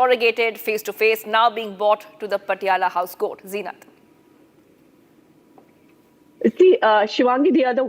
interrogated face-to-face, now being brought to the Patiala House Court. Zeenat. See, Shivangi, they are the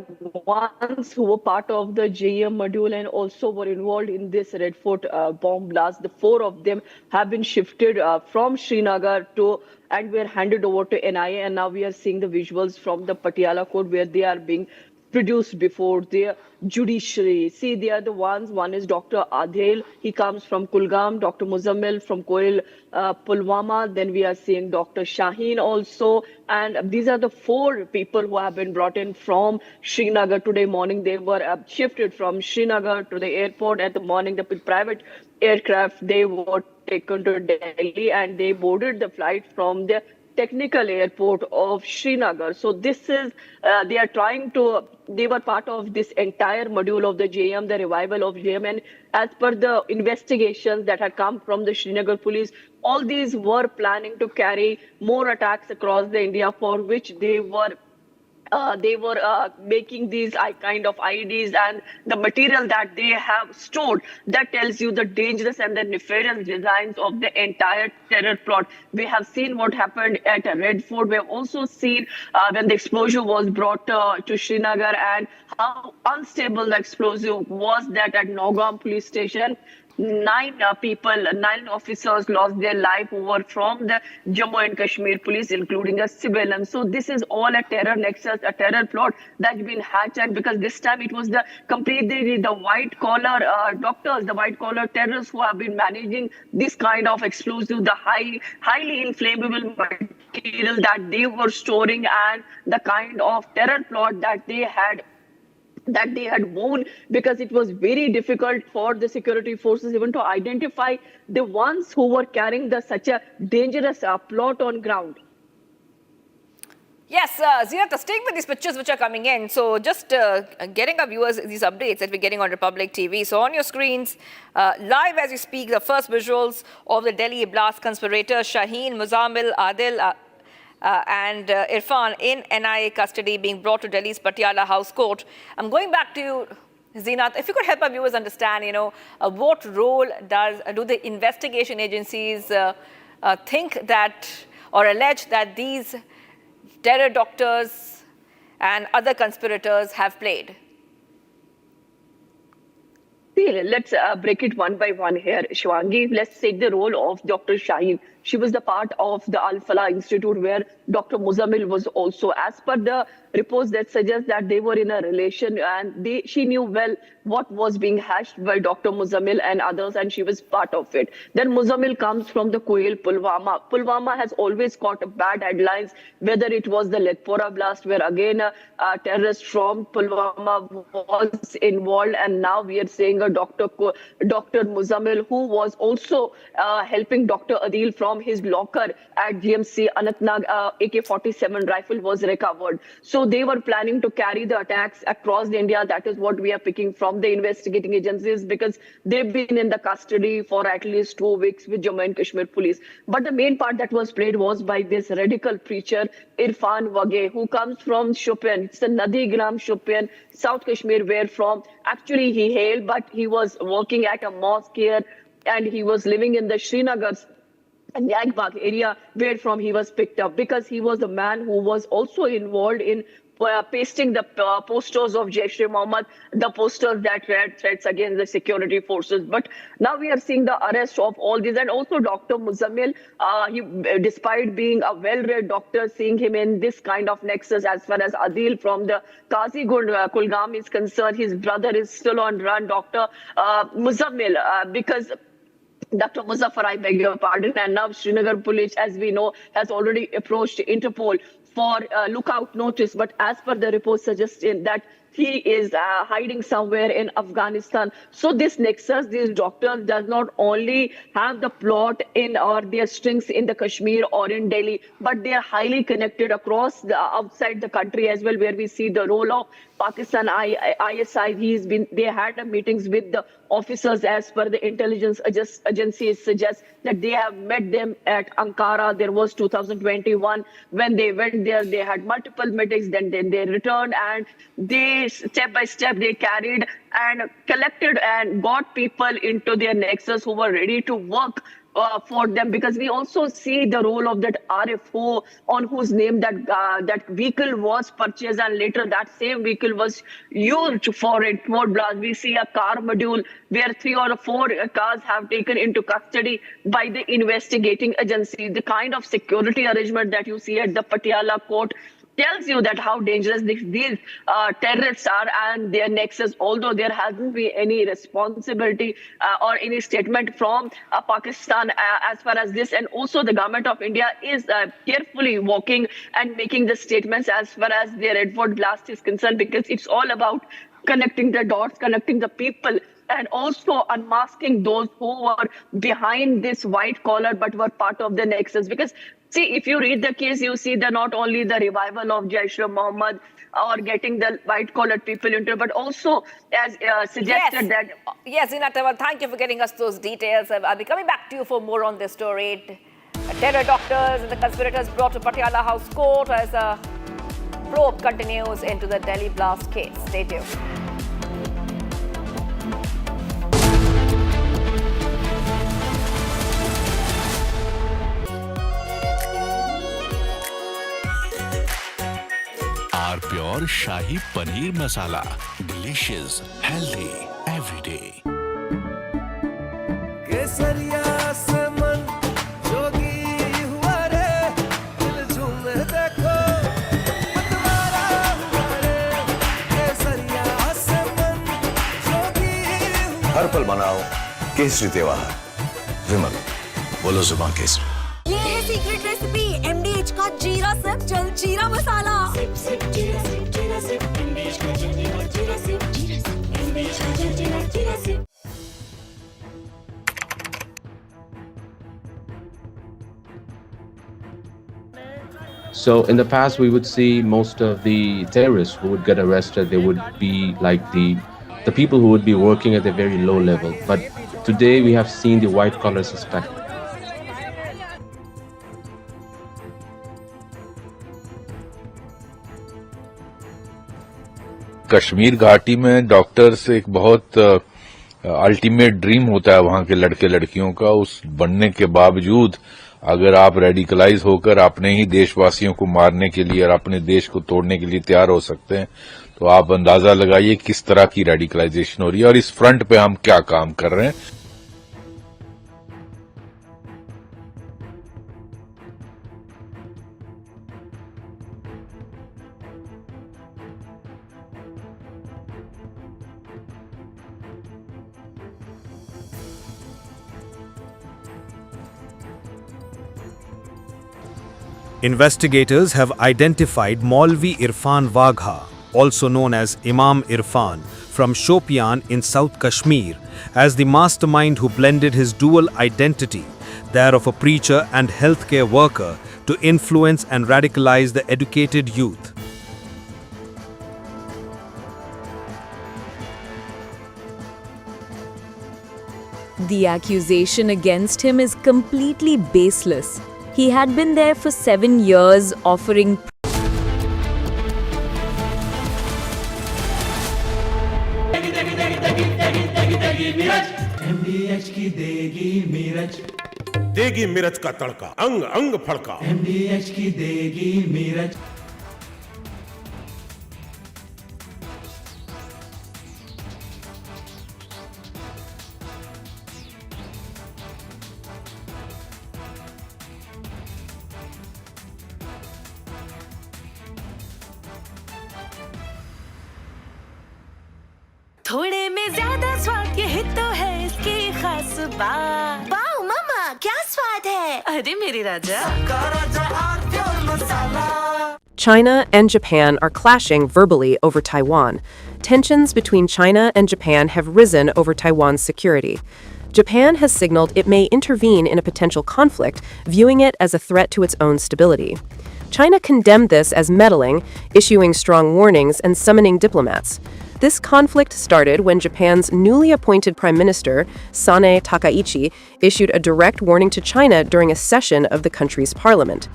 ones who were part of the JEM module and also were involved in this Red Fort bomb blast. The four of them have been shifted from Srinagar to and were handed over to NIA. And now we are seeing the visuals from the Patiala court where they are being produced before the judiciary. See, they are the ones. One is Dr. Adel. He comes from Kulgam. Dr. Muzammil from Koil, Pulwama. Then we are seeing Dr. Shaheen also. And these are the four people who have been brought in from Srinagar today morning. They were shifted from Srinagar to the airport at the morning. The private aircraft, they were taken to Delhi and they boarded the flight from the technical airport of Srinagar. So this is, they are trying to, they were part of this entire module of the JM, the revival of JM. And as per the investigations that had come from the Srinagar police, all these were planning to carry more attacks across the India for which they were making these kind of IEDs and the material that they have stored. That tells you the dangerous and the nefarious designs of the entire terror plot. We have seen what happened at Red Fort. We have also seen when the explosive was brought to Srinagar and how unstable the explosive was that at Nogam police station. Nine officers lost their life over from the Jammu and Kashmir police, including a civilian. So this is all a terror nexus, a terror plot that's been hatched. And because this time it was the completely the white collar doctors, the white collar terrorists who have been managing this kind of explosive, the highly inflammable material that they were storing, and the kind of terror plot that they had won, because it was very difficult for the security forces even to identify the ones who were carrying such a dangerous plot on ground. Yes, Zeenat, staying with these pictures which are coming in. So just getting our viewers these updates that we're getting on Republic TV. So on your screens, live as you speak, the first visuals of the Delhi blast conspirators, Shaheen, Muzammil, Adil, and Irfan in NIA custody being brought to Delhi's Patiala House Court. I'm going back to you, Zeenat. If you could help our viewers understand, what role do the investigation agencies think that or allege that these terror doctors and other conspirators have played? See, let's break it one by one here, Shivangi. Let's take the role of Dr. Shaheen. She was the part of the Alfala Institute where Dr. Muzammil was also. As per the reports that suggest that they were in a relation and she knew well what was being hashed by Dr. Muzammil and others, and she was part of it. Then Muzammil comes from the Koil, Pulwama. Pulwama has always caught bad headlines, whether it was the Letpora blast where again a terrorist from Pulwama was involved, and now we are seeing a Dr. Muzammil who was also helping Dr. Adil from his locker at GMC Anantnag. AK-47 rifle was recovered. So they were planning to carry the attacks across India. That is what we are picking from the investigating agencies, because they've been in the custody for at least 2 weeks with Jammu and Kashmir police. But the main part that was played was by this radical preacher, Irfan Wagha, who comes from Shopian. It's the Nadigram Shopian, South Kashmir, where from actually he hailed, but he was working at a mosque here and he was living in the Srinagar and Yagbag area, where from he was picked up, because he was the man who was also involved in pasting the posters of Jaish-e-Mohammed, the posters that read threats against the security forces. But now we are seeing the arrest of all these, and also Dr. Muzammil, despite being a well-read doctor, seeing him in this kind of nexus. As far as Adil from the Kazigund, Kulgam is concerned, his brother is still on run, Dr. Muzammil, because Dr. Muzaffar, I beg your pardon, and now Srinagar police, as we know, has already approached Interpol for lookout notice. But as per the report suggesting that he is hiding somewhere in Afghanistan. So this nexus, these doctors does not only have the plot in or their strings in the Kashmir or in Delhi, but they are highly connected across the outside the country as well, where we see the role of Pakistan ISI. They had meetings with the officers. As per the intelligence agencies suggest that they have met them at Ankara. There was 2021 when they went there. They had multiple meetings. Then they returned, and they step by step they carried and collected and got people into their nexus who were ready to work for them, because we also see the role of that RFO on whose name that vehicle was purchased, and later that same vehicle was used for it. More blast. We see a car module where 3 or 4 cars have taken into custody by the investigating agency. The kind of security arrangement that you see at the Patiala court tells you that how dangerous these terrorists are and their nexus, although there hasn't been any responsibility or any statement from Pakistan as far as this. And also the government of India is carefully walking and making the statements as far as their Redwood blast is concerned, because it's all about connecting the dots, connecting the people, and also unmasking those who were behind this white collar but were part of the nexus. Because see, if you read the case, you see that not only the revival of Jaish-e-Mohammed or getting the white-collared people into it, but also as suggested that... Yes, Zina, thank you for getting us those details. I'll be coming back to you for more on this story. Terror doctors and the conspirators brought to Patiala House Court as a probe continues into the Delhi blast case. Stay tuned. Our pure Shahi Paneer Masala. Delicious, healthy, every day. हर पल मनाओ केसरी त्योहार। विमल, बोलो जुबान केसरी। ये है secret recipe MDH का जीरा SIP जल जीरा मसाला। सिप जीरा सिप MDH का जल जीरा सिप MDH का जल जीरा SIP. So in the past, we would see most of the terrorists who would get arrested, they would be like the people who would be working at a very low level. But today we have seen the white collar suspect. Kashmir घाटी में doctors एक बहुत ultimate dream होता है वहां के लड़के लड़कियों का। उस बनने के बावजूद अगर आप रेडिकलाइज होकर अपने ही देशवासियों को मारने के लिए और अपने देश को तोड़ने के लिए तैयार हो सकते हैं, तो आप अंदाजा लगाइए किस तरह की रेडिकलाइजेशन हो रही है और इस फ्रंट पे हम क्या काम कर रहे हैं। Investigators have identified Maulvi Irfan Wagha, also known as Imam Irfan, from Shopian in South Kashmir, as the mastermind who blended his dual identity, that of a preacher and healthcare worker, to influence and radicalize the educated youth. The accusation against him is completely baseless. He had been there for 7 years offering देगी मिर्च का तड़का अंग अंग फड़का MDH की देगी मिर्च। थोड़े में ज्यादा स्वाद ये तो है इसकी खास बात। वाओ मामा क्या स्वाद है। अरे मेरी राजा। China and Japan are clashing verbally over Taiwan. Tensions between China and Japan have risen over Taiwan's security. Japan has signaled it may intervene in a potential conflict, viewing it as a threat to its own stability. China condemned this as meddling, issuing strong warnings and summoning diplomats. This conflict started when Japan's newly appointed Prime Minister, Sanae Takaichi, issued a direct warning to China during a session of the country's parliament.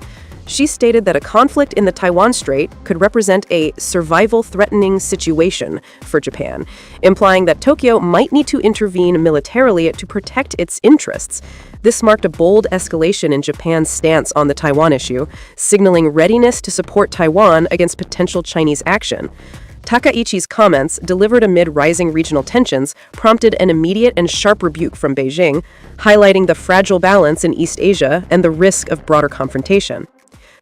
She stated that a conflict in the Taiwan Strait could represent a survival-threatening situation for Japan, implying that Tokyo might need to intervene militarily to protect its interests. This marked a bold escalation in Japan's stance on the Taiwan issue, signaling readiness to support Taiwan against potential Chinese action. Takaichi's comments, delivered amid rising regional tensions, prompted an immediate and sharp rebuke from Beijing, highlighting the fragile balance in East Asia and the risk of broader confrontation.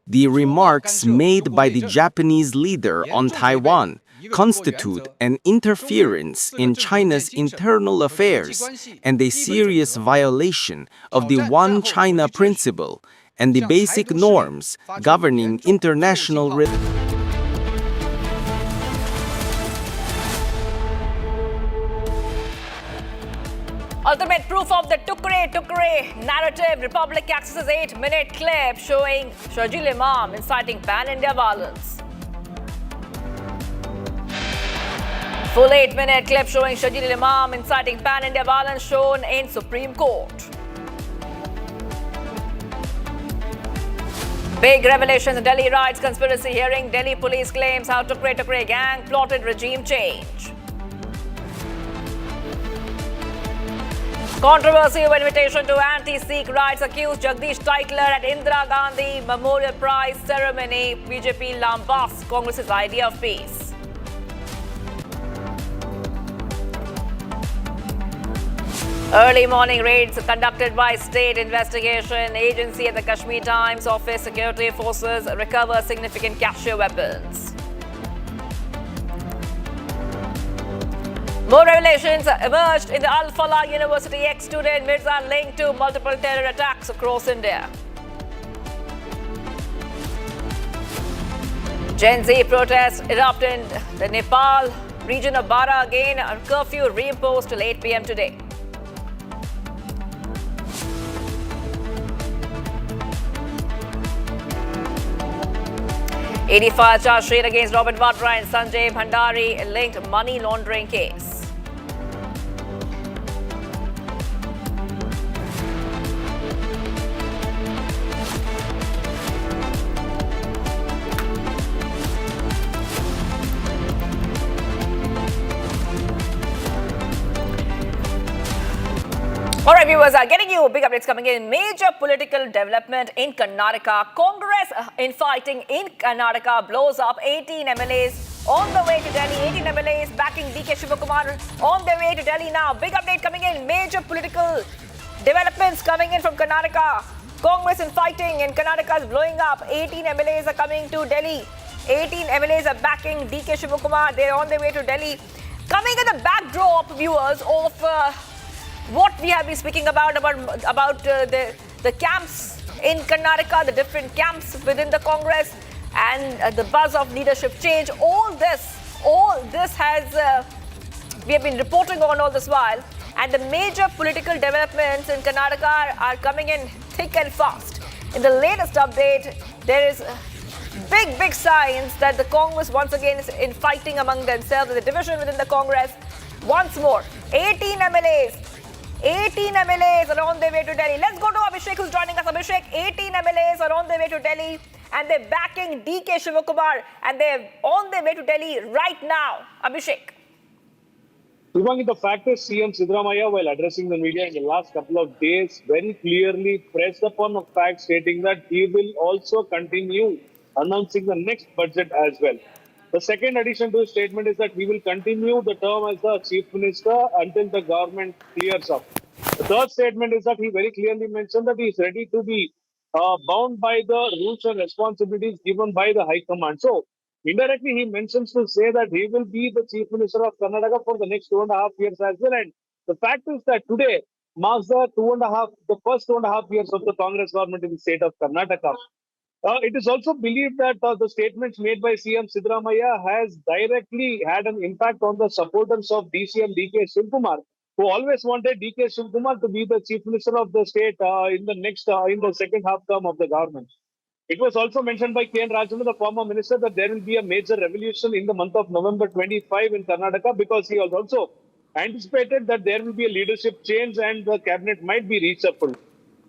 The remarks made by the Japanese leader on Taiwan constitute an interference in China's internal affairs and a serious violation of the One China principle and the basic norms governing international relations. Ultimate proof of the Tukre narrative. Republic accesses 8-minute clip showing Sharjeel Imam inciting pan-India violence. Full 8-minute clip showing Sharjeel Imam inciting pan-India violence shown in Supreme Court. Big revelations in Delhi riots conspiracy hearing. Delhi police claims how Tukre gang plotted regime change. Controversy of invitation to anti-Sikh rights accused Jagdish Titler at Indira Gandhi Memorial Prize ceremony. BJP lambasts Congress's idea of peace. Early morning raids conducted by State Investigation Agency at the Kashmir Times office. Security forces recover significant cashier weapons. More revelations emerged in the Alfala University ex-student Mirza linked to multiple terror attacks across India. Gen Z protests erupt in the Nepal region of Bara again. A curfew reimposed till 8 p.m. today. $85 charge sheet against Robert Vadra and Sanjay Bhandari linked money laundering case. All right, viewers, getting you big updates coming in. Major political development in Karnataka. Congress infighting in Karnataka blows up. 18 MLAs on the way to Delhi. 18 MLAs backing DK Shivakumar on their way to Delhi now. Big update coming in. Major political developments coming in from Karnataka. Congress infighting in Karnataka is blowing up. 18 MLAs are coming to Delhi. 18 MLAs are backing DK Shivakumar. They're on their way to Delhi. Coming in the backdrop, viewers, of what we have been speaking about the camps in Karnataka, the different camps within the Congress, and the buzz of leadership change. All this has we have been reporting on all this while, and the major political developments in Karnataka are coming in thick and fast. In the latest update, there is big signs that the Congress once again is infighting among themselves. The division within the Congress once more. 18 MLAs are on their way to Delhi. Let's go to Abhishek, who's joining us. Abhishek, 18 MLAs are on their way to Delhi and they're backing DK Shivakumar and they're on their way to Delhi right now. Abhishek. Shubhangi, the fact is CM Siddaramaiah, while addressing the media in the last couple of days, very clearly pressed upon the fact stating that he will also continue announcing the next budget as well. The second addition to his statement is that he will continue the term as the Chief Minister until the government clears up. The third statement is that he very clearly mentioned that he is ready to be bound by the rules and responsibilities given by the High Command. So, indirectly, he mentions to say that he will be the Chief Minister of Karnataka for the next 2.5 years as well. And the fact is that today marks the first 2.5 years of the Congress government in the state of Karnataka. It is also believed that the statements made by CM Siddaramaiah has directly had an impact on the supporters of DCM DK Shivkumar, who always wanted DK Shivkumar to be the Chief Minister of the state in the second half term of the government. It was also mentioned by K.N. Rajendra, the former minister, that there will be a major revolution in the month of November 25 in Karnataka, because he was also anticipated that there will be a leadership change and the cabinet might be reshuffled.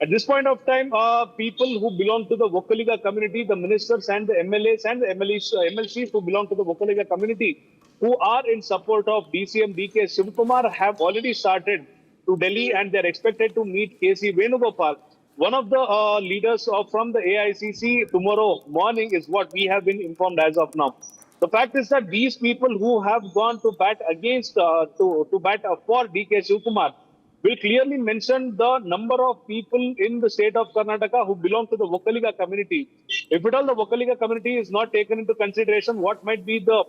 At this point of time, people who belong to the Vokaliga community, the ministers and the MLAs and the MLCs who belong to the Vokaliga community, who are in support of DCM DK Shivkumar, have already started to Delhi, and they're expected to meet KC Venugopal. One of the leaders from the AICC tomorrow morning is what we have been informed as of now. The fact is that these people who have gone to bat against, to bat for DK Shivkumar, will clearly mention the number of people in the state of Karnataka who belong to the Vokaliga community. If at all the Vokaliga community is not taken into consideration, what might be the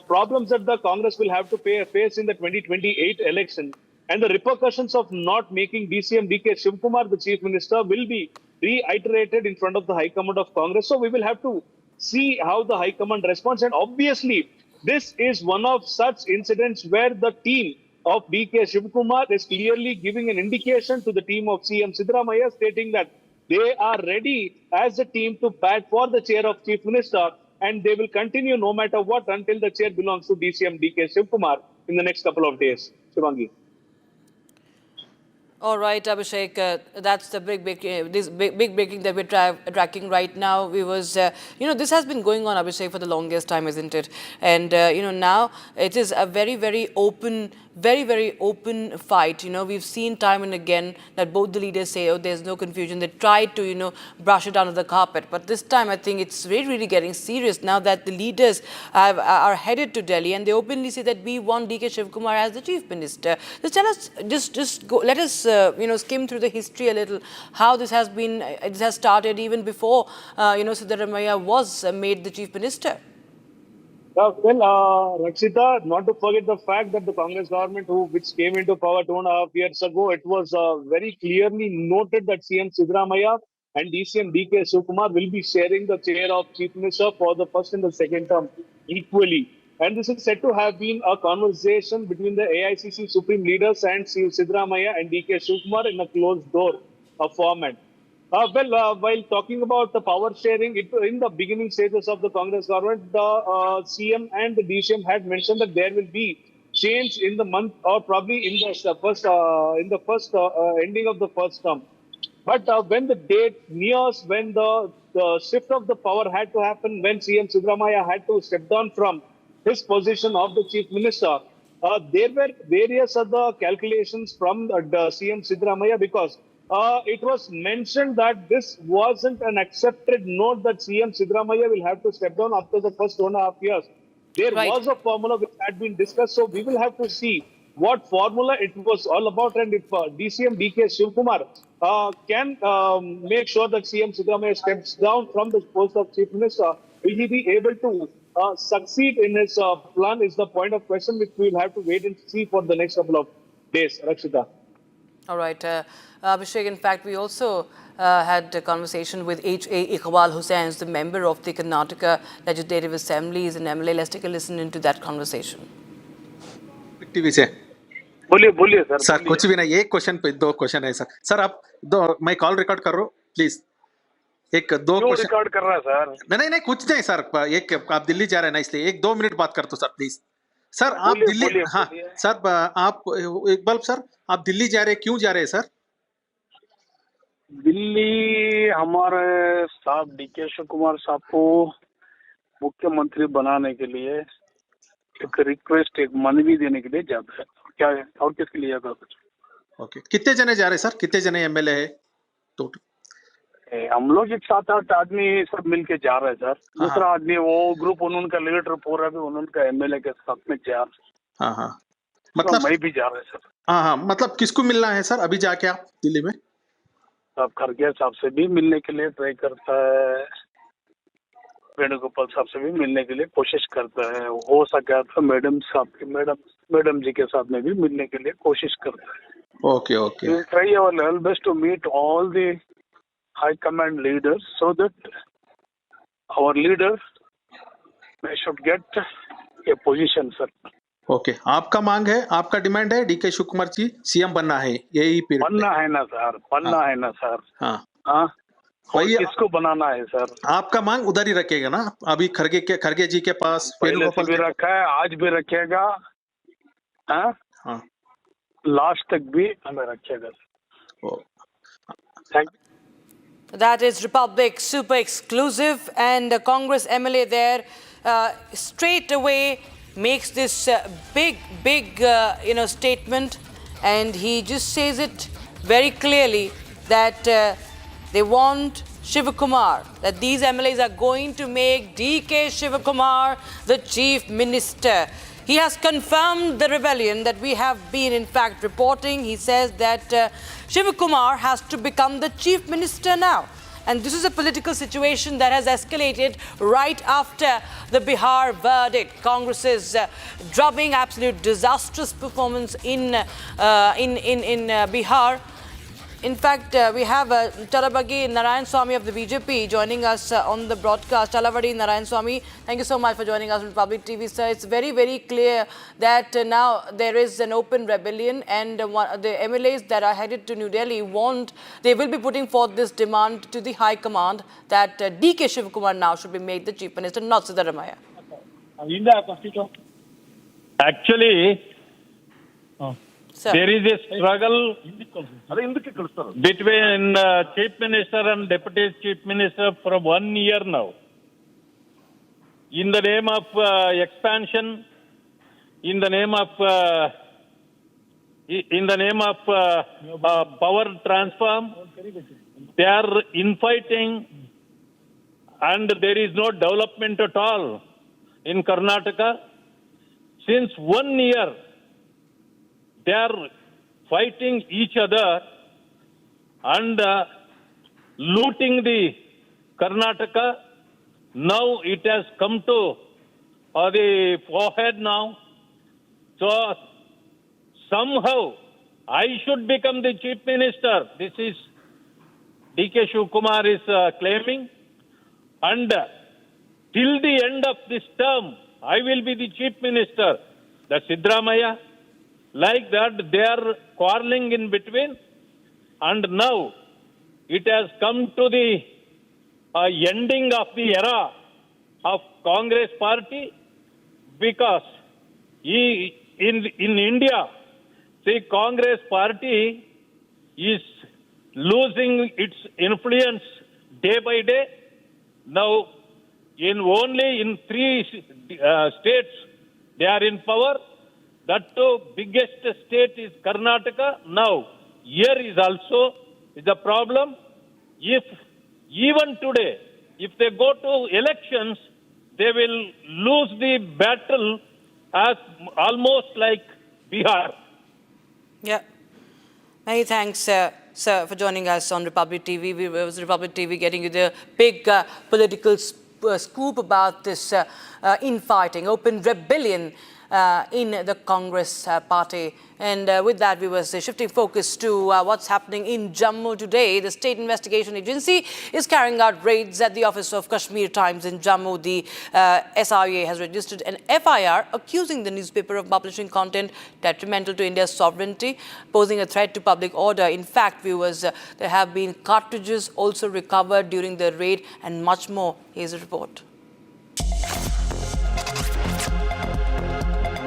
problems that the Congress will have to face in the 2028 election, and the repercussions of not making DCM DK Shivkumar the chief minister will be reiterated in front of the High Command of Congress. So we will have to see how the High Command responds. And obviously, this is one of such incidents where the team of DK Shivkumar is clearly giving an indication to the team of CM Siddaramaiah, stating that they are ready as a team to bat for the chair of chief minister, and they will continue no matter what until the chair belongs to DCM DK Shivkumar in the next couple of days. Shivangi. All right, Abhishek, that's the big breaking that we're tracking right now. This has been going on, Abhishek, for the longest time, isn't it? And, now it is a very open fight. We've seen time and again that both the leaders say, oh, there's no confusion. They try to, brush it under the carpet. But this time, I think it's really getting serious now that the leaders are headed to Delhi, and they openly say that we want DK Shivkumar as the chief minister. Just tell us, let us skim through the history a little, how this has been. It has started even before, Siddaramaiah was made the chief minister. Rakshita, not to forget the fact that the Congress government, which came into power 2.5 years ago, it was very clearly noted that CM Siddaramaiah and DCM DK Shivkumar will be sharing the chair of chief minister for the first and the second term equally. And this is said to have been a conversation between the AICC supreme leaders and CM Siddaramaiah and DK Shivkumar in a closed door format. While talking about the power sharing, in the beginning stages of the Congress government, the CM and the DCM had mentioned that there will be change in the month, or probably in the first ending of the first term. But when the date nears, when the shift of the power had to happen, when CM Siddaramaiah had to step down from his position of the chief minister, there were various other calculations from the CM Siddaramaiah, because it was mentioned that this wasn't an accepted note that CM Siddaramaiah will have to step down after the first 2.5 years. There was a formula which had been discussed, so we will have to see what formula it was all about, and if DCM DK Shivkumar can make sure that CM Siddaramaiah steps down from the post of chief minister, will he be able to succeed in his plan is the point of question, which we will have to wait and see for the next couple of days. Rakshita. All right. Abhishek, in fact, we also had a conversation with H.A. Iqbal Hussain, who's the member of the Karnataka Legislative Assembly, is an MLA. Let's take a listen into that conversation. TV से बोलिए sir कुछ भी नहीं, एक question पे 2 question है sir आप मैं कॉल रिकॉर्ड कर रहा हूँ, प्लीज 1-2 क्वेश्चन रिकॉर्ड कर रहा है सर। नहीं कुछ नहीं सर, आप दिल्ली जा रहे हैं ना, इसलिए 1-2 मिनट बात कर दो सर प्लीज। सर आप दिल्ली, हाँ सर आप इकबाल सर आप दिल्ली जा रहे हैं, क्यों जा रहे हैं सर? दिल्ली हमारे साहब डीके शिवकुमार साहब को मुख्यमंत्री बनाने के लिए एक रिक्वेस्ट, एक मनवी देने के लिए जाता है। क्या है और किसके लिए जाता कुछ? ओके, कितने जने जा रहे हैं सर, कितने जने एमएलए है टोटल? हम लोग एक 7-8 आदमी सब मिलके जा रहे हैं सर। दूसरा आदमी वो ग्रुप उनका लीडर पूरा भी उनका एमएलए के साथ में जा रहे। हाँ मतलब मैं भी जा रहा है सर। हाँ मतलब किसको मिलना है सर अभी जाके आप दिल्ली में? साहब खरगे साहब से भी मिलने के लिए ट्राई करता है, वेणुगोपाल साहब से भी मिलने के लिए कोशिश करता है, हो सका तो मैडम साहब के मैडम जी के साथ में भी मिलने के लिए कोशिश करता है। Okay try our level best to meet all the high command leaders so that our leader may should get a position sir. Okay, आपका मांग है, आपका डिमांड है डीके शिवकुमार जी सीएम बनना है, यही बनना है ना सर, बनना है ना सर। हाँ वही किसको बनाना है सर? आपका मांग उधर ही रखेगा ना, अभी खरगे जी के पास पहले से भी रखा है, आज भी रखेगा, हाँ लास्ट तक भी हमें रखेगा। Thank you. That is Republic Super Exclusive, and the Congress MLA there straight away makes this big statement, and he just says it very clearly that they want Shivakumar, that these MLAs are going to make DK Shivakumar the Chief Minister. He has confirmed the rebellion that we have been in fact reporting. He says that Shivakumar has to become the Chief Minister now. And this is a political situation that has escalated right after the Bihar verdict. Congress's drubbing, absolute disastrous performance in Bihar. In fact, we have Talabagi Narayan Swamy of the BJP joining us on the broadcast. Talavadi Narayan Swamy, thank you so much for joining us on Public TV, sir. It's very, very clear that now there is an open rebellion, and the MLAs that are headed to New Delhi they will be putting forth this demand to the High Command that DK Shivakumar now should be made the Chief Minister, not Siddaramaiah. Actually, there is a struggle between Chief Minister and Deputy Chief Minister for 1 year now. In the name of expansion, in the name of power transfer, they are infighting, and there is no development at all in Karnataka. Since 1 year, they are fighting each other and looting the Karnataka. Now it has come to the forehead now. So somehow I should become the Chief Minister. This is DK Shivakumar is claiming. And till the end of this term, I will be the Chief Minister. The Siddaramaiah, like that, they are quarreling in between, and now it has come to the ending of the era of Congress party, because in India, the Congress party is losing its influence day by day. Now, only in 3 states they are in power. That biggest state is Karnataka. Now, here is also the problem. If even today, if they go to elections, they will lose the battle as almost like Bihar. Yeah. Many thanks, sir, for joining us on Republic TV. It was Republic TV getting you the big political scoop about this infighting, open rebellion in the Congress party. And with that, we were shifting focus to what's happening in Jammu today. The State Investigation Agency is carrying out raids at the office of Kashmir Times in Jammu. The SIA has registered an FIR accusing the newspaper of publishing content detrimental to India's sovereignty, posing a threat to public order. In fact, viewers, there have been cartridges also recovered during the raid and much more. Here's a report.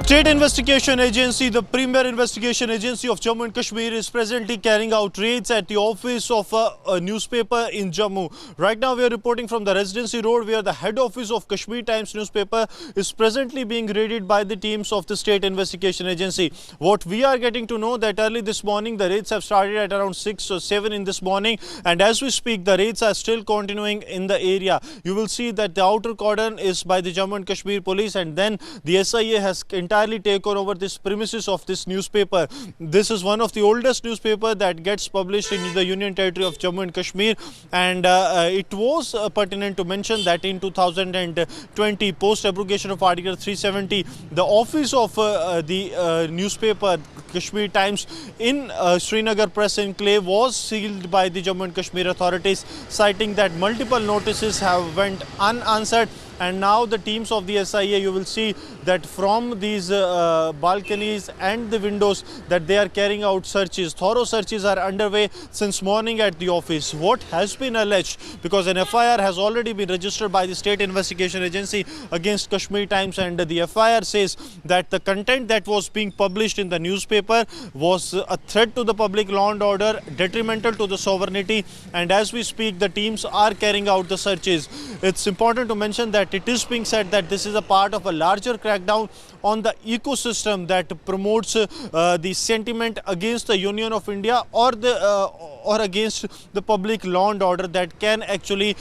State Investigation Agency, the premier investigation agency of Jammu and Kashmir, is presently carrying out raids at the office of a newspaper in Jammu. Right now we are reporting from the Residency Road, where the head office of Kashmir Times newspaper is presently being raided by the teams of the State Investigation Agency. What we are getting to know that early this morning the raids have started at around 6 or 7 in this morning, and as we speak the raids are still continuing in the area. You will see that the outer cordon is by the Jammu and Kashmir police, and then the SIA has entirely taken over this premises of this newspaper. This is one of the oldest newspaper that gets published in the Union Territory of Jammu and Kashmir, and it was pertinent to mention that in 2020, post abrogation of Article 370, the office of the newspaper Kashmir Times in Srinagar Press Enclave was sealed by the Jammu and Kashmir authorities, citing that multiple notices have went unanswered. And now the teams of the SIA, you will see that from these these balconies and the windows that they are carrying out searches. Thorough searches are underway since morning at the office. What has been alleged, because an FIR has already been registered by the State Investigation Agency against Kashmir Times, and the FIR says that the content that was being published in the newspaper was a threat to the public law and order, detrimental to the sovereignty, and as we speak the teams are carrying out the searches. It's important to mention that it is being said that this is a part of a larger crackdown on the ecosystem that promotes the sentiment against the Union of India or against the public law and order that can actually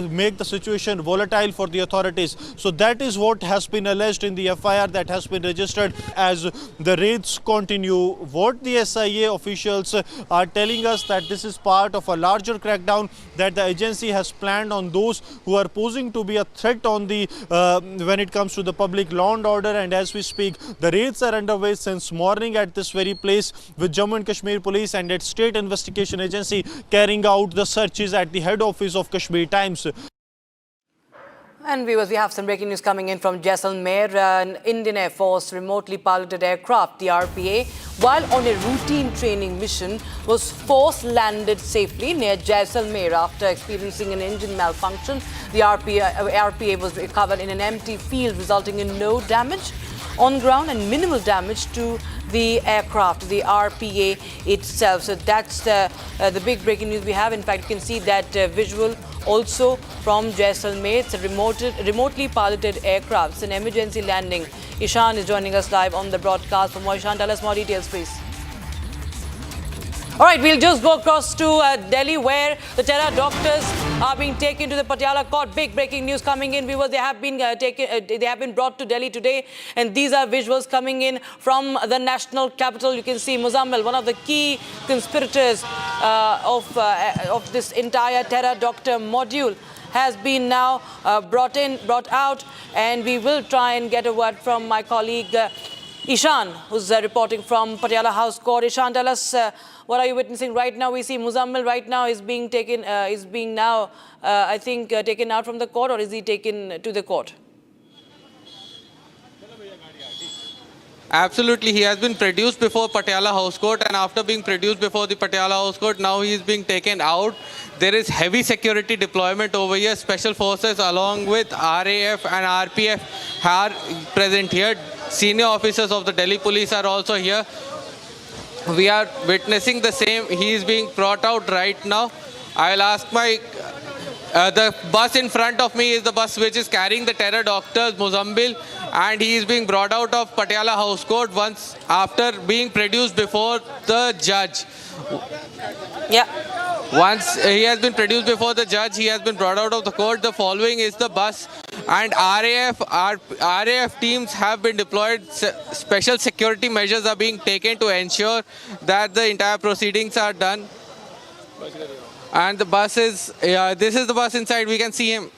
make the situation volatile for the authorities. So that is what has been alleged in the FIR that has been registered as the raids continue. What the SIA officials are telling us that this is part of a larger crackdown that the agency has planned on those who are posing to be a threat on the when it comes to the public law and order, and as we speak the raids are underway since morning at this very place, with Jammu and Kashmir Police and its State Investigation Agency carrying out the searches at the head office of Kashmir Times. And viewers, we have some breaking news coming in from Jaisalmer. An Indian Air Force remotely piloted aircraft, the RPA, while on a routine training mission, was force-landed safely near Jaisalmer after experiencing an engine malfunction. The RPA was recovered in an empty field, resulting in no damage on ground and minimal damage to the aircraft, the RPA itself. So that's the big breaking news we have. In fact, you can see that visual also from Jaisalmer. It's a remotely piloted aircraft. It's an emergency landing. Ishan is joining us live on the broadcast. For more, Ishan, tell us more details, please. All right, we'll just go across to Delhi, where the terror doctors are being taken to the Patiala court. Big breaking news coming in, viewers. They have been brought to Delhi today, and these are visuals coming in from the national capital. You can see Muzammil, one of the key conspirators of this entire terror doctor module, has been now brought out, and we will try and get a word from my colleague Ishan, who's reporting from Patiala House Court. Ishan, tell us, what are you witnessing right now? We see Muzammil right now is being taken, taken out from the court, or is he taken to the court? Absolutely, he has been produced before Patiala House Court, and after being produced before the Patiala House Court, now he is being taken out. There is heavy security deployment over here. Special forces along with RAF and RPF are present here. Senior officers of the Delhi police are also here. We are witnessing the same. He is being brought out right now. I'll ask my... the bus in front of me is the bus which is carrying the terror doctors, Muzammil, and he is being brought out of Patiala House Court once after being produced before the judge. Yeah. Once he has been produced before the judge, he has been brought out of the court. The following is the bus, and RAF teams have been deployed. Special security measures are being taken to ensure that the entire proceedings are done. And the bus is, this is the bus inside. We can see him.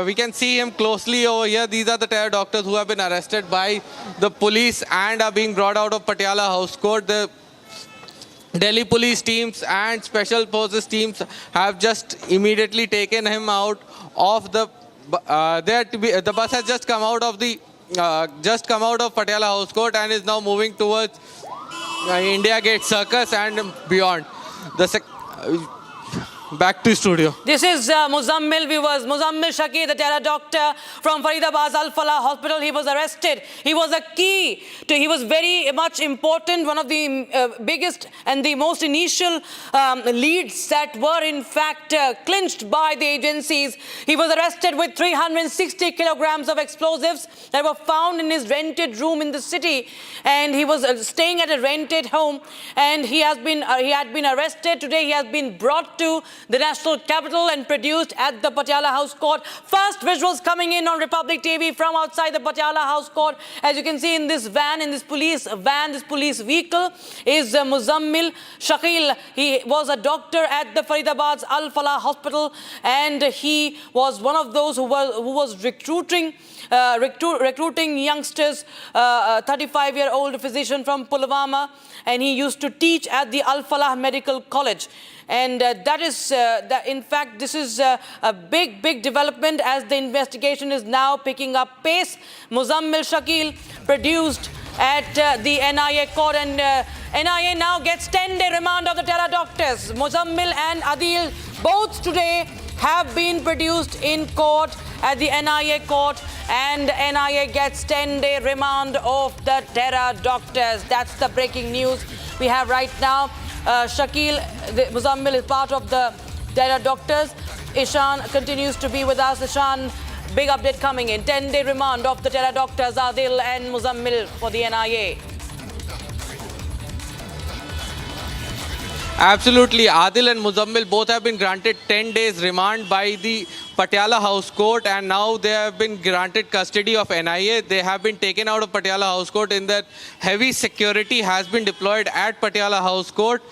We can see him closely over here. These are the terror doctors who have been arrested by the police and are being brought out of Patiala House Court. The Delhi police teams and special forces teams have just immediately taken him out of the. The bus has just come out of the Patiala House Court and is now moving towards India Gate Circus and beyond. Back to studio. This is Muzammil, viewers. Muzammil Shaki, the terror doctor from Faridabad's Alfala Hospital. He was arrested. He was a key to, he was very much important, one of the biggest and the most initial leads that were in fact clinched by the agencies. He was arrested with 360 kilograms of explosives that were found in his rented room in the city, and he was staying at a rented home, and he had been arrested. Today he has been brought to the national capital and produced at the Patiala House Court. First visuals coming in on Republic TV from outside the Patiala House Court. As you can see in this van, in this police van, this police vehicle is Muzammil Shakil. He was a doctor at the Faridabad's Alfala Hospital, and he was one of those who was recruiting youngsters, 35-year-old physician from Pulwama, and he used to teach at the Alfala Medical College. And in fact, this is a big development as the investigation is now picking up pace. Muzammil Shakil produced at the NIA court, and NIA now gets 10-day remand of the terror doctors. Muzammil and Adil both today have been produced in court at the NIA court, and NIA gets 10-day remand of the terror doctors. That's the breaking news we have right now. Shakil, Muzammil is part of the terror doctors. Ishan continues to be with us. Ishan, big update coming in. 10-day remand of the terror doctors, Adil and Muzammil for the NIA. Absolutely. Adil and Muzammil both have been granted 10 days remand by the Patiala House Court, and now they have been granted custody of NIA. They have been taken out of Patiala House Court in that heavy security has been deployed at Patiala House Court.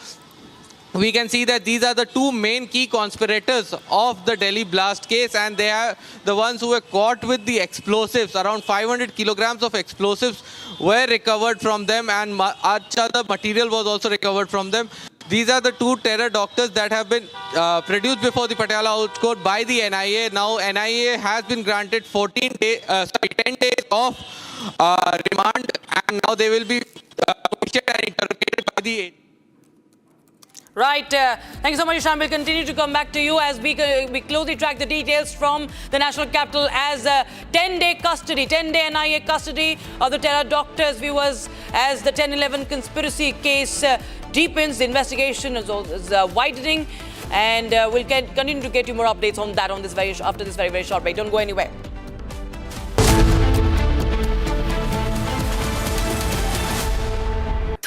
We can see that these are the two main key conspirators of the Delhi blast case, and they are the ones who were caught with the explosives. Around 500 kilograms of explosives were recovered from them, and much other material was also recovered from them. These are the two terror doctors that have been produced before the Patiala House Court by the NIA. Now NIA has been granted 10 days of remand, and now they will be questioned and interrogated by the Right. Thank you so much, Ishan. We'll continue to come back to you as we closely track the details from the national capital as 10-day custody, 10-day NIA custody of the terror doctors, viewers, as the 10/11 conspiracy case deepens. The investigation is widening, and we'll continue to get you more updates on that after this very short break. Don't go anywhere.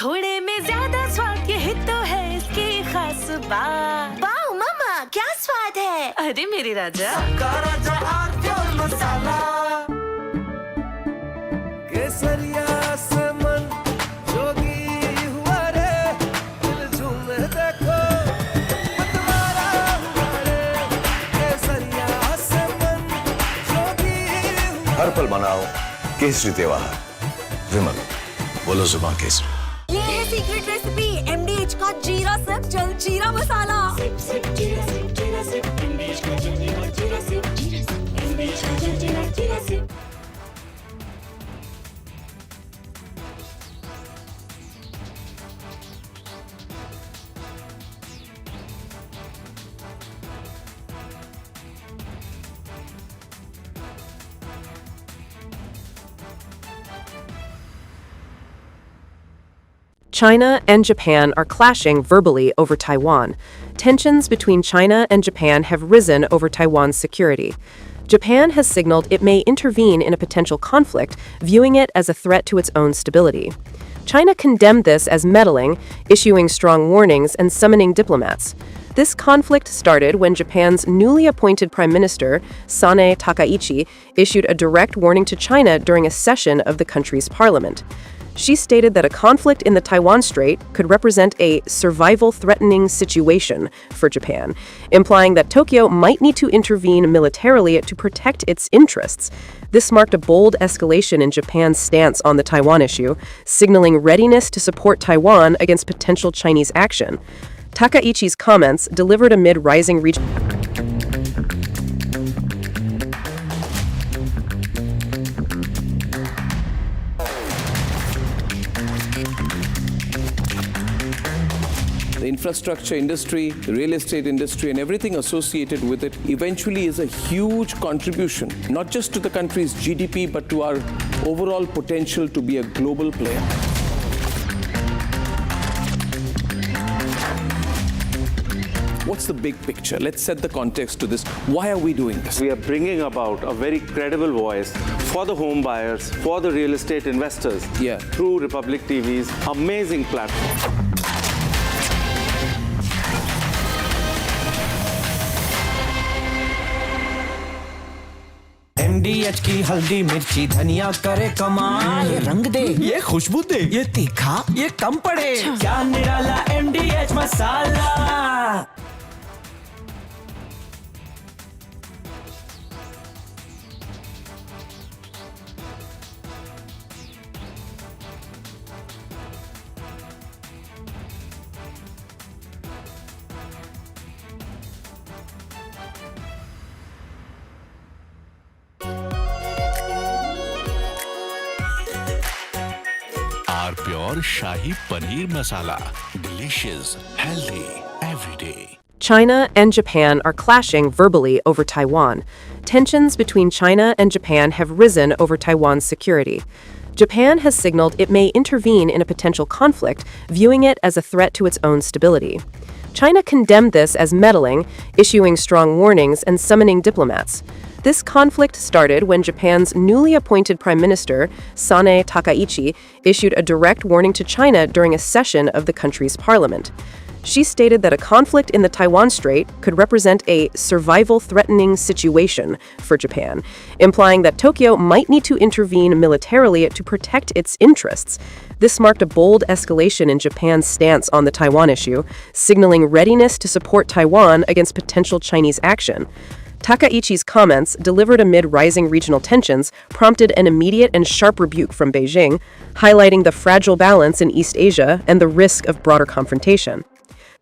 थोड़े में ज्यादा स्वाद ये तो है इसकी खास बात। वाओ मामा, क्या स्वाद है? अरे मेरे राजा, राजा और प्योर मसाला, केसरिया से मन जोगी हुआ रे, दिल झूमे देखो मतवारा हुआ रे, केसरिया से मन जोगी हुआ। हर पल मनाओ केसरी त्योहार, विमल बोलो जुबान केसरी। ये है सीक्रेट रेसिपी MDH का जीरा सिप जल जीरा मसाला। सिप सिप जीरा सिप MDH का जल जीरा सिप MDH का जल जीरा SIP. China and Japan are clashing verbally over Taiwan. Tensions between China and Japan have risen over Taiwan's security. Japan has signaled it may intervene in a potential conflict, viewing it as a threat to its own stability. China condemned this as meddling, issuing strong warnings and summoning diplomats. This conflict started when Japan's newly appointed Prime Minister, Sanae Takaichi, issued a direct warning to China during a session of the country's parliament. She stated that a conflict in the Taiwan Strait could represent a survival-threatening situation for Japan, implying that Tokyo might need to intervene militarily to protect its interests. This marked a bold escalation in Japan's stance on the Taiwan issue, signaling readiness to support Taiwan against potential Chinese action. Takaichi's comments, delivered amid rising regional The infrastructure industry, the real estate industry, and everything associated with it eventually is a huge contribution, not just to the country's GDP, but to our overall potential to be a global player. What's the big picture? Let's set the context to this. Why are we doing this? We are bringing about a very credible voice for the home buyers, for the real estate investors, through Republic TV's amazing platform. MDH की हल्दी मिर्ची धनिया करे कमाल, ये रंग दे, ये खुशबू दे, ये तीखा, ये कम पड़े, क्या निराला MDH masala. Pure shahi paneer masala, delicious, healthy, everyday. China and Japan are clashing verbally over Taiwan. Tensions between China and Japan have risen over Taiwan's security. Japan has signaled it may intervene in a potential conflict, viewing it as a threat to its own stability. China condemned this as meddling, issuing strong warnings and summoning diplomats. This conflict started when Japan's newly appointed Prime Minister, Sanae Takaichi, issued a direct warning to China during a session of the country's parliament. She stated that a conflict in the Taiwan Strait could represent a survival-threatening situation for Japan, implying that Tokyo might need to intervene militarily to protect its interests. This marked a bold escalation in Japan's stance on the Taiwan issue, signaling readiness to support Taiwan against potential Chinese action. Takaichi's comments, delivered amid rising regional tensions, prompted an immediate and sharp rebuke from Beijing, highlighting the fragile balance in East Asia and the risk of broader confrontation.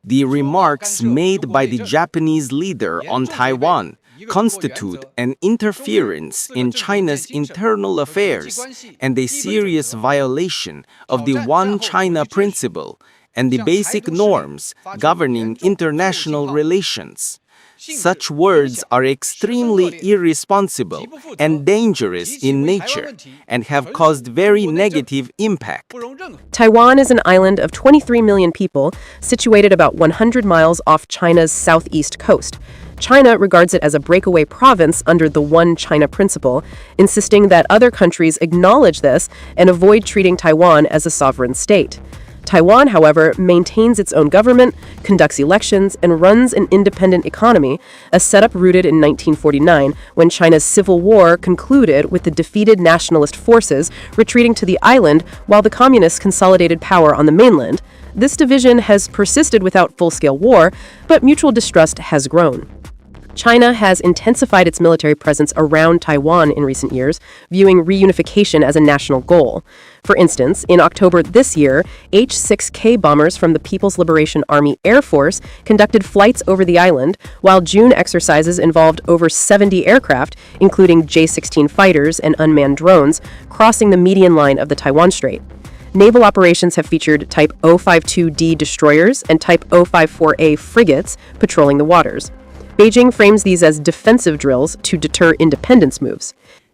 The remarks made by the Japanese leader on Taiwan constitute an interference in China's internal affairs and a serious violation of the One China principle and the basic norms governing international relations. Such words are extremely irresponsible and dangerous in nature and have caused very negative impact. Taiwan is an island of 23 million people, situated about 100 miles off China's southeast coast. China regards it as a breakaway province under the One China principle, insisting that other countries acknowledge this and avoid treating Taiwan as a sovereign state. Taiwan, however, maintains its own government, conducts elections, and runs an independent economy, a setup rooted in 1949 when China's civil war concluded with the defeated nationalist forces retreating to the island while the communists consolidated power on the mainland. This division has persisted without full-scale war, but mutual distrust has grown. China has intensified its military presence around Taiwan in recent years, viewing reunification as a national goal. For instance, in October this year, H-6K bombers from the People's Liberation Army Air Force conducted flights over the island, while June exercises involved over 70 aircraft, including J-16 fighters and unmanned drones, crossing the median line of the Taiwan Strait. Naval operations have featured Type 052D destroyers and Type 054A frigates patrolling the waters. Beijing frames these as defensive drills to deter independence moves.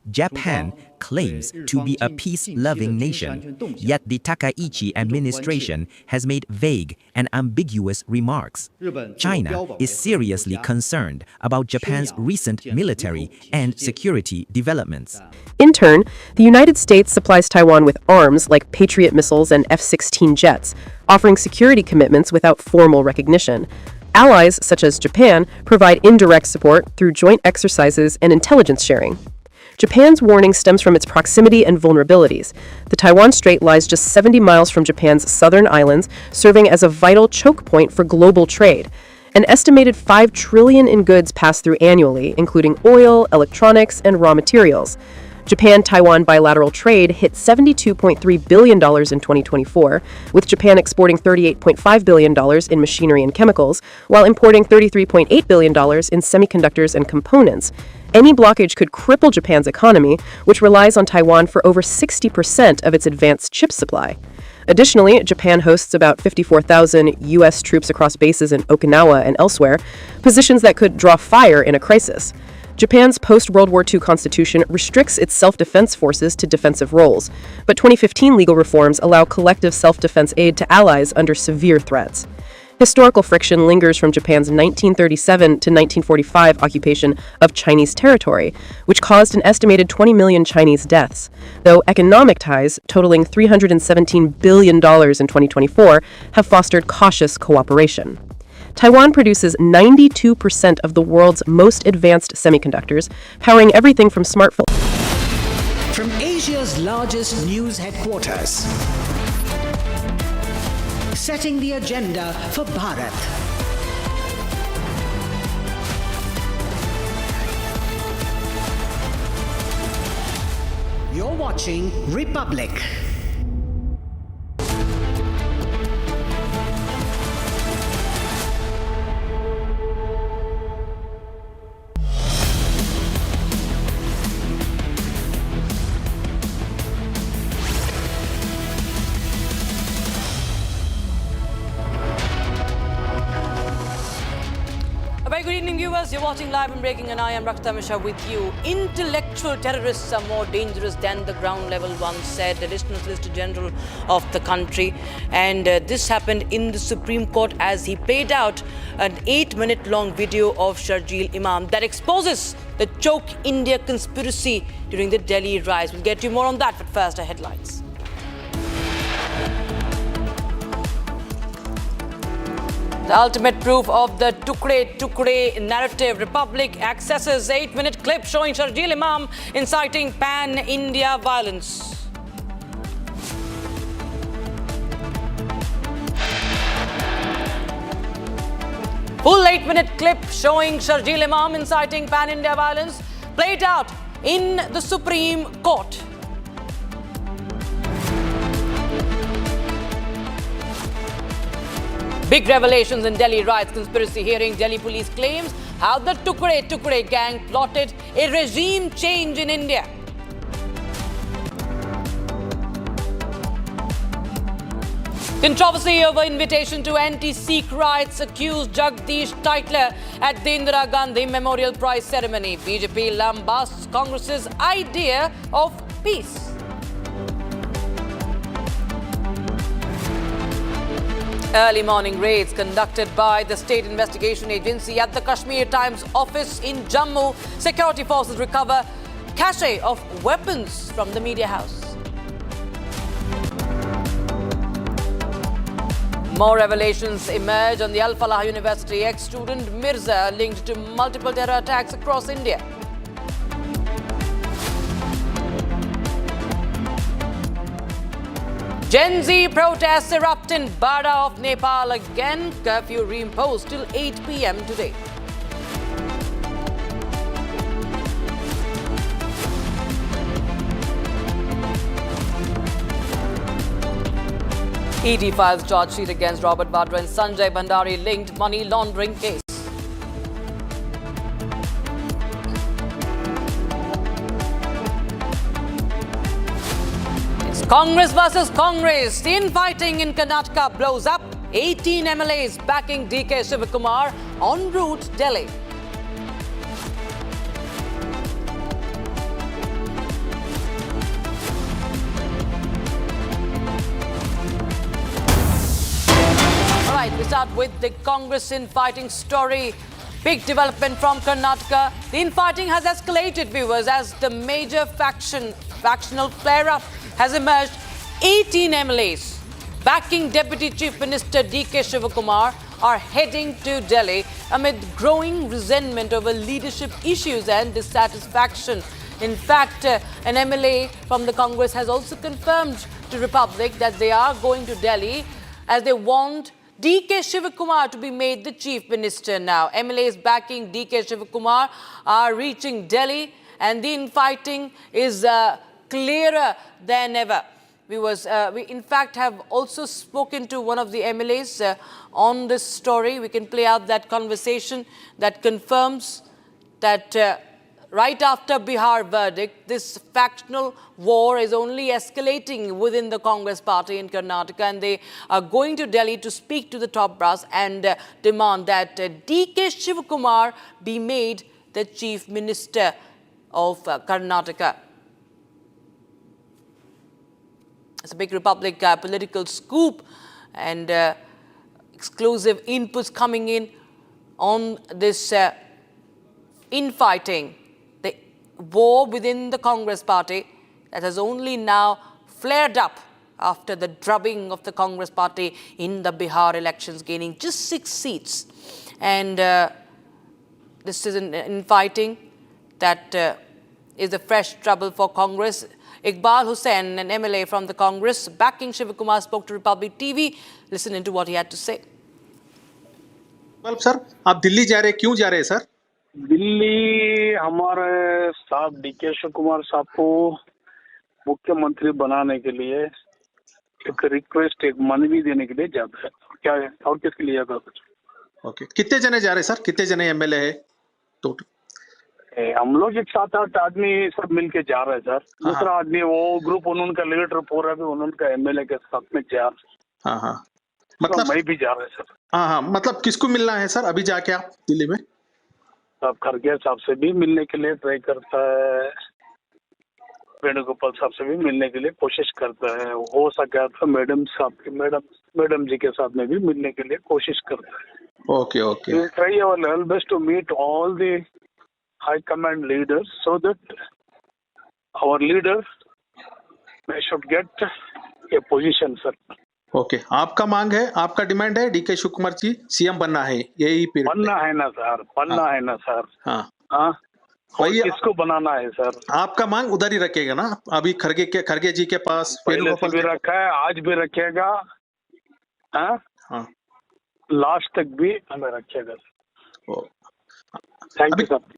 Japan claims to be a peace-loving nation, yet the Takaichi administration has made vague and ambiguous remarks. China is seriously concerned about Japan's recent military and security developments. In turn, the United States supplies Taiwan with arms like Patriot missiles and F-16 jets, offering security commitments without formal recognition. Allies, such as Japan, provide indirect support through joint exercises and intelligence sharing. Japan's warning stems from its proximity and vulnerabilities. The Taiwan Strait lies just 70 miles from Japan's southern islands, serving as a vital choke point for global trade. An estimated $5 trillion in goods pass through annually, including oil, electronics, and raw materials. Japan-Taiwan bilateral trade hit $72.3 billion in 2024, with Japan exporting $38.5 billion in machinery and chemicals, while importing $33.8 billion in semiconductors and components. Any blockage could cripple Japan's economy, which relies on Taiwan for over 60% of its advanced chip supply. Additionally, Japan hosts about 54,000 U.S. troops across bases in Okinawa and elsewhere, positions that could draw fire in a crisis. Japan's post-World War II constitution restricts its self-defense forces to defensive roles, but 2015 legal reforms allow collective self-defense aid to allies under severe threats. Historical friction lingers from Japan's 1937 to 1945 occupation of Chinese territory, which caused an estimated 20 million Chinese deaths, though economic ties, totaling $317 billion in 2024, have fostered cautious cooperation. Taiwan produces 92% of the world's most advanced semiconductors, powering everything from smartphones. From Asia's largest news headquarters, setting the agenda for Bharat. You're watching Republic. watching Live and Breaking, and I am Rakta Mishra with you. Intellectual terrorists are more dangerous than the ground level ones, said the Additional Solicitor General of the country. And this happened in the Supreme Court as he played out an 8-minute long video of Sharjeel Imam that exposes the Choke India conspiracy during the Delhi riots. We'll get you more on that, but first, our headlines. The ultimate proof of the Tukre narrative. Republic accesses 8-minute clip showing Sharjeel Imam inciting pan-India violence. Full 8-minute clip showing Sharjeel Imam inciting pan-India violence played out in the Supreme Court. Big revelations in Delhi riots conspiracy hearing. Delhi police claims how the Tukre gang plotted a regime change in India. Controversy over invitation to anti-Sikh riots accused Jagdish Titler at the Indira Gandhi Memorial Prize ceremony. BJP lambasts Congress's idea of peace. Early morning raids conducted by the State Investigation Agency at the Kashmir Times office in Jammu. Security forces recover cache of weapons from the media house. More revelations emerge on the Alfala University ex-student Mirza linked to multiple terror attacks across India. Gen Z protests erupt in Bada of Nepal again. Curfew reimposed till 8 p.m. today. ED files charge sheet against Robert Vadra and Sanjay Bhandari linked money laundering case. Congress versus Congress. The infighting in Karnataka blows up. 18 MLAs backing DK Shivakumar en route Delhi. All right, we start with the Congress infighting story. Big development from Karnataka. The infighting has escalated, viewers, as the major factional flare-up has emerged. 18 MLAs backing Deputy Chief Minister DK Shivakumar are heading to Delhi amid growing resentment over leadership issues and dissatisfaction. In fact, an MLA from the Congress has also confirmed to Republic that they are going to Delhi as they want DK Shivakumar to be made the Chief Minister now. MLAs backing DK Shivakumar are reaching Delhi, and the infighting is clearer than ever. We in fact have also spoken to one of the MLAs on this story. We can play out that conversation that confirms that right after Bihar verdict, this factional war is only escalating within the Congress party in Karnataka, and they are going to Delhi to speak to the top brass and demand that DK Shivakumar be made the Chief Minister of Karnataka. It's a big Republic political scoop and exclusive inputs coming in on this infighting, the war within the Congress party that has only now flared up after the drubbing of the Congress party in the Bihar elections, gaining just 6 seats. And this is an infighting that is a fresh trouble for Congress. Iqbal Hussain, an MLA from the Congress backing Shivakumar, spoke to Republic TV. Listen into what he had to say. Well, sir, आप दिल्ली जा रहे हैं, क्यों जा रहे हैं sir? Delhi हमारे साहब डीके शिवकुमार साहब को मुख्यमंत्री बनाने के लिए एक रिक्वेस्ट, एक मनवी देने के लिए जाता है। क्या है और किसके लिए जाता है? ओके, कितने जने जा रहे हैं सर? कितने जने एमएलए है टोटल? हम लोग एक 7-8 आदमी सब मिलके जा रहे हैं सर। दूसरा आदमी वो ग्रुप उनका लीडर पूरा भी उनका एमएलए के साथ में जा। हाँ, मतलब मैं भी जा रहा है सर। हाँ, मतलब किसको मिलना है सर अभी जाके आप दिल्ली में? अब खड़गे साहब से भी मिलने के लिए ट्राई करता है, वेणुगोपाल साहब से भी मिलने के लिए कोशिश करता है। हो सका तो मैडम जी के साथ में भी मिलने के लिए कोशिश करता है। Okay okay We'll try our level best to meet all the high command leaders so that our leader should get a position, sir. Okay, आपका मांग है, आपका डिमांड है डीके शिव कुमार जी सीएम बनना है, यही पीरियड बनना है ना सर, बनना है ना सर। हाँ हाँ, और वही किसको बनाना है सर? आपका मांग उधर ही रखेगा ना, अभी खरगे जी के पास पहले से वेणुगोपाल भी रखा है, आज भी रखेगा। हाँ, हाँ लास्ट तक भी हमें रखेगा। Oh, thank you sir.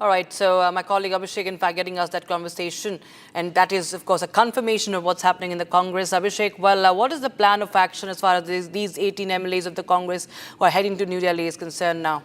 All right, so my colleague Abhishek, in fact, getting us that conversation, and that is, of course, a confirmation of what's happening in the Congress. Abhishek, well, what is the plan of action as far as these 18 MLAs of the Congress who are heading to New Delhi is concerned now?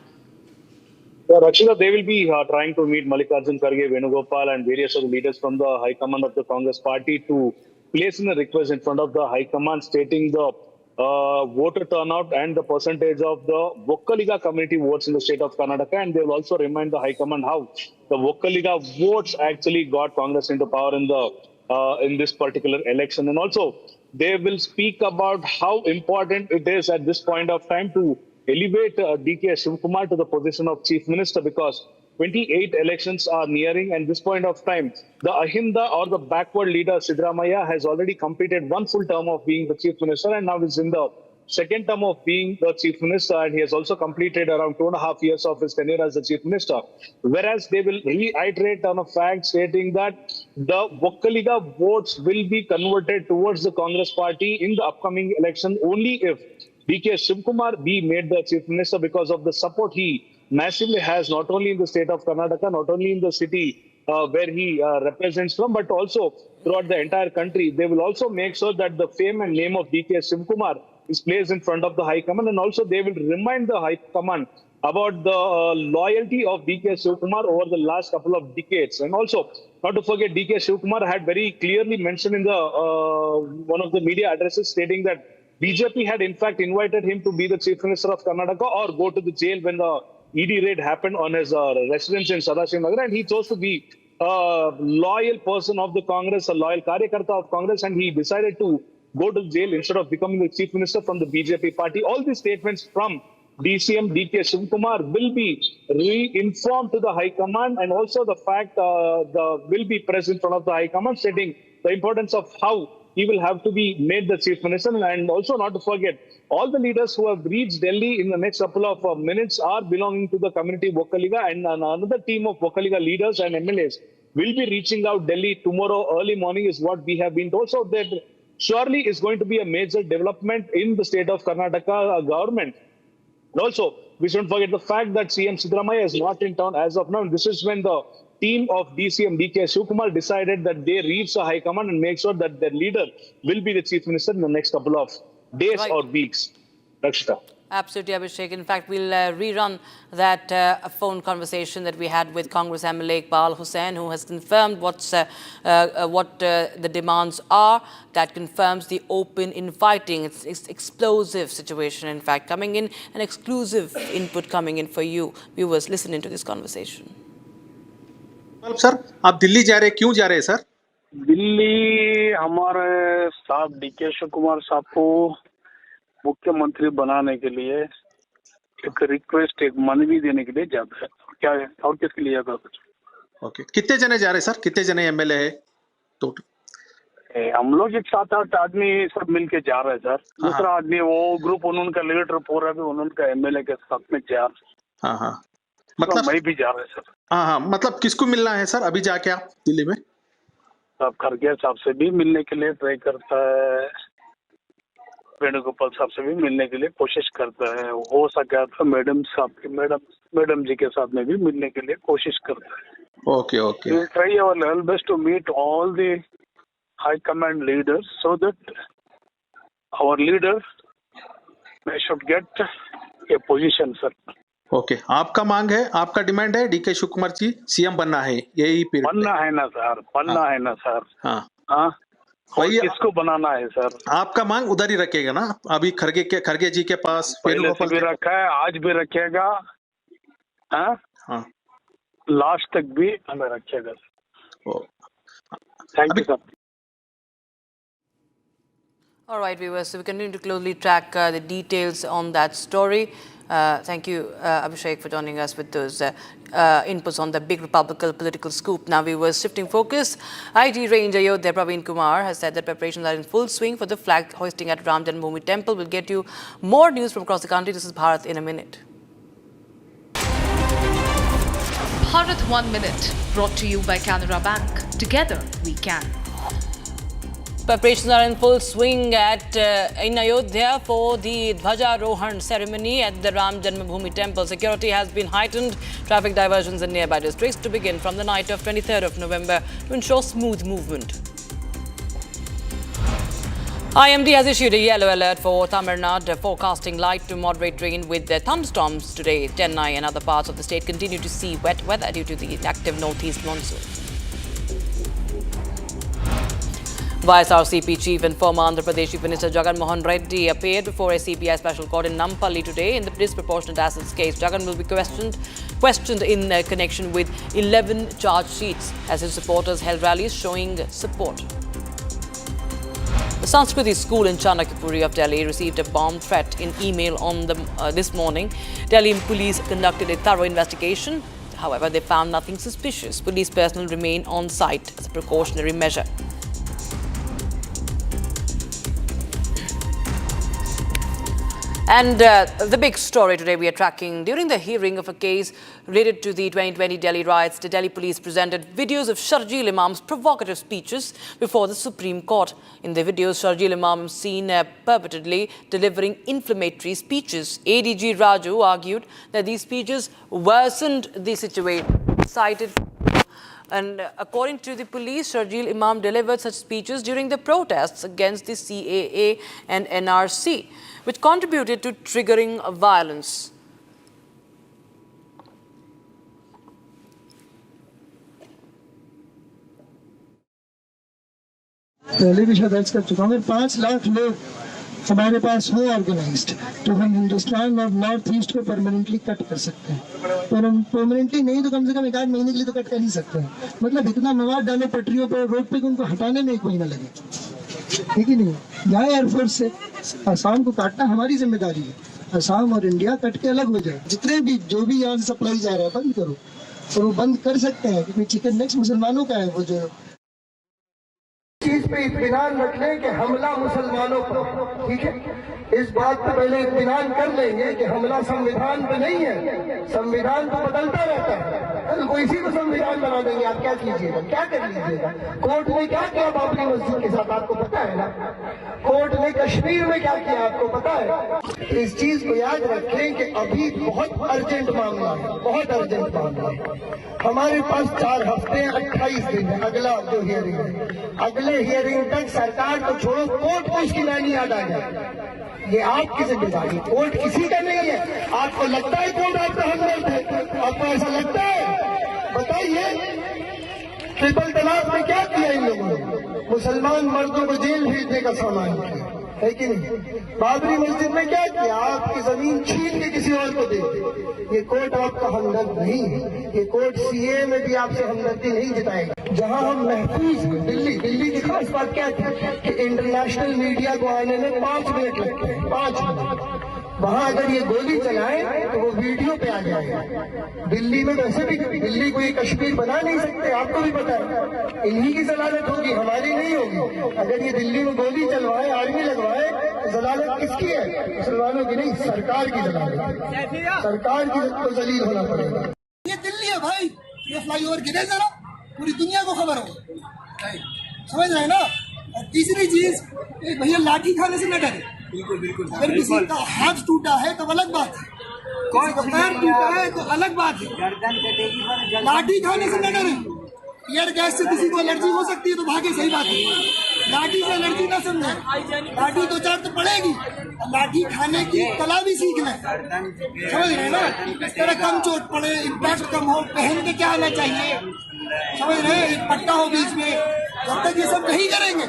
Yeah, Rakshita, they will be trying to meet Mallikarjun Kharge, Venugopal, and various other leaders from the High Command of the Congress Party to place in a request in front of the High Command stating the voter turnout and the percentage of the Vokkaliga community votes in the state of Karnataka, and they will also remind the High Command how the Vokkaliga votes actually got Congress into power in this particular election, and also they will speak about how important it is at this point of time to elevate DK Shivkumar to the position of Chief Minister, because 28 elections are nearing, and this point of time, the Ahinda or the backward leader Siddaramaiah has already completed one full term of being the Chief Minister, and now is in the second term of being the Chief Minister, and he has also completed around 2.5 years of his tenure as the Chief Minister. Whereas they will reiterate on a fact stating that the Vokkaliga votes will be converted towards the Congress Party in the upcoming election only if DK Shivkumar be made the Chief Minister, because of the support he massively has, not only in the state of Karnataka, not only in the city where he represents from, but also throughout the entire country. They will also make sure that the fame and name of DK Shivkumar is placed in front of the High Command, and also they will remind the High Command about the loyalty of DK Shivkumar over the last couple of decades. And also, not to forget, DK Shivkumar had very clearly mentioned in the one of the media addresses stating that BJP had in fact invited him to be the Chief Minister of Karnataka or go to the jail when the ED raid happened on his residence in Sedition, and he chose to be a loyal person of the Congress, a loyal Karyakarta of Congress, and he decided to go to jail instead of becoming the Chief Minister from the BJP party. All these statements from DCM DK Shivkumar will be re-informed to the High Command, and also the fact will be present in front of the High Command, stating the importance of how he will have to be made the Chief Minister. And also, not to forget, all the leaders who have reached Delhi in the next couple of minutes are belonging to the community Vokkaliga, and another team of Vokkaliga leaders and MLAs will be reaching out Delhi tomorrow early morning is what we have been told. So that surely is going to be a major development in the state of Karnataka government. And also, we shouldn't forget the fact that CM Siddaramaiah is not in town as of now. This is when the team of DCM DK Shivkumar decided that they reach the High Command and make sure that their leader will be the Chief Minister in the next couple of days or weeks. Rakshita. Absolutely, Abhishek. In fact, we'll rerun that phone conversation that we had with Congress MLA Iqbal Hussain, who has confirmed what the demands are. That confirms the open infighting. It's explosive situation, in fact, coming in, an exclusive input coming in for you. Viewers, listen into this conversation. Sir, आप दिल्ली जा रहे हैं, क्यों जा रहे हैं sir? Delhi हमारे साहब डीके शिव कुमार साहब को मुख्यमंत्री बनाने के लिए एक रिक्वेस्ट, एक मनवी देने के लिए जाता है। क्या है और किसके लिए जाता है? ओके, कितने जने जा रहे हैं सर? कितने जने एमएलए है टोटल? हम लोग एक 7-8 आदमी सब मिलके जा रहे हैं सर। दूसरा आदमी वो ग्रुप उनका लीडर पूरा भी उनका एमएलए के साथ में जा रहे। हाँ, मतलब मैं भी जा रहा है सर। हाँ, मतलब किसको मिलना है सर अभी जाके आप दिल्ली में? साहब खड़गे साहब से भी मिलने के लिए ट्राई करता है, वेणुगोपाल साहब से भी मिलने के लिए कोशिश करता है। हो सका तो मैडम जी के साथ में भी मिलने के लिए कोशिश करता है। Okay okay. We'll try our level best to meet all the high command leaders so that our leader should get a position, sir. Okay, आपका मांग है, आपका डिमांड है डीके शिव कुमार जी सीएम बनना है, यही पीरियड बनना है ना सर, बनना है ना सर। हाँ, वही किसको बनाना है सर? आपका मांग उधर ही रखेगा ना, अभी खरगे जी के पास पहले से भी रखा है, आज भी रखेगा। हाँ, लास्ट तक भी हमें रखेगा। Thank you sir. All right, viewers, so we continue to closely track the details on that story. Thank you, Abhishek, for joining us with those inputs on the big Republican political scoop. Now, viewers, shifting focus. IT Ranger Ayodhya Irfan Kumar has said that preparations are in full swing for the flag hoisting at Ram Janmabhoomi Temple. We'll get you more news from across the country. This is Bharat in a minute. Bharat 1 Minute, brought to you by Canara Bank. Together we can. Preparations are in full swing in Ayodhya for the Dhwajarohan ceremony at the Ram Janmabhoomi Temple. Security has been heightened. Traffic diversions in nearby districts to begin from the night of 23rd of November to ensure smooth movement. IMD has issued a yellow alert for Tamil Nadu, forecasting light to moderate rain with thunderstorms today. Chennai and other parts of the state continue to see wet weather due to the active northeast monsoon. YSRCP Chief and former Andhra Pradesh Chief Minister Jagan Mohan Reddy appeared before a CBI special court in Nampally today in the disproportionate assets case. Jagan will be questioned in connection with 11 charge sheets as his supporters held rallies showing support. The Sanskriti School in Chanakpuri of Delhi received a bomb threat in email on this morning. Delhi police conducted a thorough investigation. However, they found nothing suspicious. Police personnel remain on site as a precautionary measure. And the big story today we are tracking. During the hearing of a case related to the 2020 Delhi riots, the Delhi police presented videos of Sharjeel Imam's provocative speeches before the Supreme Court. In the videos, Sharjeel Imam is seen purportedly delivering inflammatory speeches. ADG Raju argued that these speeches worsened the situation, cited. And according to the police, Sharjeel Imam delivered such speeches during the protests against the CAA and NRC, which contributed to triggering violence. पहले भी शायद दर्ज कर चुका हूँ। 5 लाख लोग हमारे पास हो ऑर्गेनाइज्ड तो हम हिंदुस्तान और नॉर्थ ईस्ट को परमानेंटली कट कर सकते हैं। परमानेंटली नहीं तो कम से कम 1 महीने के लिए तो कट कर ही सकते हैं। मतलब इतना मवाद डालो पटरियों पर, रोड पे, उनको हटाने में 1 महीना लगे, ठीक ही नहीं। जाए एयरफोर्स से, असम को काटना हमारी जिम्मेदारी है। असम और इंडिया कट के अलग हो जाए। जितने भी जो भी यहाँ से सप्लाई जा रहा है बंद करो, और वो बंद कर सकते हैं क्योंकि चिकन नेक्स्ट मुसलमानों का है। वो जो चीज पे इत्मीनान रख लें कि हमला मुसलमानों पर, ठीक है, इस बात पे पहले इत्मीनान कर लेंगे कि हमला संविधान पे नहीं है। संविधान तो बदलता रहता है, तो इसी को संविधान बना देंगे। आप क्या कीजिएगा, क्या कर लीजिएगा? कोर्ट ने क्या किया बाबरी मस्जिद के साथ आपको पता है ना? कोर्ट ने कश्मीर में क्या किया आपको पता है? इस चीज को याद रखें कि अभी बहुत अर्जेंट मामला है, बहुत अर्जेंट मामला है। हमारे पास 4 हफ्ते 28 दिन है अगला जो हियरिंग है। अगले हियरिंग तक सरकार को छोड़ो, कोर्ट को इसकी लाइन याद आ जाए। ये आपकी जिम्मेदारी, कोर्ट किसी का नहीं है। आपको लगता है कोर्ट आपका हमदर्द है? आपको ऐसा लगता है? बताइए, ट्रिपल तलाक में क्या किया इन लोगों ने? मुसलमान मर्दों को जेल भेजने का सामान किया है कि नहीं? बाबरी मस्जिद में क्या किया? आपकी जमीन छीन के किसी और को दे दी। ये कोर्ट आपका हमदर्द नहीं है। ये कोर्ट सीए में भी आपसे हमदर्दी नहीं जताएगा। जहां हम महफूज हैं, दिल्ली की खास बात क्या थी कि इंटरनेशनल मीडिया को आने में 5 मिनट लगते हैं, 5 मिनट। वहां अगर ये गोली चलाएं तो वो वीडियो पे आ जाएगा। दिल्ली में वैसे भी दिल्ली को ये कश्मीर बना नहीं सकते, आपको भी पता है। इन्हीं की जलालत होगी, हमारी नहीं होगी। अगर ये दिल्ली में गोली चलवाए, आर्मी लगवाए, तो जलालत किसकी है? मुसलमानों की नहीं, सरकार की जलालत। सरकार की को जलील होना पड़ेगा। ये दिल्ली है भाई, ये फ्लाईओवर गिरे जरा, पूरी दुनिया को खबर हो, समझ रहे हैं ना? और तीसरी चीज, भैया लाठी खाने से न डरे। बिल्कुल। अगर किसी का हाथ टूटा है तो अलग बात है, किसी का पैर टूटा है तो अलग बात है। लाठी खाने से न डरे। एयर गैस से किसी को एलर्जी हो सकती है तो भागे, सही बात है। लाठी से एलर्जी ना समझे, लाठी 2-4 तो पड़ेगी। लाठी खाने की कला भी सीख लें, समझ रहे हैं ना? इस तरह कम चोट पड़े, इम्पैक्ट कम हो, पहन के क्या आना चाहिए, समझ रहे हैं? एक पट्टा हो बीच में। जब तक ये सब नहीं करेंगे,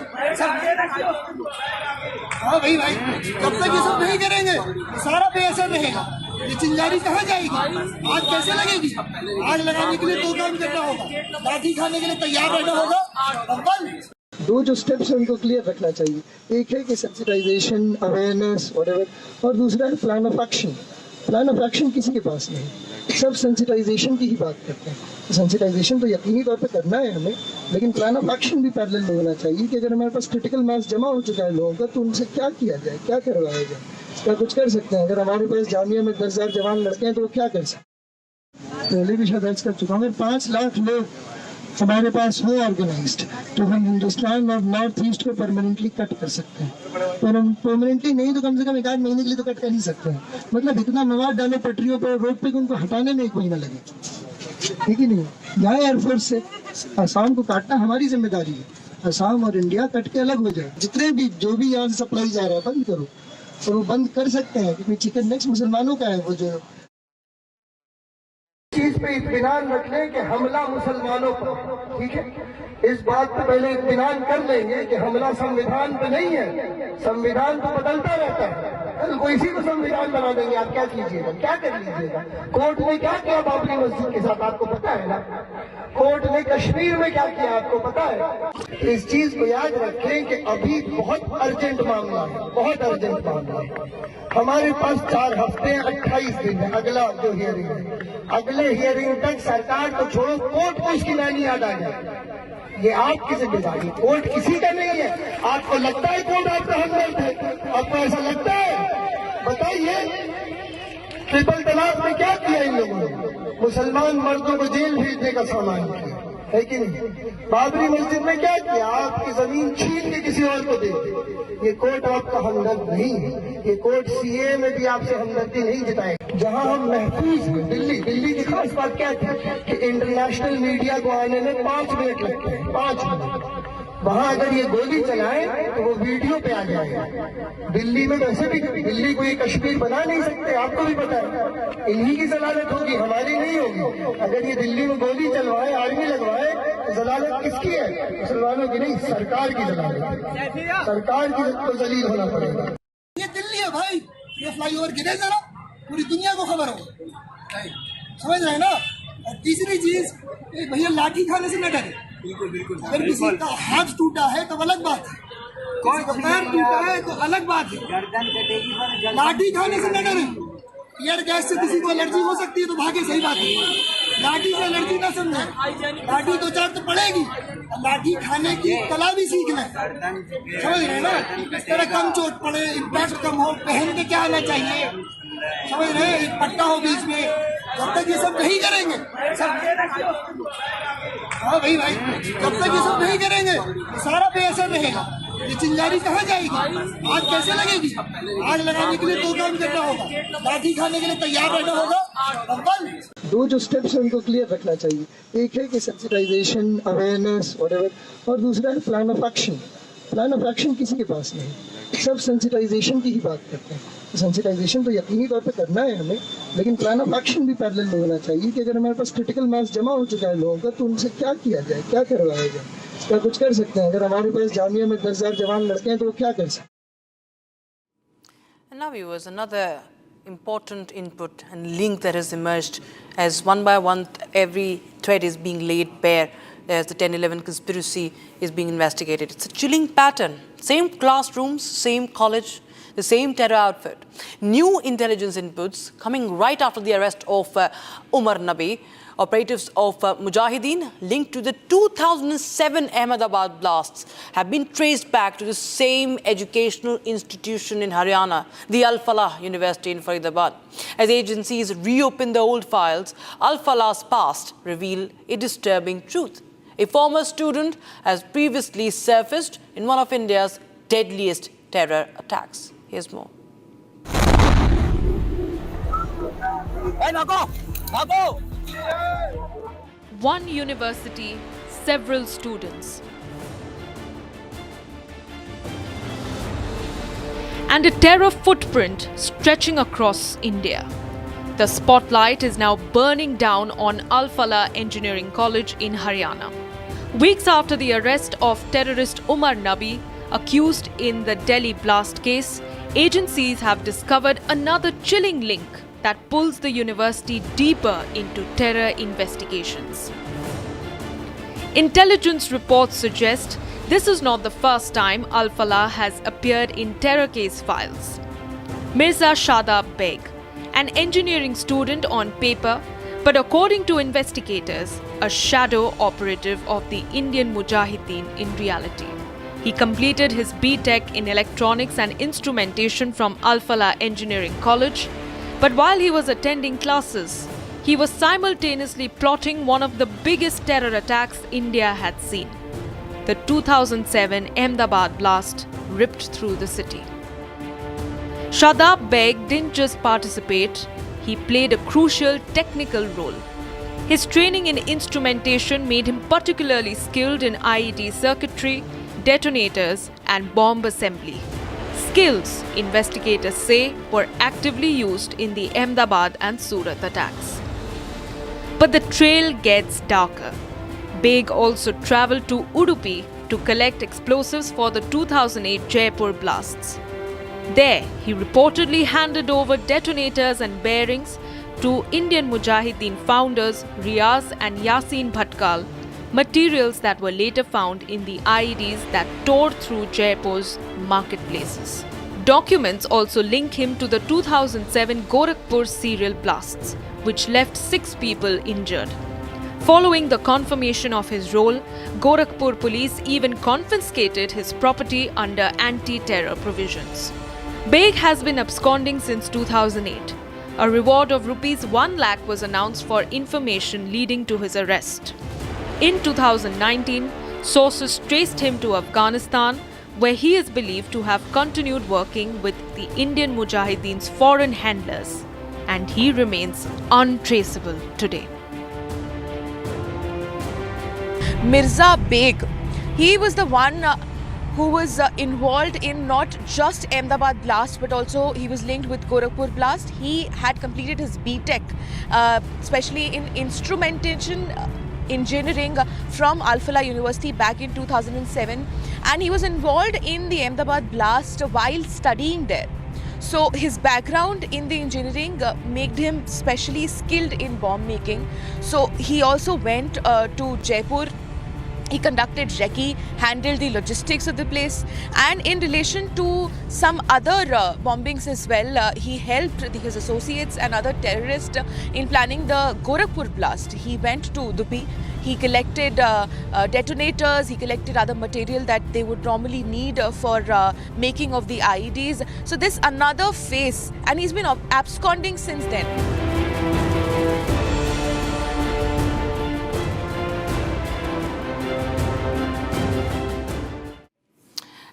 हाँ भाई, जब तक ये सब नहीं करेंगे सारा पे असर रहेगा। ये चिंगारी कहाँ जाएगी? आग कैसे लगेगी? आग लगाने के लिए दो काम करना होगा, लाठी खाने के लिए तैयार रहना होगा। अव्वल दो जो स्टेप्स हैं उनको क्लियर रखना चाहिए। एक है कि सेंसिटाइजेशन, अवेयरनेस, व्हाटएवर, और दूसरा है plan of action. Plan of action किसी के पास नहीं, सब सेंसिटाइजेशन की ही बात करते हैं। सेंसिटाइजेशन तो यकीनी तौर पे करना है हमें, लेकिन प्लान ऑफ एक्शन भी पैरेलल में होना चाहिए कि अगर हमारे पास क्रिटिकल मास जमा हो चुका है लोगों का, तो उनसे क्या किया जाए, क्या करवाया जाए, क्या कुछ कर सकते हैं। अगर हमारे पास जामिया में 10,000 जवान लड़के हैं तो वो क्या कर सकते हैं। पहले भी शायद अर्ज कर चुका हूँ, अगर 5 लाख लोग हमारे पास हो ऑर्गेनाइज्ड, तो हम हिंदुस्तान और नॉर्थ ईस्ट को परमानेंटली कट कर सकते हैं। परमानेंटली नहीं तो कम से कम 1 महीने के लिए तो कट कर ही सकते हैं। मतलब इतना मवाद डालो पटरियों पर, रोड पे, उनको हटाने में 1 महीना लगे, ठीक ही नहीं। जाए एयरफोर्स से, असम को काटना हमारी जिम्मेदारी है। असम और इंडिया कट के अलग हो जाए। जितने भी जो भी यहाँ से सप्लाई जा रहा है बंद करो, और वो बंद कर सकते हैं क्योंकि चिकन नेक्स्ट मुसलमानों का है। वो जो चीज पे इत्मीनान रख लें कि हमला मुसलमानों पर, ठीक है। इस बात पे पहले इत्मीनान कर लेंगे कि हमला संविधान पे नहीं है। संविधान तो बदलता रहता है, कल को इसी को संविधान बना देंगे। आप क्या कीजिएगा, क्या कर लीजिएगा। कोर्ट ने क्या किया बाबरी मस्जिद के साथ, आपको पता है ना। कोर्ट ने कश्मीर में क्या किया, आपको पता है। इस चीज को याद रखें कि अभी बहुत अर्जेंट मामला है, बहुत अर्जेंट मामला है। हमारे पास 4 हफ्ते 28 दिन है अगला जो हियरिंग है। अगले हियरिंग तक सरकार को छोड़ो, कोर्ट को इसकी नानी याद आ जाए। ये आपकी जिम्मेदारी, कोर्ट किसी का नहीं है। आपको लगता है कोर्ट आपका हमदर्द है? आपको ऐसा लगता है? बताइए, ट्रिपल तलाक में क्या किया इन लोगों ने? मुसलमान मर्दों को जेल भेजने का सामान किया है कि नहीं? बाबरी मस्जिद में क्या किया? आपकी जमीन छीन के किसी और को दे दी। ये कोर्ट आपका हमदर्द नहीं है। ये कोर्ट सीए में भी आपसे हमदर्दी नहीं जताएगा। जहां हम महफूज हैं, दिल्ली की खास बात क्या थी कि इंटरनेशनल मीडिया को आने में 5 मिनट लगते हैं, 5 मिनट। वहां अगर ये गोली चलाए तो वो वीडियो पे आ जाएगा। दिल्ली में वैसे भी दिल्ली को ये कश्मीर बना नहीं सकते, आपको भी पता है। इन्हीं की जलालत होगी, हमारी नहीं होगी। अगर ये दिल्ली में गोली चलवाए, आर्मी लगवाए, तो जलालत किसकी है? मुसलमानों की नहीं, सरकार की जलालत है। सरकार की को जलील होना पड़ेगा। ये दिल्ली है भाई, ये फ्लाईओवर गिरे जरा, पूरी दुनिया को खबर हो, समझ रहे हैं ना। और तीसरी चीज, भैया लाठी खाने से न डरे। बिल्कुल। अगर किसी का हाथ टूटा है तो अलग बात है, किसी का पैर टूटा है तो अलग बात है। लाठी खाने से न डरे। ईयर गैस से किसी को एलर्जी हो सकती है तो भागे, सही बात है। लाठी से एलर्जी ना समझे, लाठी 2-4 तो पड़ेगी, लाठी खाने की कला भी सीख लें, समझ रहे हैं ना। इस तरह कम चोट पड़े, इम्पैक्ट कम हो, पहन के क्या आना चाहिए, समझ रहे हैं। एक पट्टा हो बीच में, जब तक ये सब नहीं करेंगे हाँ भाई, जब तक ये सब नहीं करेंगे तो सारा बेअसर रहेगा। ये चिंगारी कहाँ जाएगी? आग कैसे लगेगी? आग लगाने के लिए 2 काम करना होगा, लाठी खाने के लिए तैयार रहना होगा। अव्वल दो जो स्टेप्स हैं उनको क्लियर रखना चाहिए। एक है कि सेंसिटाइजेशन, अवेयरनेस, व्हाटएवर, और दूसरा है plan of action. Plan of action किसी के पास नहीं, सब सेंसिटाइजेशन की ही बात करते हैं। सेंसिटाइजेशन तो यकीनी तौर पे करना है हमें, लेकिन प्लान ऑफ एक्शन भी पैरेलल में होना चाहिए कि अगर हमारे पास क्रिटिकल मास जमा हो चुका है लोगों का, तो उनसे क्या किया जाए, क्या करवाया जाए, क्या कुछ कर सकते हैं। अगर हमारे पास जामिया में 10,000 जवान लड़के हैं तो वो क्या कर सकते हैं। And now viewers, another important input and link that has emerged as one by one every thread is being laid bare as the 10/11 conspiracy is being investigated. It's a chilling pattern. Same classrooms, same college, the same terror outfit. New intelligence inputs coming right after the arrest of Umar Nabi. Operatives of Mujahideen linked to the 2007 Ahmedabad blasts have been traced back to the same educational institution in Haryana, the Alfala University in Faridabad. As agencies reopen the old files, Alfala's past reveal a disturbing truth. A former student has previously surfaced in one of India's deadliest terror attacks. Here's more. Hey, Nago! Nago! One university, several students. And a terror footprint stretching across India. The spotlight is now burning down on Alfala Engineering College in Haryana. Weeks after the arrest of terrorist Umar Nabi, accused in the Delhi blast case, agencies have discovered another chilling link that pulls the university deeper into terror investigations. Intelligence reports suggest this is not the first time Alfala has appeared in terror case files. Mirza Shadab Beg, an engineering student on paper, but according to investigators, a shadow operative of the Indian Mujahideen in reality. He completed his B.Tech in Electronics and Instrumentation from Alfala Engineering College, but while he was attending classes, he was simultaneously plotting one of the biggest terror attacks India had seen. The 2007 Ahmedabad blast ripped through the city. Shadab Beg didn't just participate, he played a crucial technical role. His training in instrumentation made him particularly skilled in IED circuitry, detonators and bomb assembly. Skills, investigators say, were actively used in the Ahmedabad and Surat attacks. But the trail gets darker. Beg also travelled to Udupi to collect explosives for the 2008 Jaipur blasts. There, he reportedly handed over detonators and bearings to Indian Mujahideen founders Riots and Yasin Bhatkal, materials that were later found in the IEDs that tore through Jaipur's marketplaces. Documents also link him to the 2007 Gorakhpur serial blasts, which left 6 people injured. Following the confirmation of his role, Gorakhpur police even confiscated his property under anti-terror provisions. Beg has been absconding since 2008. A reward of rupees 1 lakh was announced for information leading to his arrest. In 2019, sources traced him to Afghanistan, where he is believed to have continued working with the Indian Mujahideen's foreign handlers, and he remains untraceable today. Mirza Beg, he was the one who was involved in not just Ahmedabad blast, but also he was linked with Gorakhpur blast. He had completed his B.Tech, especially in instrumentation engineering from Alfala University back in 2007, and he was involved in the Ahmedabad blast while studying there. So his background in the engineering made him specially skilled in bomb making. So he also went to Jaipur. He conducted recce, handled the logistics of the place, and in relation to some other bombings as well, he helped his associates and other terrorists in planning the Gorakhpur blast. He went to Udupi, he collected detonators, he collected other material that they would normally need for making of the IEDs. So this another face, and he's been absconding since then.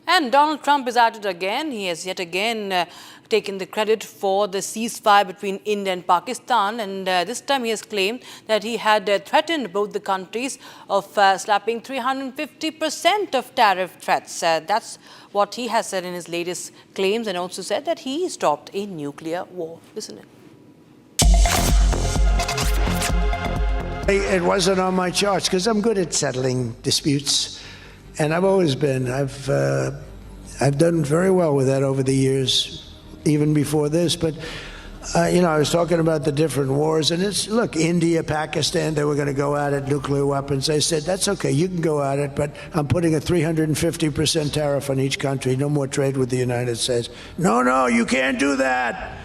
And Donald Trump is at it again. He has yet again taken the credit for the ceasefire between India and Pakistan. And this time he has claimed that he had threatened both the countries of slapping 350% of tariff threats. That's what he has said in his latest claims, and also said that he stopped a nuclear war. Listen in. It wasn't on my charts because I'm good at settling disputes. And I've always been. I've done very well with that over the years, even before this. But, I was talking about the different wars. And it's, look, India, Pakistan, they were going to go at it, nuclear weapons. I said, that's okay, you can go at it, but I'm putting a 350% tariff on each country. No more trade with the United States. No, you can't do that.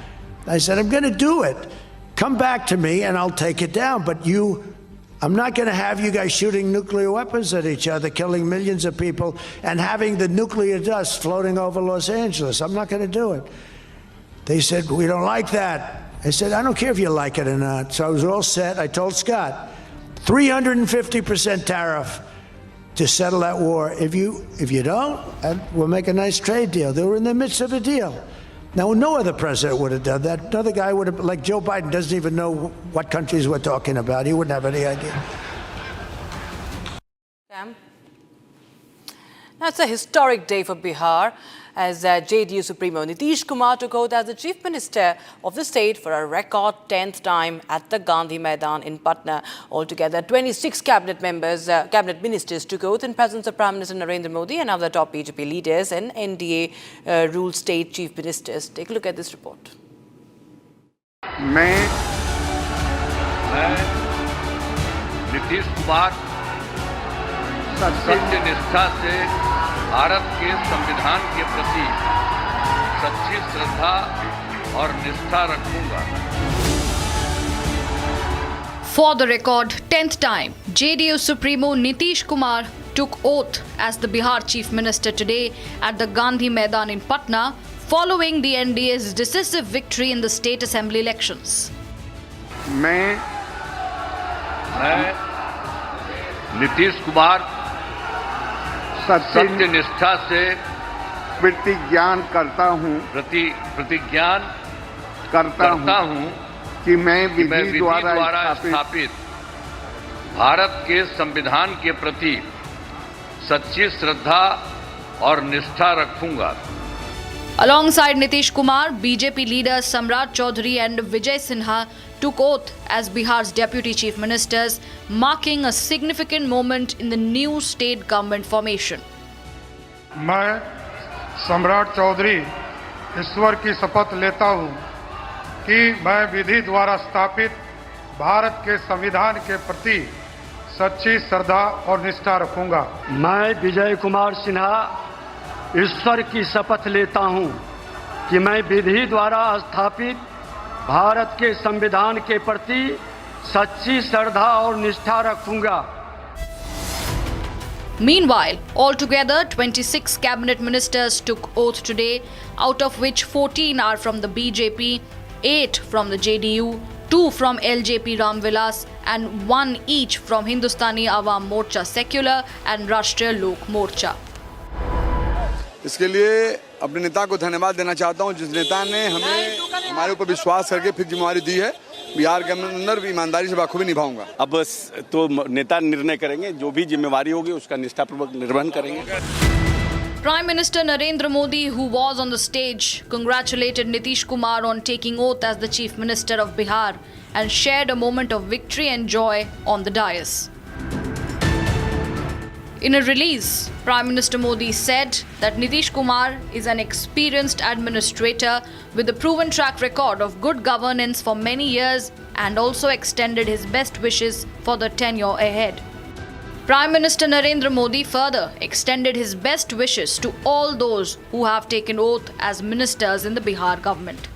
I said, I'm going to do it. Come back to me and I'll take it down. But I'm not going to have you guys shooting nuclear weapons at each other, killing millions of people, and having the nuclear dust floating over Los Angeles. I'm not going to do it. They said, we don't like that. I said, I don't care if you like it or not. So I was all set. I told Scott, 350% tariff to settle that war. If you don't, we'll make a nice trade deal. They were in the midst of a deal. Now, no other president would have done that. Another guy would have, like Joe Biden, doesn't even know what countries we're talking about. He wouldn't have any idea. That's a historic day for Bihar, as JDU Supremo Nitish Kumar took oath as the Chief Minister of the state for a record 10th time at the Gandhi Maidan in Patna. Altogether, 26 cabinet ministers took oath in presence of Prime Minister Narendra Modi and other top BJP leaders and NDA ruled state chief ministers. Take a look at this report. मैं नीतीश कुमार सत्य निष्ठा से भारत के संविधान के प्रति सच्ची श्रद्धा और निष्ठा रखूंगा। For the record, 10th time, JDU Supremo Nitish Kumar took oath as the Bihar Chief Minister today at the Gandhi Maidan in Patna, following the NDA's decisive victory in the state assembly elections. मैं नीतीश कुमार सत्य निष्ठा से प्रतिज्ञान करता हूँ कि मैं विधि द्वारा स्थापित भारत के संविधान के प्रति सच्ची श्रद्धा और निष्ठा रखूंगा। Alongside Nitish Kumar, BJP leaders Samrat Chaudhary and Vijay Sinha took oath as Bihar's deputy chief ministers, marking a significant moment in the new state government formation. मैं सम्राट चौधरी ईश्वर की शपथ लेता हूं कि मैं विधि द्वारा स्थापित भारत के संविधान के प्रति सच्ची श्रद्धा और निष्ठा रखूंगा। मैं विजय कुमार सिन्हा ईश्वर की शपथ लेता हूं कि मैं विधि द्वारा स्थापित भारत के संविधान के प्रति सच्ची श्रद्धा और निष्ठा रखूंगा। Meanwhile, altogether 26 cabinet ministers took oath today, out of which 14 are from the BJP, 8 from the JDU, 2 from LJP Ramvilas and 1 each from Hindustani Awam Morcha Secular and Rashtriya Lok Morcha. इसके लिए अपने नेता को धन्यवाद देना चाहता हूं, जिस नेता ने हमें हमारे ऊपर विश्वास करके फिर जिम्मेवारी दी है। बिहार के अंदर भी ईमानदारी से बखूबी निभाऊंगा। अब तो नेता निर्णय करेंगे, जो भी जिम्मेवारी होगी उसका निष्ठापूर्वक निर्वहन करेंगे। Prime Minister Narendra Modi, who was on the stage, congratulated Nitish Kumar on taking oath as the Chief Minister of Bihar and shared a moment of victory and joy on the dais. In a release, Prime Minister Modi said that Nitish Kumar is an experienced administrator with a proven track record of good governance for many years and also extended his best wishes for the tenure ahead. Prime Minister Narendra Modi further extended his best wishes to all those who have taken oath as ministers in the Bihar government.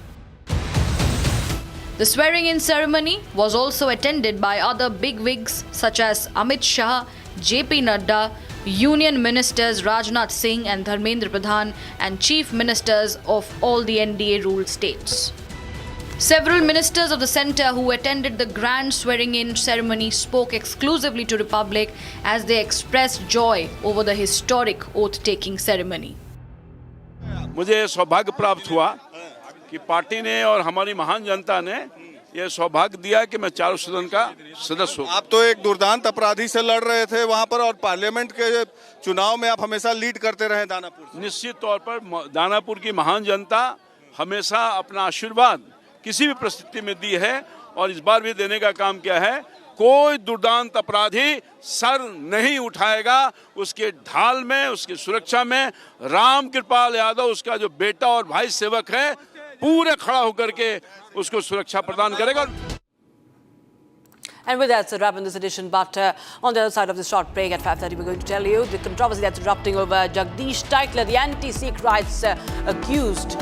The swearing-in ceremony was also attended by other bigwigs such as Amit Shah, JP Nadda, Union Ministers Rajnath Singh and Dharmendra Pradhan, and Chief Ministers of all the NDA-ruled states. Several ministers of the centre who attended the grand swearing-in ceremony spoke exclusively to the public as they expressed joy over the historic oath-taking ceremony. मुझे सौभाग्य प्राप्त हुआ कि party ने और हमारी महान जनता ने ये सौभाग्य दिया कि मैं चारों सदन का सदस्य हूँ। आप तो एक दुर्दांत अपराधी से लड़ रहे थे वहाँ पर, और पार्लियामेंट के चुनाव में आप हमेशा लीड करते रहे दानापुर। निश्चित तौर पर दानापुर की महान जनता हमेशा अपना आशीर्वाद किसी भी परिस्थिति में दी है और इस बार भी देने का काम किया है। कोई दुर्दांत अपराधी सर नहीं उठाएगा। उसके ढाल में, उसकी सुरक्षा में राम कृपाल यादव, उसका जो बेटा और भाई सेवक है, पूरे खड़ा होकर के उसको सुरक्षा प्रदान करेगा। And with that, it's a wrap in this edition. But on the other side of this short break at 5:30, we're going to tell you the controversy that's erupting over Jagdish Titler, the anti-Sikh rights accused,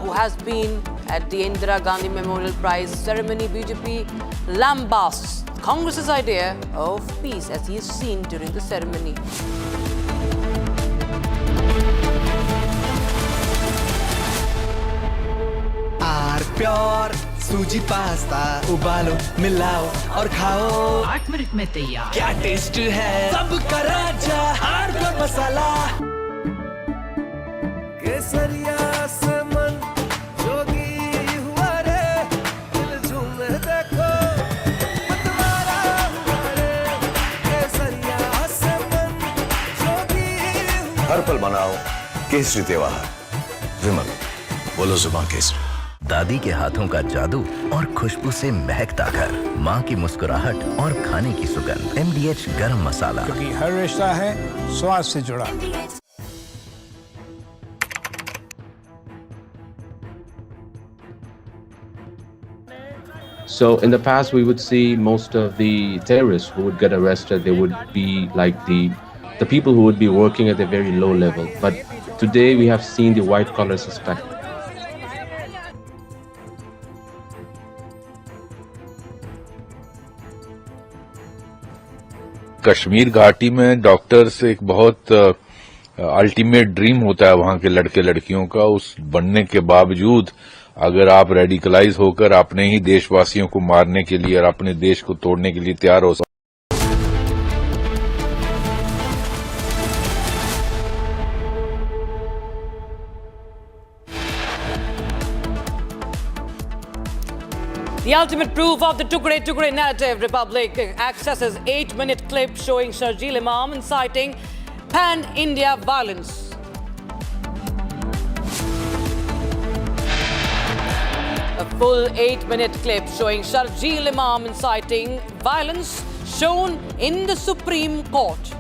who has been at the Indira Gandhi Memorial Prize ceremony. BJP lambasts Congress's idea of peace as he is seen during the ceremony. Pure सूजी pasta उबालो, मिलाओ और खाओ, 8 minute में तैयार। क्या taste है, सबका राजा हार्डकोर मसाला। केसरिया से मन जोगी हुआ रे, दिल झूमे देखो मतवारा हुआ रे। केसरिया से मन जोगी। हर पल मनाओ केसरी त्योहार। विमल, बोलो जुबान केसरी। दादी के हाथों का जादू और खुशबू से महकता घर, माँ की मुस्कुराहट और खाने की सुगंध। MDH गरम मसाला, क्योंकि हर रिश्ता है स्वाद से जुड़ा। So in the past, we would see most of the terrorists who would get arrested, they would be like the people who would be working at a very low level. But today we have seen the white collar suspect. Kashmir घाटी में doctors एक बहुत ultimate dream होता है वहां के लड़के लड़कियों का, उस बनने के बावजूद अगर आप रेडिकलाइज होकर अपने ही देशवासियों को मारने के लिए और अपने देश को तोड़ने के लिए तैयार हो The ultimate proof of the Tukre narrative, Republic accesses 8-minute clip showing Sharjeel Imam inciting pan-India violence. A full 8-minute clip showing Sharjeel Imam inciting violence shown in the Supreme Court.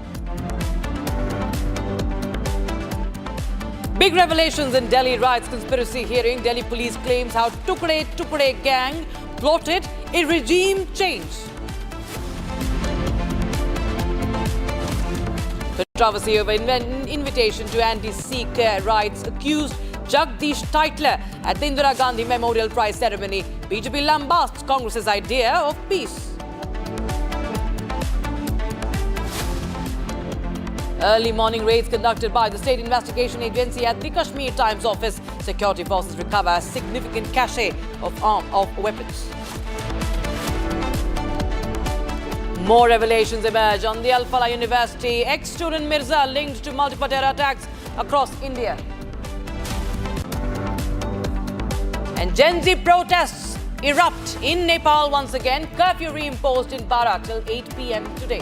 Big revelations in Delhi riots conspiracy hearing. Delhi police claims how Tukre gang plotted a regime change. Controversy over invitation to anti-Sikh rights accused Jagdish Titler at the Indira Gandhi Memorial Prize ceremony. BJP lambasts Congress's idea of peace. Early morning raids conducted by the State Investigation Agency at the Kashmir Times office. Security forces recover a significant cache of weapons. More revelations emerge on the Alfala University. Ex-student Mirza linked to multiple terror attacks across India. And Gen Z protests erupt in Nepal once again. Curfew reimposed in Bara till 8 p.m. today.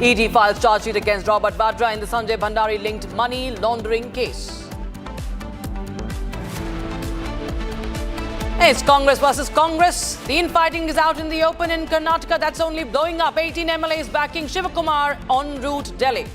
ED files charge sheet against Robert Vadra in the Sanjay Bhandari-linked money laundering case. It's Congress versus Congress. The infighting is out in the open in Karnataka. That's only blowing up. 18 MLAs backing Shivakumar en route Delhi.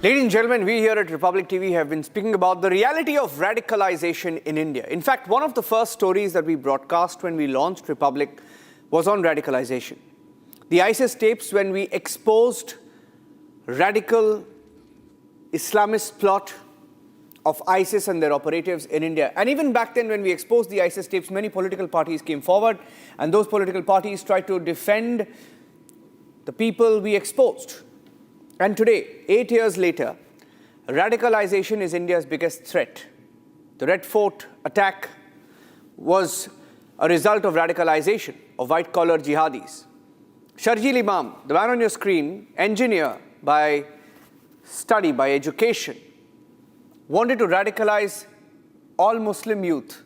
Ladies and gentlemen, we here at Republic TV have been speaking about the reality of radicalization in India. In fact, one of the first stories that we broadcast when we launched Republic was on radicalization. The ISIS tapes when we exposed radical Islamist plot of ISIS and their operatives in India. And even back then when we exposed the ISIS tapes, many political parties came forward and those political parties tried to defend the people we exposed. And today, 8 years later, radicalization is India's biggest threat. The Red Fort attack was a result of radicalization of white-collar jihadis. Sharjeel Imam, the man on your screen, engineer by study, by education, wanted to radicalize all Muslim youth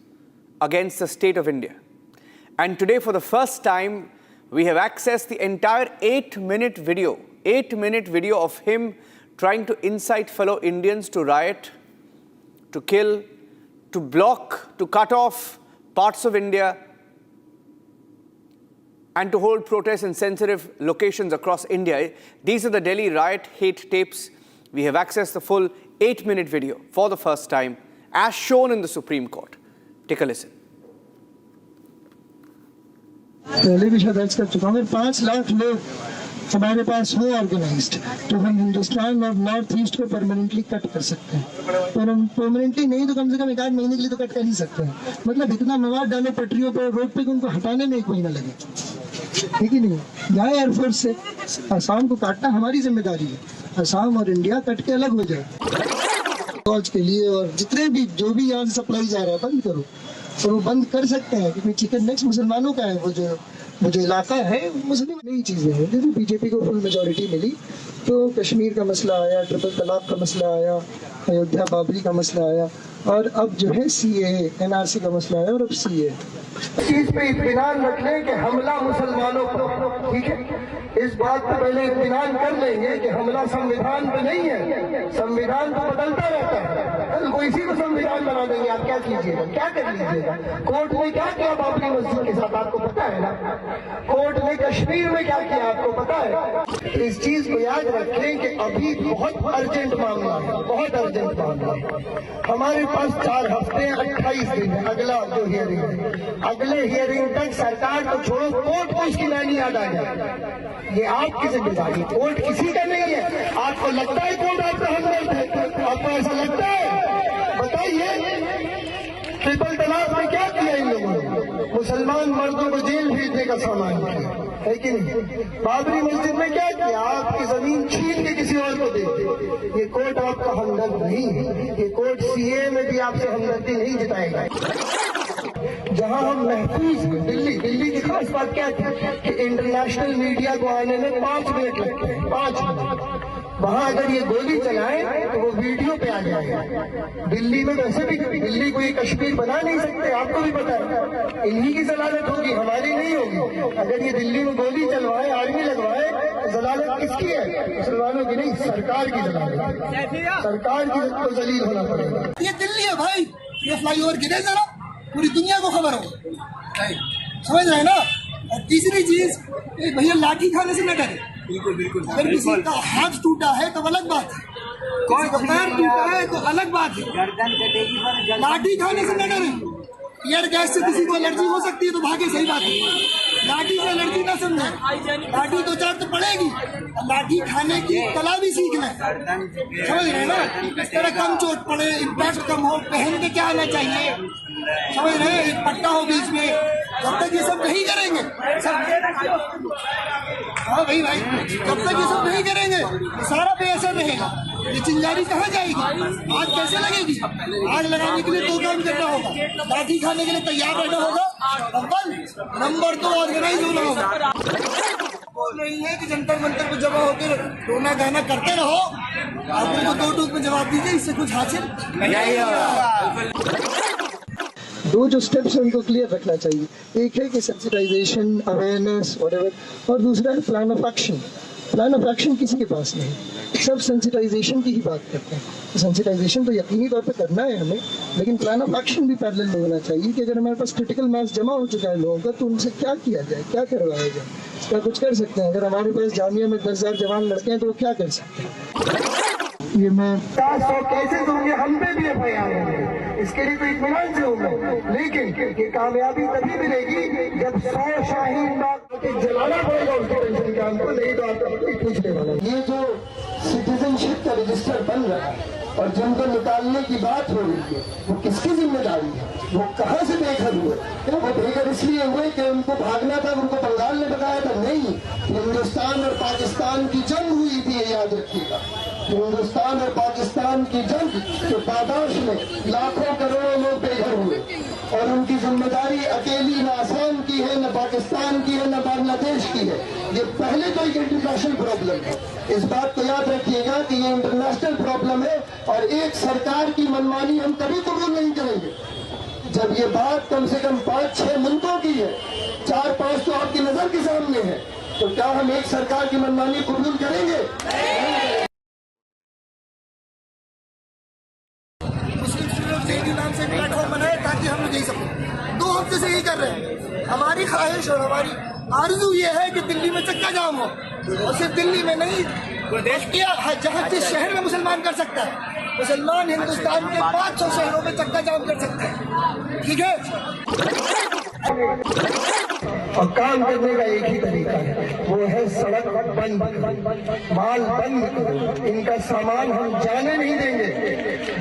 against the state of India. And today, for the first time, we have accessed the entire 8-minute video of him trying to incite fellow Indians to riot, to kill, to block, to cut off parts of India, and to hold protests in sensitive locations across India. These are the Delhi riot hate tapes. We have accessed the full 8-minute video for the first time, as shown in the Supreme Court. Take a listen. पहले भी शायद दर्ज कर चुका हूँ। 5 लाख लोग हमारे पास हो ऑर्गेनाइज्ड तो हम हिंदुस्तान और नॉर्थ ईस्ट को परमानेंटली कट कर सकते हैं, पर हम परमानेंटली नहीं तो कम से कम 1 आध महीने के लिए तो कट कर ही सकते हैं। मतलब इतना मवाद डालो पटरियों पर, रोड पे, उनको हटाने में 1 महीना लगे, ठीक ही नहीं। जाए एयरफोर्स से, असम को काटना हमारी जिम्मेदारी है। असम और इंडिया कट के अलग हो जाए फौज के लिए, और जितने भी जो भी यहाँ से सप्लाई जा रहा है बंद करो, और वो बंद कर सकते हैं क्योंकि चिकन नेक्स्ट मुसलमानों का है, वो जो वो जो इलाका है मुस्लिम नई चीज़ें हैं। जैसे बीजेपी को फुल मेजोरिटी मिली तो कश्मीर का मसला आया, ट्रिपल तलाक का मसला आया, अयोध्या बाबरी का मसला आया, और अब जो है सीएए एनआरसी का मसला आया, और अब सीएए। इस चीज पे इत्मीनान रख लें कि हमला मुसलमानों पर, ठीक है, इस बात पर पहले इत्मीनान कर लेंगे कि हमला संविधान पे नहीं है। संविधान तो बदलता रहता है, कल को इसी को संविधान बना देंगे। आप क्या कीजिएगा, क्या कर लीजिएगा? कोर्ट ने क्या किया बाबरी मस्जिद के साथ आपको पता है ना? कोर्ट ने कश्मीर में क्या किया आपको पता है? इस चीज को याद रखें कि अभी बहुत अर्जेंट मामला है, बहुत अर्जेंट मामला है। हमारे पास 4 हफ्ते 28 दिन है अगला जो हियरिंग है। अगले हियरिंग तक सरकार को छोड़ो, कोर्ट को इसकी लाइन याद आ जाए। ये आपकी जिम्मेदारी, कोर्ट किसी का नहीं है। आपको लगता है कोर्ट आपका हमदर्द है? आपको ऐसा लगता है? बताइए, ट्रिपल तलाक में क्या किया इन लोगों ने? मुसलमान मर्दों को जेल भेजने का सामान किया है कि नहीं? बाबरी मस्जिद में क्या किया? आपकी जमीन छीन के किसी और को दे दी। ये कोर्ट आपका हमदर्द नहीं है। ये कोर्ट सीए में भी आपसे हमदर्दी नहीं जताएगा। जहां हम महफूज हैं, दिल्ली की खास बात क्या थी कि इंटरनेशनल मीडिया को आने में 5 मिनट लगते हैं, 5 मिनट। वहां अगर ये गोली चलाए तो वो वीडियो पे आ जाएगा। दिल्ली में वैसे भी दिल्ली को ये कश्मीर बना नहीं सकते, आपको भी पता है। इन्हीं की जलालत होगी, हमारी नहीं होगी। अगर ये दिल्ली में गोली चलवाए, आर्मी लगवाए, तो जलालत किसकी है? मुसलमानों की नहीं, सरकार की जलालत। सरकार की को जलील होना पड़ेगा। ये दिल्ली है भाई, ये फ्लाईओवर गिरे जरा, पूरी दुनिया को खबर हो, समझ रहे हैं ना? और तीसरी चीज, भैया लाठी खाने से न डरे। बिल्कुल। अगर किसी का हाथ टूटा है तो अलग बात है, किसी का पैर टूटा है तो अलग बात है। लाठी खाने से न डरे। ईयर गैस से किसी को एलर्जी हो सकती है तो भागे, सही बात है। लाठी से एलर्जी ना समझे, लाठी 2-4 तो पड़ेगी, और लाठी खाने की कला भी सीख लें, समझ रहे हैं ना? इस तरह कम चोट पड़े, इम्पैक्ट कम हो, पहन के क्या आना चाहिए, समझ रहे हैं? एक पट्टा हो बीच में। जब तक ये सब नहीं करेंगे, हाँ भाई, जब तक ये सब नहीं करेंगे तो सारा बेअसर रहेगा। ये चिंगारी कहाँ जाएगी? आग कैसे लगेगी? आग लगाने के लिए 2 काम करना होगा, लाठी खाने के लिए तैयार रहना होगा, अव्वल। नंबर 2, ऑर्गेनाइज होना होगा। बोल रही है कि जंतर मंतर को जमा होकर रोना गाना करते रहो, आप उनको 2 टूक में जवाब दीजिए, इससे कुछ हासिल नहीं होगा। 2 जो स्टेप्स हैं उनको क्लियर रखना चाहिए। एक है कि सेंसिटाइजेशन, अवेयरनेस, व्हाटएवर, और दूसरा है plan of action. Plan of action किसी के पास नहीं, सब सेंसिटाइजेशन की ही बात करते हैं। तो सेंसिटाइजेशन तो यकीनी तौर पे करना है हमें, लेकिन प्लान ऑफ एक्शन भी पैरेलल होना चाहिए कि अगर हमारे पास क्रिटिकल मास जमा हो चुका है लोगों का, तो उनसे क्या किया जाए, क्या करवाया जाए, क्या कुछ कर सकते हैं। अगर हमारे पास जामिया में 10,000 जवान लड़के हैं तो वो क्या कर सकते हैं? ये मैं 400 केसेस होंगे, हम पे भी FIR होंगे, इसके लिए तो इत्मीनान से होगा। लेकिन ये कामयाबी तभी मिलेगी जब 100 शाहीन बाग जलाना पड़ेगा उसके टेंशन कैंप को, नहीं तो आपका कोई पूछने वाला। ये जो सिटीजनशिप का रजिस्टर बन रहा है और जिनको निकालने की बात हो रही है, वो किसकी जिम्मेदारी है? वो कहाँ से बेघर हुए? क्या वो बेघर इसलिए हुए कि उनको भागना था, उनको बंगाल ने बताया था? नहीं, हिंदुस्तान और पाकिस्तान की जंग हुई थी, ये याद रखिएगा। हिंदुस्तान और पाकिस्तान की जंग के पादाश में लाखों करोड़ों लोग बेघर हुए, और उनकी जिम्मेदारी अकेली न आसाम की है, न पाकिस्तान की है, न बांग्लादेश की है। ये पहले तो एक इंटरनेशनल प्रॉब्लम है, इस बात को याद रखिएगा कि ये इंटरनेशनल प्रॉब्लम है। और एक सरकार की मनमानी हम कभी कबूल नहीं करेंगे। जब ये बात कम से कम 5-6 मुल्कों की है, 4-5 तो आपकी नजर के सामने है, तो क्या हम एक सरकार की मनमानी कबूल करेंगे? मुस्लिम स्टूडेंट नाम से प्लेटफॉर्म बनाए ताकि हम लोग यही सब 2 हफ्ते से यही कर रहे हैं। हमारी ख्वाहिश और हमारी आरज़ू ये है कि दिल्ली में चक्का जाम हो, और सिर्फ दिल्ली में नहीं, देश के जहाँ जिस शहर में मुसलमान कर सकता है, मुसलमान हिंदुस्तान के 500 शहरों में चक्का जाम कर सकते हैं, ठीक है? और काम करने का एक ही तरीका है, वो है सड़क बंद, माल बंद करो, इनका सामान हम जाने नहीं देंगे।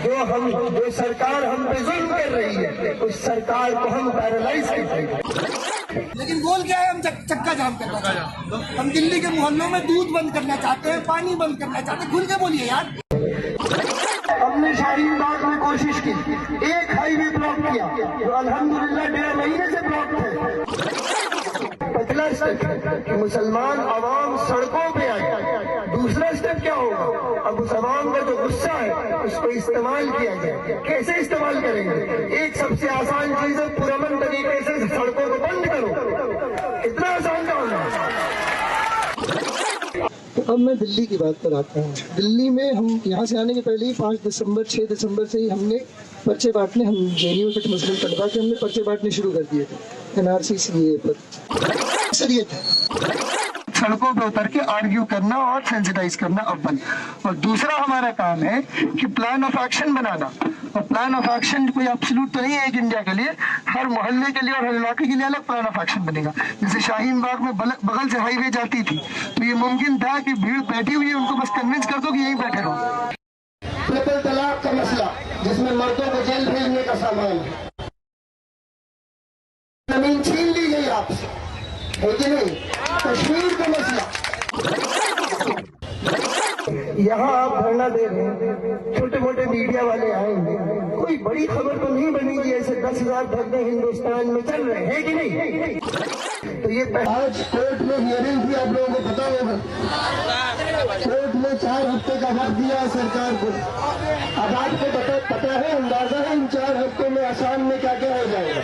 जो सरकार हम पे जुल्म कर रही है, उस सरकार को हम पैरालाइज कर देंगे। लेकिन बोल क्या है, हम चक्का जाम करना चाहते हैं, हम दिल्ली के मोहल्लों में दूध बंद करना चाहते हैं, पानी बंद करना चाहते हैं। खुल के बोलिए यार। हमने शाहीन बाग में कोशिश की, एक हाईवे ब्लॉक किया, जो अल्हम्दुलिल्लाह 1.5 महीने से ब्लॉक थे। पहला स्टेप है कि मुसलमान आवाम सड़कों पे आए। दूसरा स्टेप क्या होगा? अब उस आवाम का जो गुस्सा है उसको इस्तेमाल किया जाए। कैसे इस्तेमाल करेंगे? एक सबसे आसान चीज है, पुरअमन तरीके से सड़कों को बंद करो। इतना आसान काम है। तो अब मैं दिल्ली की बात पर आता हूँ। दिल्ली में हम यहाँ से आने के पहले ही 5 दिसंबर 6 दिसंबर से ही हमने पर्चे बांटने, हम जेएनयू के मुस्लिम तलबा के हमने पर्चे बांटने शुरू कर दिए थे एनआरसी सीए पर। शरीयत है सड़कों पर उतर के आर्ग्यू करना और सेंसिटाइज करना अव्वल, और दूसरा हमारा काम है कि प्लान ऑफ एक्शन बनाना। और प्लान ऑफ एक्शन कोई एब्सोल्यूट तो नहीं है एक इंडिया के लिए, हर मोहल्ले के लिए और हर इलाके के लिए अलग प्लान ऑफ एक्शन बनेगा। जैसे शाहीन बाग में बगल से हाईवे जाती थी तो ये मुमकिन था कि भीड़ बैठी हुई है, उनको बस कन्विंस कर दो कि यहीं बैठे रहो। ट्रिपल तलाक का मसला जिसमें मर्दों को जेल भेजने का सामान है, जमीन छीन ली गई आपसे, है कि नहीं? कश्मीर का मसला, यहाँ आप धरना दे रहे हैं, छोटे मोटे मीडिया वाले आएंगे, कोई बड़ी खबर तो नहीं बनेगी। ऐसे 10,000 धरने हिंदुस्तान में चल रहे हैं कि नहीं? तो ये आज कोर्ट में हियरिंग थी, आप लोगों को पता होगा। कोर्ट में 4 हफ्ते का वक्त दिया सरकार को। अब आपको पता है, अंदाजा है इन 4 हफ्तों में आसाम में क्या क्या हो जाएगा?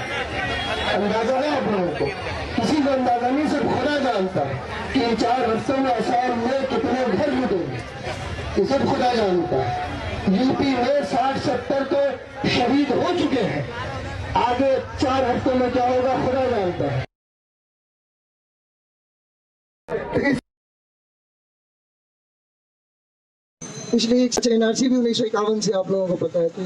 अंदाजा है आप लोगों को? किसी को अंदाजा नहीं, सिर्फ खुदा जानता है कि इन 4 हफ्तों में आसाम में कितने घर लूटेंगे, ये सब खुदा जानता है। यूपी में 60-70 तो शहीद हो चुके हैं, आगे 4 हफ्तों में क्या होगा खुदा जानता है। पिछले एक एनआरसी भी 1951 से आप लोगों को पता है। तो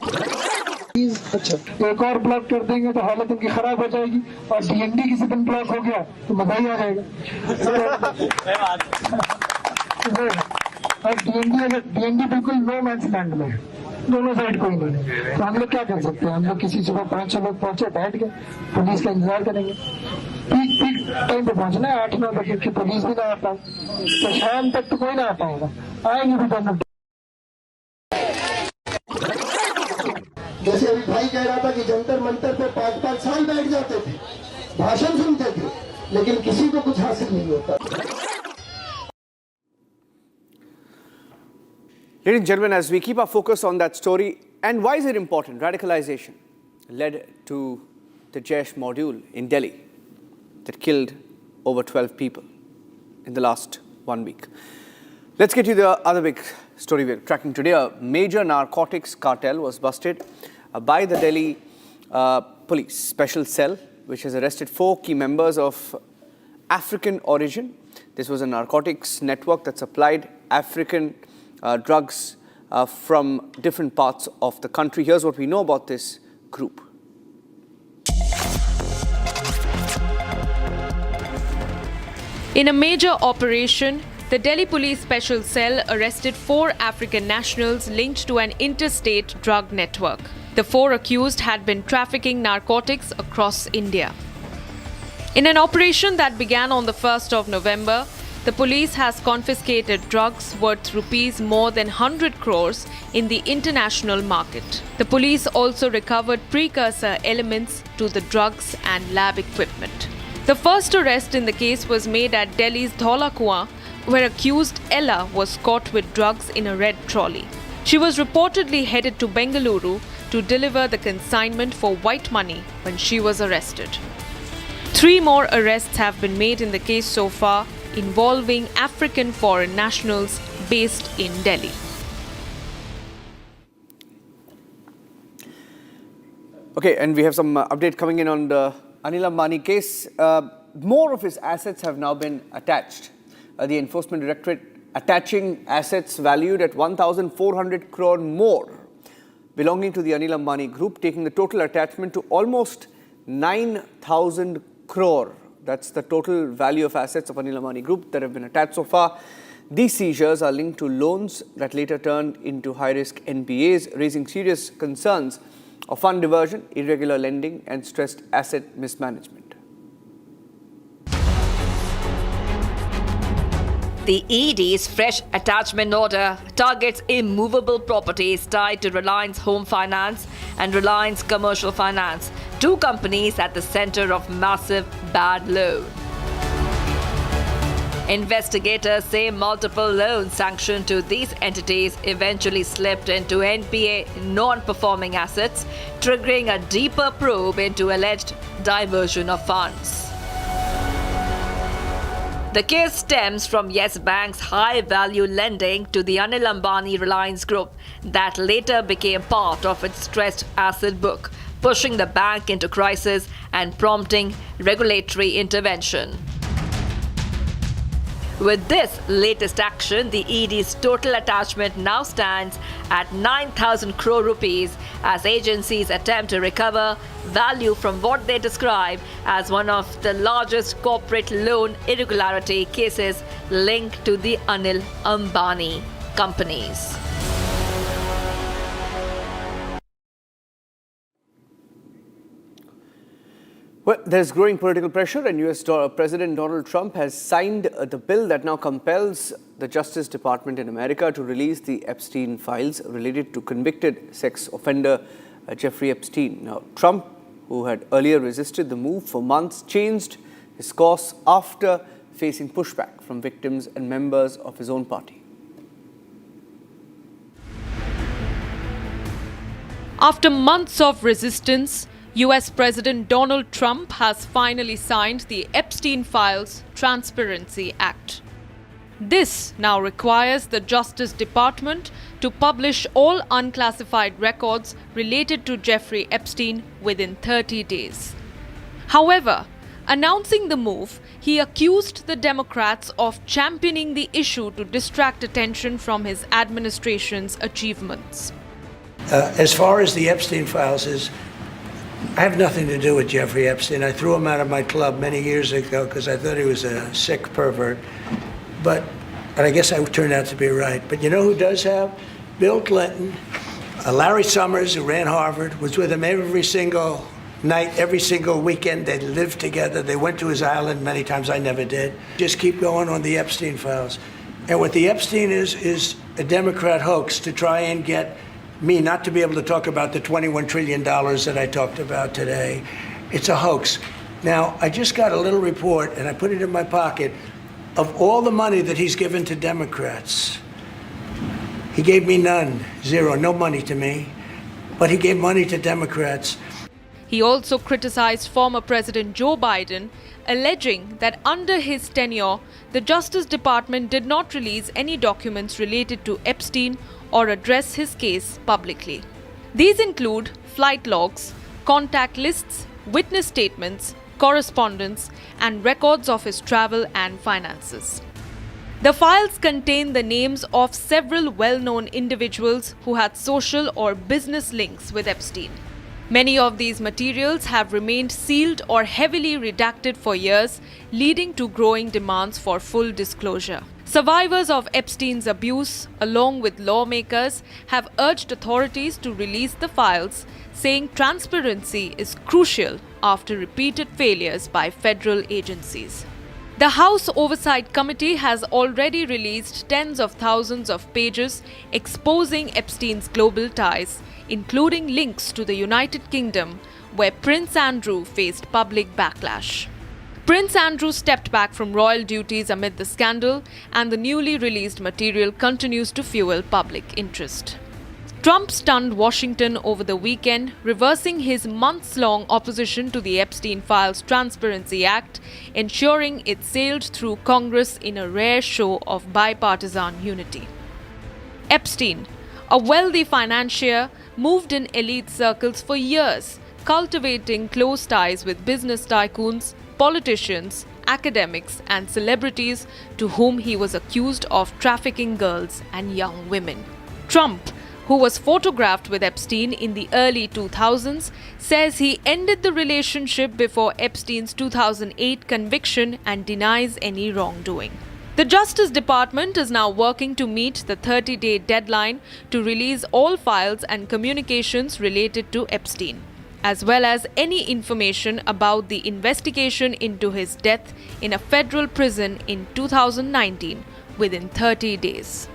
अच्छा, एक और ब्लॉक कर देंगे तो हालत उनकी खराब हो जाएगी, और डीएनडी किसी दिन ब्लॉक हो गया तो मजा ही आ जाएगा। और डीएनडी बिल्कुल नो मैंस लैंड में है, दोनों साइड कोई नहीं है। तो हम लोग क्या कर सकते हैं? हम लोग किसी सुबह 5-6 लोग पहुंचे, बैठ गए, पुलिस का इंतजार करेंगे। पीक टाइम पे पहुंचना है 8-9 बजे की, पुलिस भी ना आ पाए तो शाम तक तो कोई ना आ पाएगा, आएंगे भी दोनों। जैसे अभी भाई कह रहा था कि जंतर मंतर पे 5-5 साल बैठ जाते थे, भाषण सुनते थे, लेकिन किसी को कुछ हासिल नहीं होता। Ladies and gentlemen, as we keep our focus on that story, and why is it important? Radicalization led to the Jaish module in Delhi that killed over 12 people in the last 1 week. Let's get to the other big story we're tracking today. A major narcotics cartel was busted by the Delhi police special cell, which has arrested 4 key members of African origin. This was a narcotics network that supplied African drugs from different parts of the country. Here's what we know about this group. In a major operation, the Delhi Police Special Cell arrested 4 African nationals linked to an interstate drug network. The 4 accused had been trafficking narcotics across India. In an operation that began on the 1st of November, the police has confiscated drugs worth rupees more than 100 crores in the international market. The police also recovered precursor elements to the drugs and lab equipment. The first arrest in the case was made at Delhi's Dhaula Kuan, where accused Ella was caught with drugs in a red trolley. She was reportedly headed to Bengaluru to deliver the consignment for white money when she was arrested. 3 more arrests have been made in the case so far, involving African foreign nationals based in Delhi. Okay, and we have some update coming in on the Anil Ambani case. More of his assets have now been attached. The Enforcement Directorate attaching assets valued at 1,400 crore more belonging to the Anil Ambani group, taking the total attachment to almost 9,000 crore. That's the total value of assets of Anil Ambani group that have been attached so far. These seizures are linked to loans that later turned into high-risk NPAs, raising serious concerns of fund diversion, irregular lending and stressed asset mismanagement. The ED's fresh attachment order targets immovable properties tied to Reliance Home Finance and Reliance Commercial Finance, 2 companies at the center of massive bad loan. Investigators say multiple loans sanctioned to these entities eventually slipped into NPA non-performing assets, triggering a deeper probe into alleged diversion of funds. The case stems from Yes Bank's high-value lending to the Anil Ambani Reliance Group that later became part of its stressed asset book, pushing the bank into crisis and prompting regulatory intervention. With this latest action, the ED's total attachment now stands at 9,000 crore rupees as agencies attempt to recover value from what they describe as one of the largest corporate loan irregularity cases linked to the Anil Ambani companies. Well, there's growing political pressure, and US President Donald Trump has signed the bill that now compels the Justice Department in America to release the Epstein files related to convicted sex offender Jeffrey Epstein. Now, Trump, who had earlier resisted the move for months, changed his course after facing pushback from victims and members of his own party. After months of resistance, US President Donald Trump has finally signed the Epstein Files Transparency Act. This now requires the Justice Department to publish all unclassified records related to Jeffrey Epstein within 30 days. However, announcing the move, he accused the Democrats of championing the issue to distract attention from his administration's achievements. As far as the Epstein files is, I have nothing to do with Jeffrey Epstein. I threw him out of my club many years ago because I thought he was a sick pervert. But I guess I turned out to be right. But you know who does have? Bill Clinton, Larry Summers, who ran Harvard, was with him every single night, every single weekend. They lived together. They went to his island many times. I never did. Just keep going on the Epstein files. And what the Epstein is a Democrat hoax to try and get me not to be able to talk about the $21 trillion that I talked about today. It's a hoax. Now, I just got a little report, and I put it in my pocket, of all the money that he's given to Democrats. He gave me none, zero, no money to me, but he gave money to Democrats. He also criticized former President Joe Biden, alleging that under his tenure, the Justice Department did not release any documents related to Epstein or address his case publicly. These include flight logs, contact lists, witness statements, correspondence, and records of his travel and finances. The files contain the names of several well-known individuals who had social or business links with Epstein. Many of these materials have remained sealed or heavily redacted for years, leading to growing demands for full disclosure. Survivors of Epstein's abuse, along with lawmakers, have urged authorities to release the files, saying transparency is crucial after repeated failures by federal agencies. The House Oversight Committee has already released tens of thousands of pages exposing Epstein's global ties, including links to the United Kingdom, where Prince Andrew faced public backlash. Prince Andrew stepped back from royal duties amid the scandal, and the newly released material continues to fuel public interest. Trump stunned Washington over the weekend, reversing his months-long opposition to the Epstein Files Transparency Act, ensuring it sailed through Congress in a rare show of bipartisan unity. Epstein, a wealthy financier, moved in elite circles for years, cultivating close ties with business tycoons, politicians, academics, and celebrities to whom he was accused of trafficking girls and young women. Trump, who was photographed with Epstein in the early 2000s, says he ended the relationship before Epstein's 2008 conviction and denies any wrongdoing. The Justice Department is now working to meet the 30-day deadline to release all files and communications related to Epstein, as well as any information about the investigation into his death in a federal prison in 2019 within 30 days.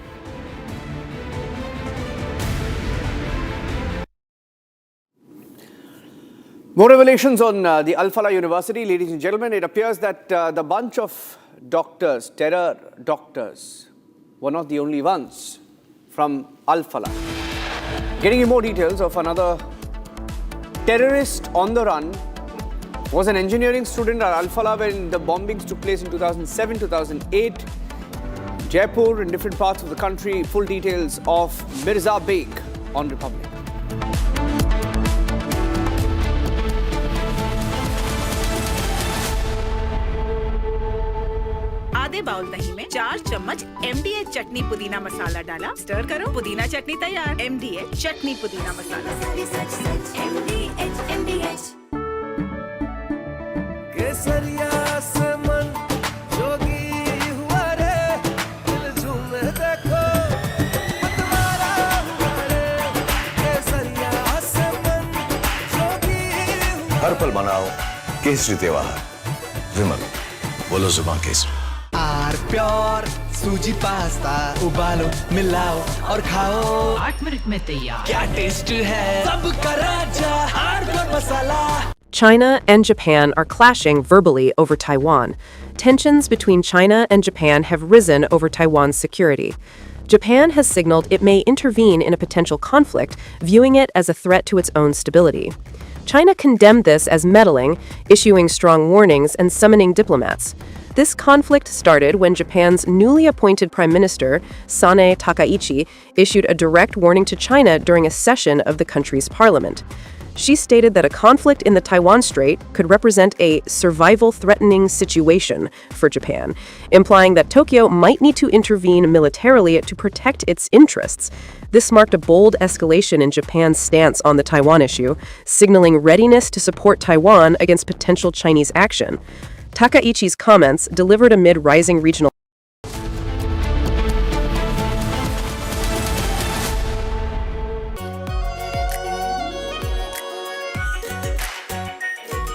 More revelations on the Alfala University. Ladies and gentlemen, it appears that the bunch of doctors, terror doctors, were not the only ones from Alfala. Getting you more details of another terrorist on the run was an engineering student at Alfala when the bombings took place in 2007, 2008. Jaipur and different parts of the country. Full details of Mirza Beg on Republic. आधे bowl दही में 4 चम्मच MDH चटनी पुदीना मसाला डाला, stir करो, पुदीना चटनी तैयार। MDH चटनी पुदीना मसाला। MDH केसरिया से मन जोगी हुआ रे, दिल झूमे देखो मतवारा हुआ रे। केसरिया से मन जोगी हुआ। हर पल मनाओ केसरी त्योहार। विमल, बोलो जुबान केसरी। आर प्योर सूजी पास्ता उबालो, मिलाओ और खाओ, 8 मिनट में तैयार। क्या टेस्ट है सबका राजा hardcore masala. China and Japan are clashing verbally over Taiwan. Tensions between China and Japan have risen over Taiwan's security. Japan has signaled it may intervene in a potential conflict, viewing it as a threat to its own stability. China condemned this as meddling, issuing strong warnings and summoning diplomats. This conflict started when Japan's newly appointed Prime Minister, Sanae Takaichi, issued a direct warning to China during a session of the country's parliament. She stated that a conflict in the Taiwan Strait could represent a survival-threatening situation for Japan, implying that Tokyo might need to intervene militarily to protect its interests. This marked a bold escalation in Japan's stance on the Taiwan issue, signaling readiness to support Taiwan against potential Chinese action. Takaichi's comments, delivered amid rising regional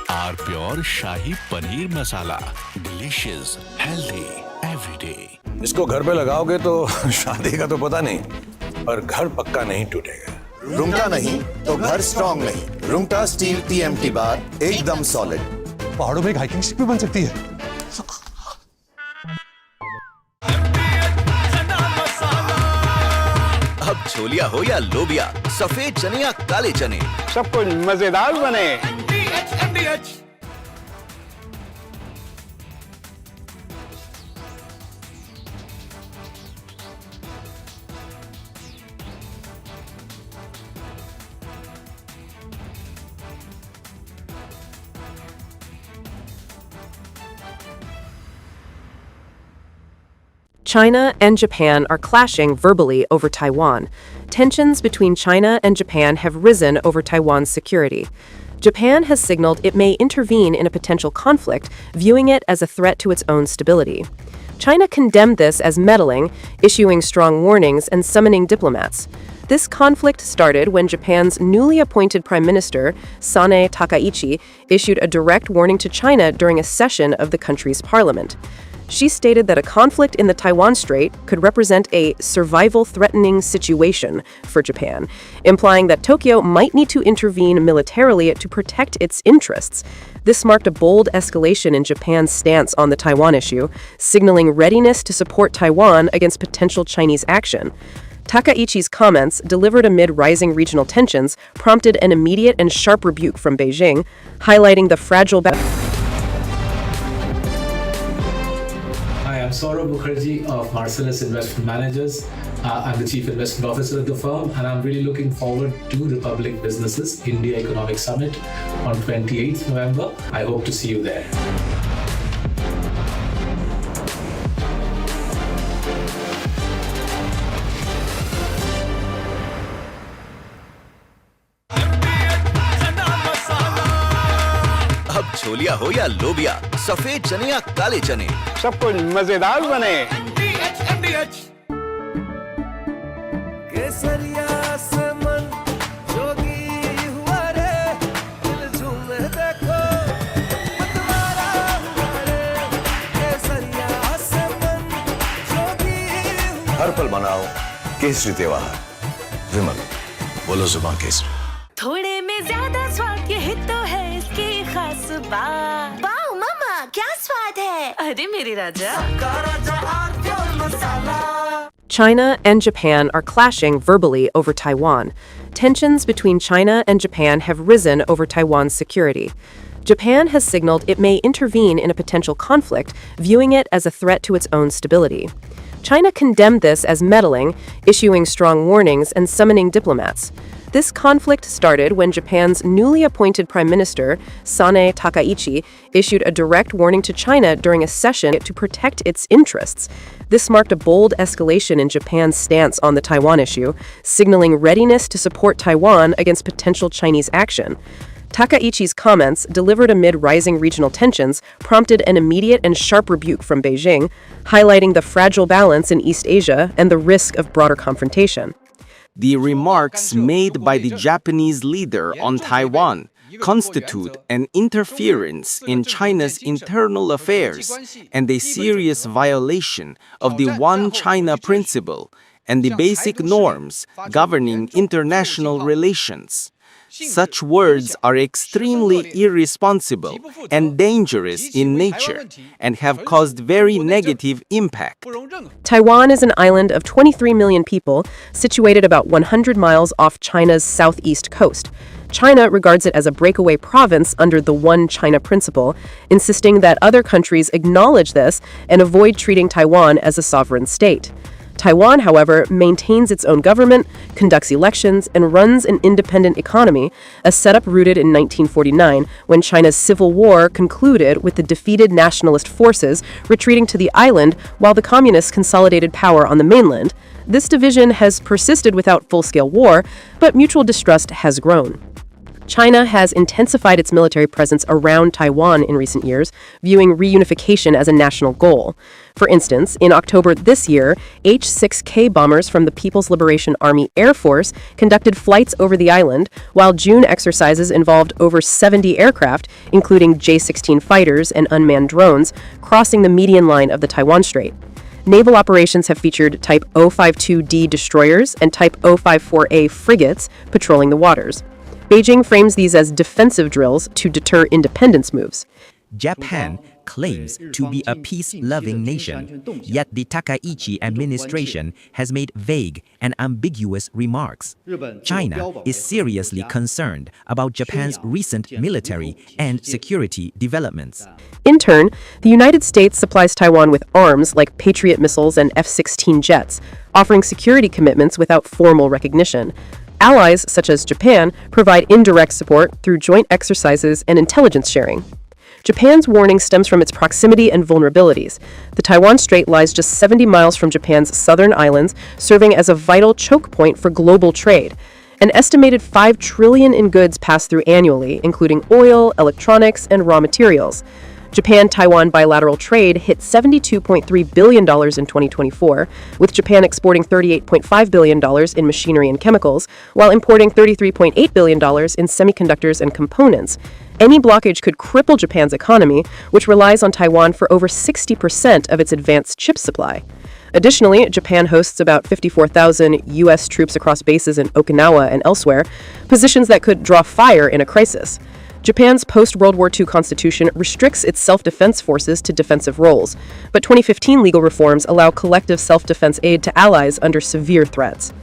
our pure shahi paneer masala, delicious, healthy, everyday. इसको घर पे लगाओगे तो शादी का तो पता नहीं, पर घर पक्का नहीं टूटेगा। रुंगटा नहीं तो घर स्ट्रॉन्ग नहीं। रुंगटा स्टील TMT बार एकदम सॉलिड। पहाड़ों में हाइकिंग शिप भी बन सकती है। अब छोलिया हो या लोबिया, सफेद चने या काले चने, सब कुछ मजेदार बने। China and Japan are clashing verbally over Taiwan. Tensions between China and Japan have risen over Taiwan's security. Japan has signaled it may intervene in a potential conflict, viewing it as a threat to its own stability. China condemned this as meddling, issuing strong warnings and summoning diplomats. This conflict started when Japan's newly appointed Prime Minister, Sanae Takaichi, issued a direct warning to China during a session of the country's parliament. She stated that a conflict in the Taiwan Strait could represent a survival-threatening situation for Japan, implying that Tokyo might need to intervene militarily to protect its interests. This marked a bold escalation in Japan's stance on the Taiwan issue, signaling readiness to support Taiwan against potential Chinese action. Takaichi's comments, delivered amid rising regional tensions, prompted an immediate and sharp rebuke from Beijing, highlighting the fragile I'm Saurabh Mukherjee of Marcellus Investment Managers. I'm the Chief Investment Officer at the firm, and I'm really looking forward to Republic Business's India Economic Summit on 28th November. I hope to see you there. अब छोलिया हो या लोबिया, सफेद चने या काले चने, सब कुछ मजेदार बने। केसरिया से मन जोगी हुआ रे, दिल झूमे देखो मतवारा हुआ रे। केसरिया से मन जोगी हुआ। हर पल मनाओ केसरी त्योहार। विमल, बोलो जुबान केसरी। थोड़े में ज्यादा स्वाद, यही तो है इसकी खास बात। वाओ मामा, क्या स्वाद है? अरे मेरे राजा। China and Japan are clashing verbally over Taiwan. Tensions between China and Japan have risen over Taiwan's security. Japan has signaled it may intervene in a potential conflict, viewing it as a threat to its own stability. China condemned this as meddling, issuing strong warnings and summoning diplomats. This conflict started when Japan's newly appointed Prime Minister, Sanae Takaichi, issued a direct warning to China during a session to protect its interests. This marked a bold escalation in Japan's stance on the Taiwan issue, signaling readiness to support Taiwan against potential Chinese action. Takaichi's comments, delivered amid rising regional tensions, prompted an immediate and sharp rebuke from Beijing, highlighting the fragile balance in East Asia and the risk of broader confrontation. The remarks made by the Japanese leader on Taiwan constitute an interference in China's internal affairs and a serious violation of the One China principle and the basic norms governing international relations. Such words are extremely irresponsible and dangerous in nature and have caused very negative impact. Taiwan is an island of 23 million people, situated about 100 miles off China's southeast coast. China regards it as a breakaway province under the One China principle, insisting that other countries acknowledge this and avoid treating Taiwan as a sovereign state. Taiwan, however, maintains its own government, conducts elections, and runs an independent economy, a setup rooted in 1949 when China's civil war concluded with the defeated nationalist forces retreating to the island while the communists consolidated power on the mainland. This division has persisted without full-scale war, but mutual distrust has grown. China has intensified its military presence around Taiwan in recent years, viewing reunification as a national goal. For instance, in October this year, H-6K bombers from the People's Liberation Army Air Force conducted flights over the island, while June exercises involved over 70 aircraft, including J-16 fighters and unmanned drones, crossing the median line of the Taiwan Strait. Naval operations have featured Type 052D destroyers and Type 054A frigates patrolling the waters. Beijing frames these as defensive drills to deter independence moves. Japan claims to be a peace-loving nation, yet the Takaichi administration has made vague and ambiguous remarks. China is seriously concerned about Japan's recent military and security developments. In turn, the United States supplies Taiwan with arms like Patriot missiles and F-16 jets, offering security commitments without formal recognition. Allies, such as Japan, provide indirect support through joint exercises and intelligence sharing. Japan's warning stems from its proximity and vulnerabilities. The Taiwan Strait lies just 70 miles from Japan's southern islands, serving as a vital choke point for global trade. An estimated $5 trillion in goods pass through annually, including oil, electronics, and raw materials. Japan-Taiwan bilateral trade hit $72.3 billion in 2024, with Japan exporting $38.5 billion in machinery and chemicals, while importing $33.8 billion in semiconductors and components. Any blockage could cripple Japan's economy, which relies on Taiwan for over 60% of its advanced chip supply. Additionally, Japan hosts about 54,000 U.S. troops across bases in Okinawa and elsewhere, positions that could draw fire in a crisis. Japan's post-World War II constitution restricts its self-defense forces to defensive roles, but 2015 legal reforms allow collective self-defense aid to allies under severe threats.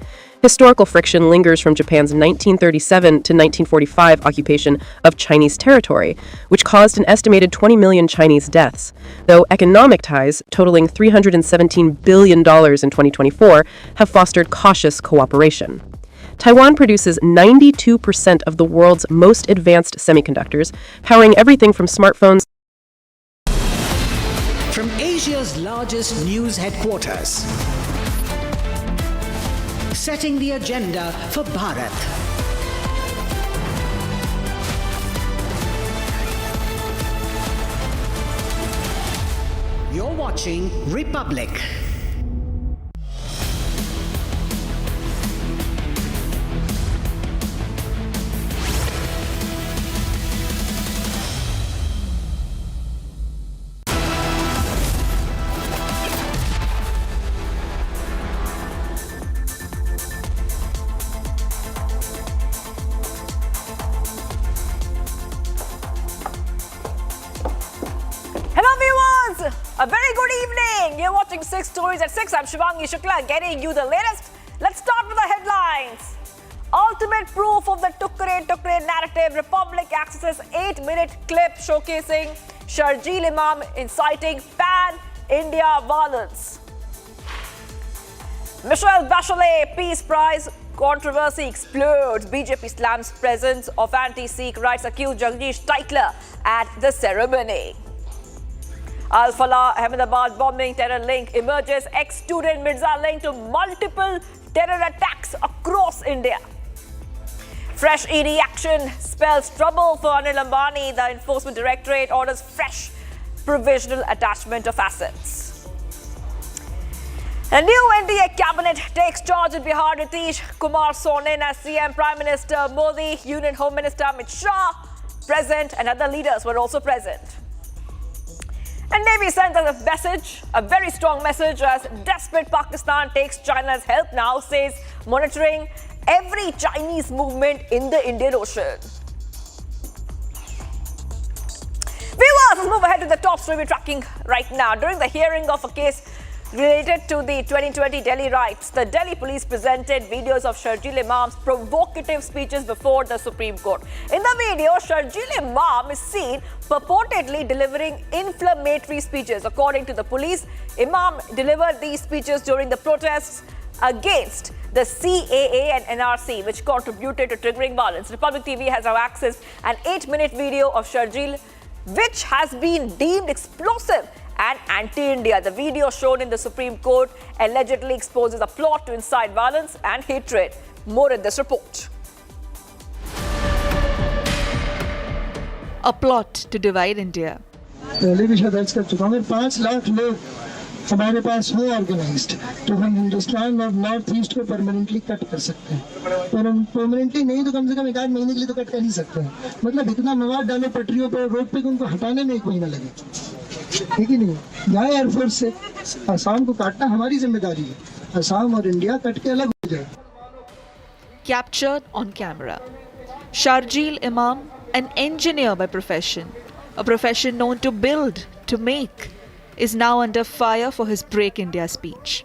Historical friction lingers from Japan's 1937 to 1945 occupation of Chinese territory, which caused an estimated 20 million Chinese deaths, though economic ties, totaling $317 billion in 2024, have fostered cautious cooperation. Taiwan produces 92% of the world's most advanced semiconductors, powering everything from smartphones. From Asia's largest news headquarters, setting the agenda for Bharat. You're watching Republic. Hello, A very good evening. You're watching 6 Stories at 6. I'm Shivangi Shukla getting you the latest. Let's start with the headlines. Ultimate proof of the Tukre narrative. Republic accesses 8-minute clip showcasing Sharjeel Imam inciting pan-India violence. Michelle Bachelet Peace Prize controversy explodes. BJP slams presence of anti-Sikh rights accused Jagdish Titler at the ceremony. Alfala Ahmedabad bombing terror link emerges. Ex-student Mirza linked to multiple terror attacks across India. Fresh ED action spells trouble for Anil Ambani. The Enforcement Directorate orders fresh provisional attachment of assets. A new NDA cabinet takes charge in Bihar. Nitish Kumar sworn in as CM. Prime Minister Modi, Union Home Minister Amit Shah present, and other leaders were also present. And Navy sent us a message, a very strong message, as desperate Pakistan takes China's help now, says monitoring every Chinese movement in the Indian Ocean. Viewers, let's move ahead to the top story we're tracking right now. During the hearing of a case related to the 2020 Delhi riots, the Delhi police presented videos of Sharjil Imam's provocative speeches before the Supreme Court. In the video, Sharjil Imam is seen purportedly delivering inflammatory speeches. According to the police, Imam delivered these speeches during the protests against the CAA and NRC, which contributed to triggering violence. Republic TV has now accessed an 8-minute video of Sharjil, which has been deemed explosive and anti-India. The video shown in the Supreme Court allegedly exposes a plot to incite violence and hatred. More in this report. A plot to divide India. पहले भी शायद दर्ज कर चुका हूँ। 5 लाख लोग हमारे पास हो ऑर्गेनाइज्ड, तो हम हिंदुस्तान और नॉर्थ ईस्ट को परमानेंटली कट कर सकते हैं। पर हम परमानेंटली नहीं तो कम से कम 1 आध महीने के लिए तो कट कर ही सकते हैं। मतलब इतना मवाद डालो पटरियों पर, रोड पे, उनको हटाने में 1 महीना लगे, ठीक ही नहीं। जाए एयरफोर्स से असम को काटना हमारी जिम्मेदारी है। असम और इंडिया कट के अलग हो जाए। Captured on camera. Sharjeel Imam, an engineer by profession, a profession known to build, to make, is now under fire for his Break India speech.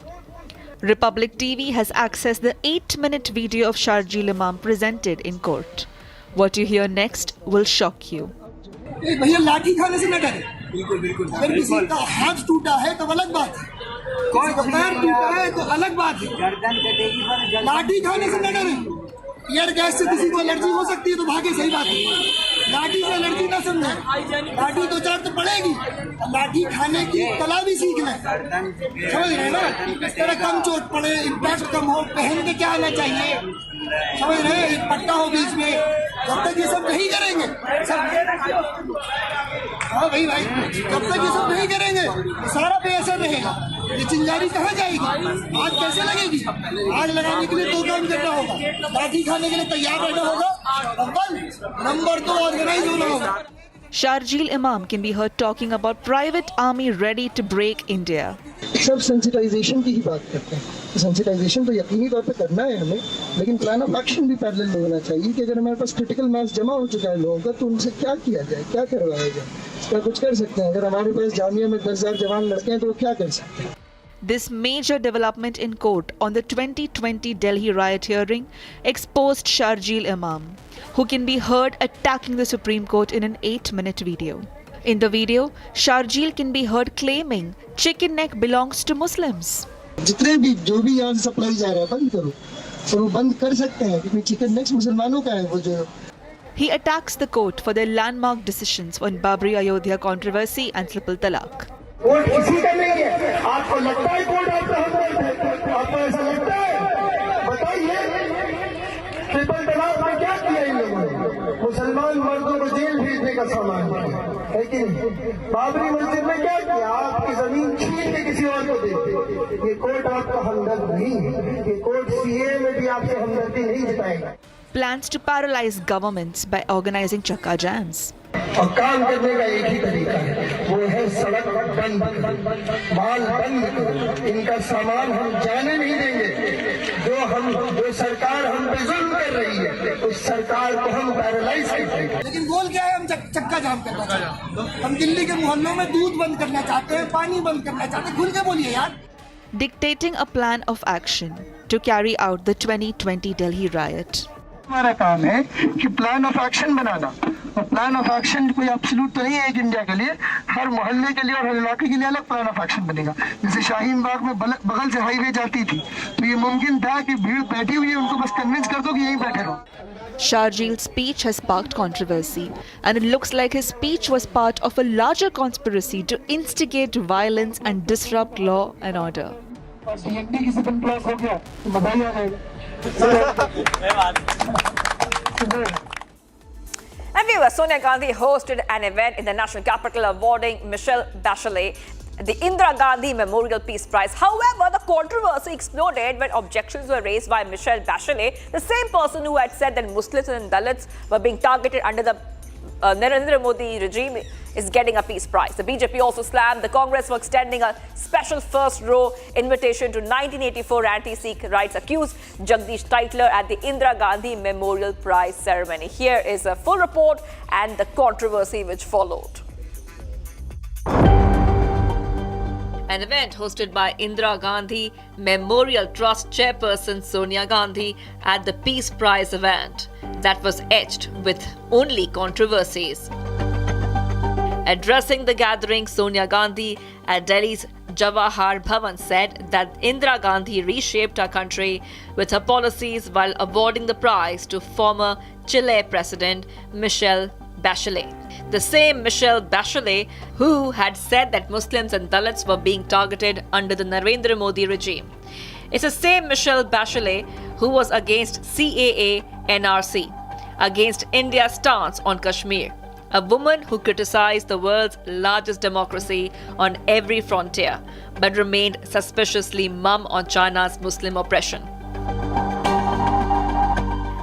Republic TV has accessed the 8-minute video of Sharjeel Imam presented in court. What you hear next will shock you. भैया लाठी खाने से न डरे। बिल्कुल बिल्कुल। अगर किसी का हाथ टूटा है तो अलग बात है, कोई पैर टूटा है तो अलग बात है। गर्दन कटेगी पर लाठी खाने से न डरे। एयर गैस से किसी को एलर्जी हो सकती है तो भागे, सही बात है। लाठी से एलर्जी ना समझे, लाठी 2-4 तो पड़ेगी, लाठी खाने की कला भी सीखना है, समझ रहे हैं ना। इस तरह कम चोट पड़े, इम्पैक्ट कम हो, पहन के क्या आना चाहिए, समझ रहे हैं। एक पट्टा हो बीच में, जब तक ये सब नहीं करेंगे सब, हाँ भाई जब तक ये सब नहीं करेंगे तो सारा पे असर रहेगा। ये चिंगारी कहाँ जाएगी, आग कैसे लगेगी। आग लगाने के लिए 2 काम करना होगा, लाठी खाने के लिए तैयार रहना होगा, नंबर 2 ऑर्गेनाइज होना होगा। Sharjeel Imam can be heard talking about private army ready to break India. सब सेंसिटाइजेशन की ही बात करते हैं। सेंसिटाइजेशन तो यकीनी तौर पे करना है हमें, लेकिन प्लान ऑफ एक्शन भी पैरेलल होना चाहिए कि अगर हमारे पास क्रिटिकल मास जमा हो चुका है लोगों का, तो उनसे क्या किया जाए, क्या करवाया जाए। इसका कुछ कर सकते हैं। अगर हमारे पास जामिया में 10,000 जवान लड़के हैं तो वो क्या कर सकते हैं। This major development in court on the 2020 Delhi riot hearing exposed Sharjeel Imam, who can be heard attacking the Supreme Court in an 8-minute video. In the video, Sharjeel can be heard claiming chicken neck belongs to Muslims. जितने भी जो भी यहाँ supply जा रहा है बंद करो, और वो बंद कर सकते हैं क्योंकि चिकन नेक्स मुसलमानों का है वो जो। He attacks the court for their landmark decisions on Babri Ayodhya controversy and triple talaq. Court किसी का नहीं है। आपको लगता है कोर्ट आपका हमदर्द है? आपको ऐसा लगता है? बताइए, ट्रिपल तलाक में क्या किया इन लोगों ने? मुसलमान मर्दों को जेल भेजने का सामान है कि नहीं? बाबरी मस्जिद में क्या किया? आपकी जमीन छीन के किसी और को देते। ये कोर्ट आपका हमदर्द नहीं है। ये कोर्ट सीए में भी आपसे हमदर्दी नहीं जताएगा। Plans to paralyze governments by organizing chakka jams. और काम करने का एक ही तरीका है, वो है सड़क बंद, माल बंद, इनका सामान हम जाने नहीं देंगे। जो सरकार हम पे जुल्म कर रही है, उस सरकार को हम पैरालाइज कर देंगे। लेकिन गोल क्या है, हम चक्का जाम करना चाहते हैं। हम दिल्ली के मोहल्लों में दूध बंद करना चाहते हैं, पानी बंद करना चाहते हैं। खुल के बोलिए यार। Dictating a plan of action to carry out the 2020 Delhi riot. हमारा काम है कि प्लान ऑफ एक्शन बनाना, और प्लान ऑफ एक्शन कोई एब्सोल्यूट तो नहीं है एक इंडिया के लिए, हर मोहल्ले के लिए और हर इलाके के लिए अलग प्लान ऑफ एक्शन बनेगा। जैसे शाहीन बाग में बगल से हाईवे जाती थी, तो ये मुमकिन था कि भीड़ बैठी हुई है, उनको बस कन्विंस कर दो कि यहीं बैठे रहो। Sharjil's speech has sparked controversy, and it looks like his speech was part of a larger conspiracy to instigate violence and disrupt law and order. DND की सेकंड क्लास हो गया तो मजा ही आ जाएगा। And viewers, Sonia Gandhi hosted an event in the national capital awarding Michelle Bachelet the Indira Gandhi Memorial Peace Prize. However, the controversy exploded when objections were raised by Michelle Bachelet, the same person who had said that Muslims and Dalits were being targeted under the Narendra Modi regime is getting a peace prize. The BJP also slammed the Congress for extending a special first row invitation to 1984 anti-Sikh rights accused Jagdish Titler at the Indira Gandhi Memorial Prize ceremony. Here is a full report and the controversy which followed. An event hosted by Indira Gandhi Memorial Trust chairperson Sonia Gandhi at the Peace Prize event that was etched with only controversies. Addressing the gathering, Sonia Gandhi at Delhi's Jawahar Bhavan said that Indira Gandhi reshaped our country with her policies while awarding the prize to former Chile President Michelle Bachelet. The same Michelle Bachelet who had said that Muslims and Dalits were being targeted under the Narendra Modi regime. It's the same Michelle Bachelet who was against CAA, NRC, against India's stance on Kashmir, a woman who criticized the world's largest democracy on every frontier, but remained suspiciously mum on China's Muslim oppression.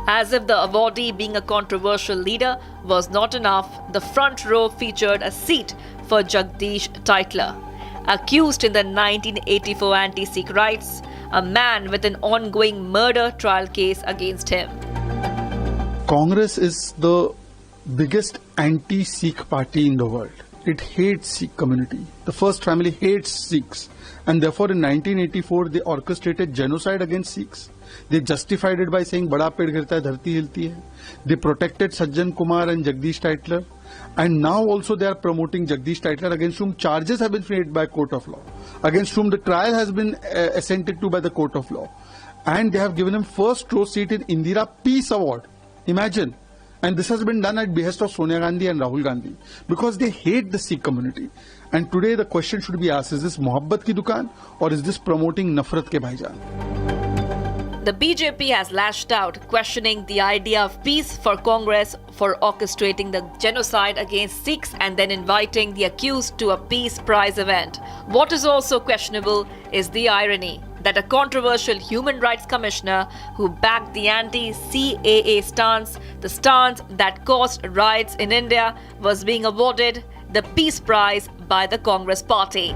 As if the awardee being a controversial leader was not enough, the front row featured a seat for Jagdish Titler, accused in the 1984 anti-Sikh riots, a man with an ongoing murder trial case against him. Congress is the biggest anti-Sikh party in the world. It hates Sikh community. The first family hates Sikhs, and therefore in 1984 they orchestrated genocide against Sikhs. They justified it by saying बड़ा पेड़ गिरता है धरती हिलती है. They protected Sajjan Kumar and Jagdish Titler, and now also they are promoting Jagdish Titler, against whom charges have been made by court of law, against whom the trial has been assented to by the court of law, and they have given him first row seat in Indira Peace Award. Imagine. And this has been done at behest of Sonia Gandhi and Rahul Gandhi, because they hate the Sikh community. And today the question should be asked, is this Mohabbat ki dukaan or is this promoting Nafrat ke bhaijaan? The BJP has lashed out, questioning the idea of peace for Congress for orchestrating the genocide against Sikhs and then inviting the accused to a peace prize event. What is also questionable is the irony that a controversial human rights commissioner who backed the anti-CAA stance, the stance that caused riots in India, was being awarded the Peace Prize by the Congress party.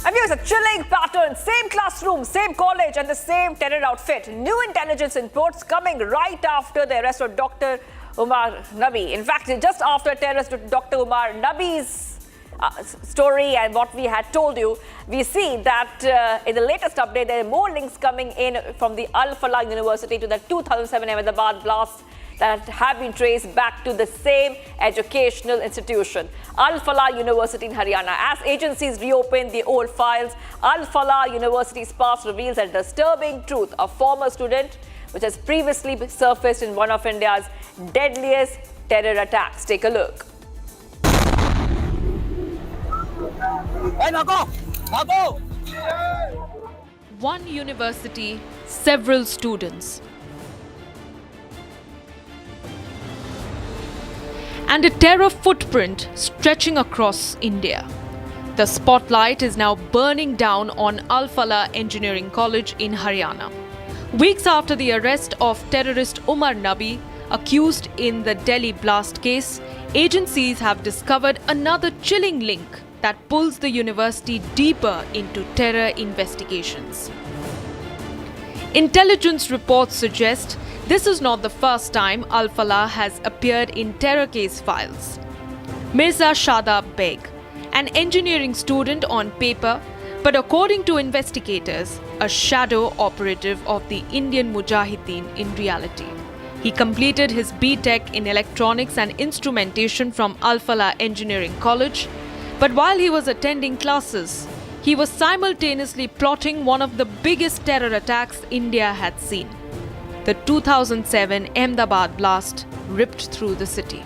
And here's a chilling pattern. Same classroom, same college and the same terror outfit. New intelligence inputs coming right after the arrest of Dr. Umar Nabi. In fact, just after terrorist Dr. Umar Nabi's story and what we had told you, we see that in the latest update, there are more links coming in from the Alfala University to the 2007 Ahmedabad blast that have been traced back to the same educational institution, Alfala University in Haryana. As agencies reopen the old files, Alfala University's past reveals a disturbing truth. A former student, which has previously surfaced in one of India's deadliest terror attacks. Take a look. One university, several students. And a terror footprint stretching across India. The spotlight is now burning down on Alfala Engineering College in Haryana. Weeks after the arrest of terrorist Umar Nabi, accused in the Delhi blast case, agencies have discovered another chilling link that pulls the university deeper into terror investigations. Intelligence reports suggest this is not the first time Alfala has appeared in terror case files. Mirza Shadab Beg, an engineering student on paper, but according to investigators, a shadow operative of the Indian Mujahideen in reality. He completed his B.Tech in Electronics and Instrumentation from Alfala Engineering College, but while he was attending classes, he was simultaneously plotting one of the biggest terror attacks India had seen. The 2007 Ahmedabad blast ripped through the city.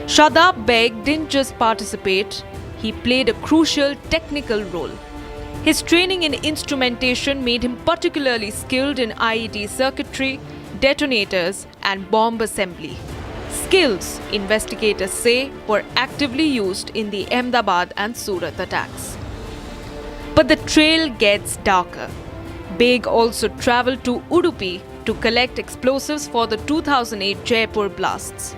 Shadab Beg didn't just participate, he played a crucial technical role. His training in instrumentation made him particularly skilled in IED circuitry, detonators, and bomb assembly. Skills, investigators say, were actively used in the Ahmedabad and Surat attacks. But the trail gets darker. Beg also travelled to Udupi to collect explosives for the 2008 Jaipur blasts.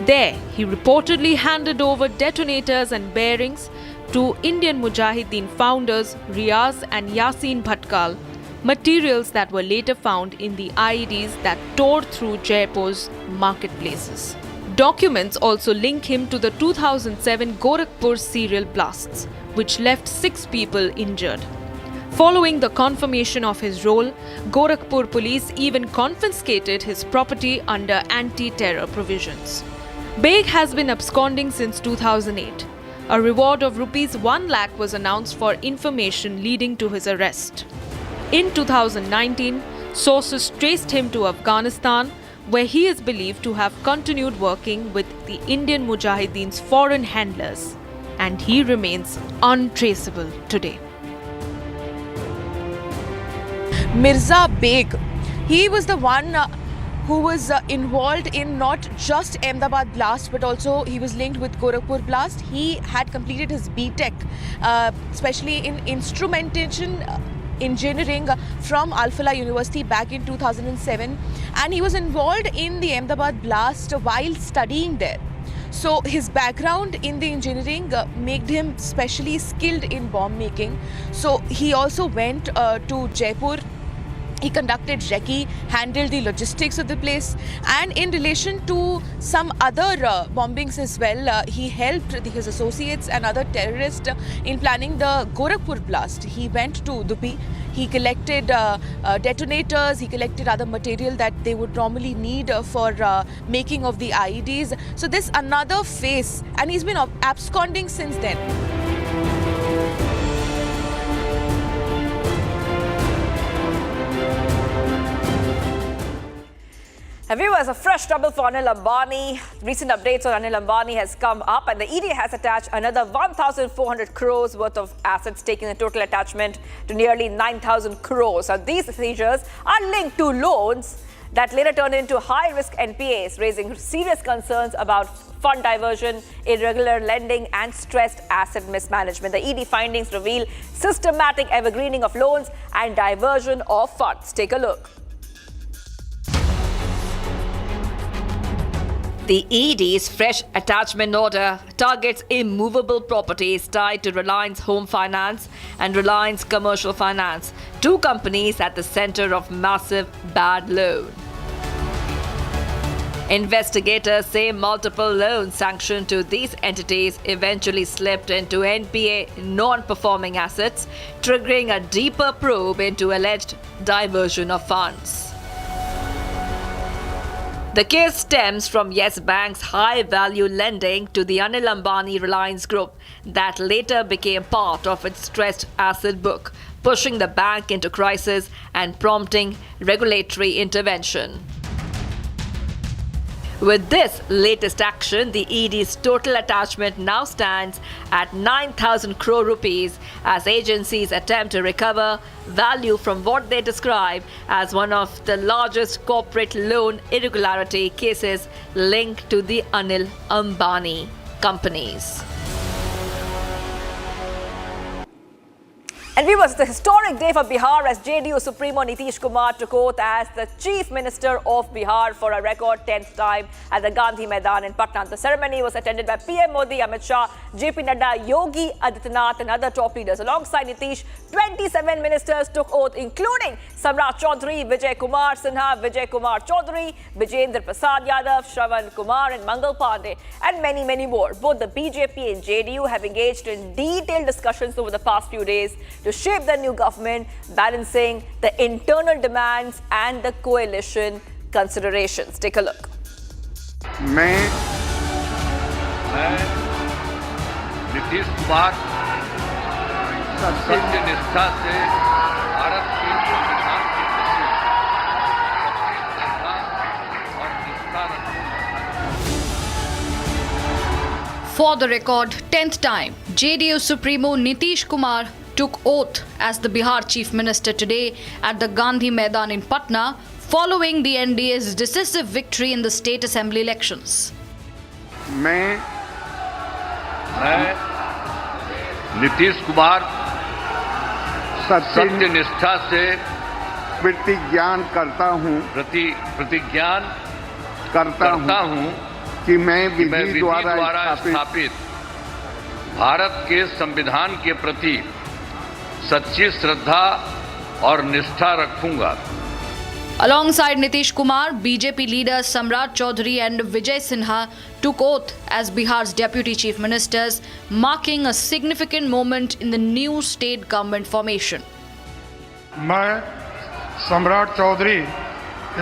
There, he reportedly handed over detonators and bearings to Indian Mujahideen founders Riots and Yasin Bhatkal, materials that were later found in the IEDs that tore through Jaipur's marketplaces. Documents also link him to the 2007 Gorakhpur serial blasts, which left 6 people injured. Following the confirmation of his role, Gorakhpur police even confiscated his property under anti-terror provisions. Beg has been absconding since 2008. A reward of rupees 1 lakh was announced for information leading to his arrest. In 2019, sources traced him to Afghanistan, where he is believed to have continued working with the Indian Mujahideen's foreign handlers, and he remains untraceable today. Mirza Beg, he was the one who was involved in not just Ahmedabad blast, but also he was linked with Gorakhpur blast. He had completed his B.Tech, especially in instrumentation engineering from Alfala University back in 2007, and he was involved in the Ahmedabad blast while studying there. So his background in the engineering made him specially skilled in bomb making. So he also went to Jaipur. He conducted recce, handled the logistics of the place, and in relation to some other bombings as well, he helped his associates and other terrorists in planning the Gorakhpur blast. He went to Udupi, he collected detonators, he collected other material that they would normally need for making of the IEDs. So this another face, and he's been absconding since then. Viewers, a fresh trouble for Anil Ambani. Recent updates on Anil Ambani has come up, and the ED has attached another 1,400 crores worth of assets, taking the total attachment to nearly 9,000 crores. Now, these seizures are linked to loans that later turned into high-risk NPAs, raising serious concerns about fund diversion, irregular lending, and stressed asset mismanagement. The ED findings reveal systematic evergreening of loans and diversion of funds. Take a look. The ED's fresh attachment order targets immovable properties tied to Reliance Home Finance and Reliance Commercial Finance, 2 companies at the center of massive bad loan. Investigators say multiple loans sanctioned to these entities eventually slipped into NPA non-performing assets, triggering a deeper probe into alleged diversion of funds. The case stems from Yes Bank's high-value lending to the Anil Ambani Reliance Group that later became part of its stressed asset book, pushing the bank into crisis and prompting regulatory intervention. With this latest action, the ED's total attachment now stands at 9,000 crore rupees as agencies attempt to recover value from what they describe as one of the largest corporate loan irregularity cases linked to the Anil Ambani companies. And viewers, the historic day for Bihar as JDU Supremo Nitish Kumar took oath as the Chief Minister of Bihar for a record 10th time at the Gandhi Maidan in Patna. The ceremony was attended by PM Modi, Amit Shah, JP Nadda, Yogi Adityanath and other top leaders. Alongside Nitish, 27 ministers took oath, including Samrat Chaudhary, Vijay Kumar Sinha, Vijay Kumar Chaudhary, Vijendra Prasad Yadav, Shravan Kumar and Mangal Pandey, and many, many more. Both the BJP and JDU have engaged in detailed discussions over the past few days to shape the new government, balancing the internal demands and the coalition considerations. Take a look. मैं नीतीश कुमार सत्य निष्ठा से भारत के संविधान के प्रति और निष्ठा रखूंगा। For the record, 10th time, JDU Supremo Nitish Kumar took oath as the Bihar Chief Minister today at the Gandhi Maidan in Patna, following the NDA's decisive victory in the state assembly elections. मैं नीतीश कुमार सत्य निष्ठा से प्रतिज्ञान करता हूँ कि मैं विधि द्वारा स्थापित भारत के संविधान के प्रति सच्ची श्रद्धा और निष्ठा रखूंगा. Alongside Nitish Kumar, BJP leaders Samrat Chaudhary and Vijay Sinha took oath as Bihar's deputy chief ministers, marking a significant moment in the new state government formation. मैं सम्राट चौधरी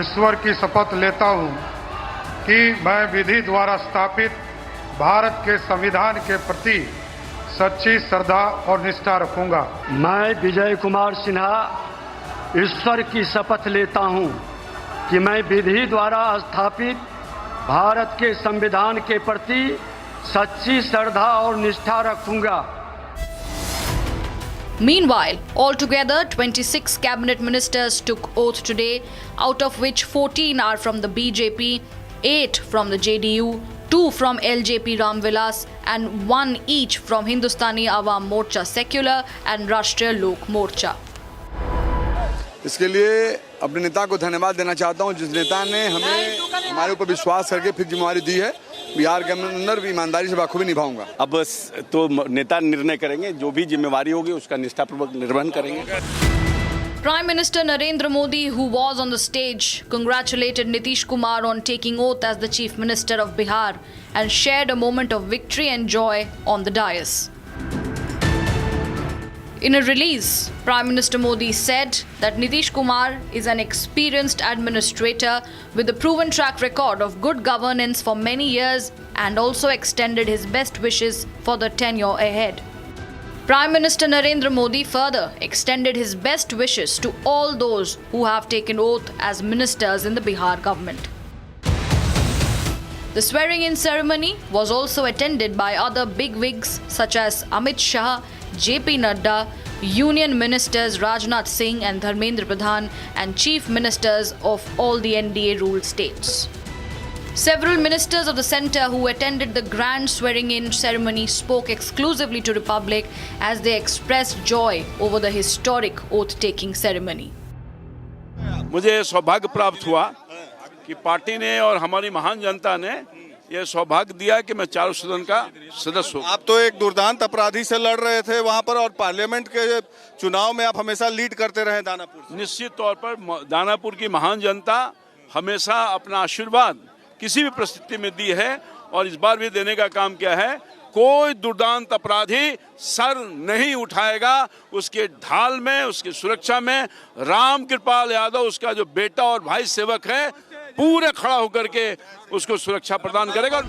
ईश्वर की शपथ लेता हूं कि मैं विधि द्वारा स्थापित भारत के संविधान के प्रति सच्ची श्रद्धा और निष्ठा रखूंगा. मैं विजय कुमार सिन्हा ईश्वर की शपथ लेता हूं कि मैं विधि द्वारा स्थापित भारत के संविधान के प्रति सच्ची श्रद्धा और निष्ठा रखूंगा. Meanwhile, altogether 26 cabinet ministers took oath today, out of which 14 are from the BJP, 8 from the JDU, 2 from LJP Ramvilas and 1 each from Hindustani Awam Morcha Secular and Rashtriya Lok Morcha. इसके लिए अपने नेता को धन्यवाद देना चाहता हूं, जिस नेता ने हमें हमारे ऊपर विश्वास करके फिर जिम्मेवारी दी है. बिहार के अंदर भी ईमानदारी से बखूबी निभाऊंगा. अब तो नेता निर्णय करेंगे, जो भी जिम्मेवारी होगी उसका निष्ठापूर्वक निर्वहन करेंगे. Prime Minister Narendra Modi, who was on the stage, congratulated Nitish Kumar on taking oath as the Chief Minister of Bihar and shared a moment of victory and joy on the dais. In a release, Prime Minister Modi said that Nitish Kumar is an experienced administrator with a proven track record of good governance for many years and also extended his best wishes for the tenure ahead. Prime Minister Narendra Modi further extended his best wishes to all those who have taken oath as ministers in the Bihar government. The swearing-in ceremony was also attended by other bigwigs such as Amit Shah, JP Nadda, Union Ministers Rajnath Singh and Dharmendra Pradhan and Chief Ministers of all the NDA-ruled states. Several ministers of the centre who attended the grand swearing-in ceremony spoke exclusively to Republic as they expressed joy over the historic oath-taking ceremony. मुझे सौभाग्य प्राप्त हुआ कि party ने और हमारी महान जनता ने ये सौभाग्य दिया कि मैं चारों सदन का सदस्य हूँ. आप तो एक दुर्दांत अपराधी से लड़ रहे थे वहां पर, और पार्लियामेंट के चुनाव में आप हमेशा लीड करते रहे दानापुर. निश्चित तौर पर दानापुर की महान जनता हमेशा अपना आशीर्वाद किसी भी परिस्थिति में दी है और इस बार भी देने का काम किया है. कोई दुर्दांत अपराधी सर नहीं उठाएगा. उसके ढाल में, उसकी सुरक्षा में राम कृपाल यादव, उसका जो बेटा और भाई सेवक है, पूरे खड़ा होकर के उसको सुरक्षा प्रदान करेगा.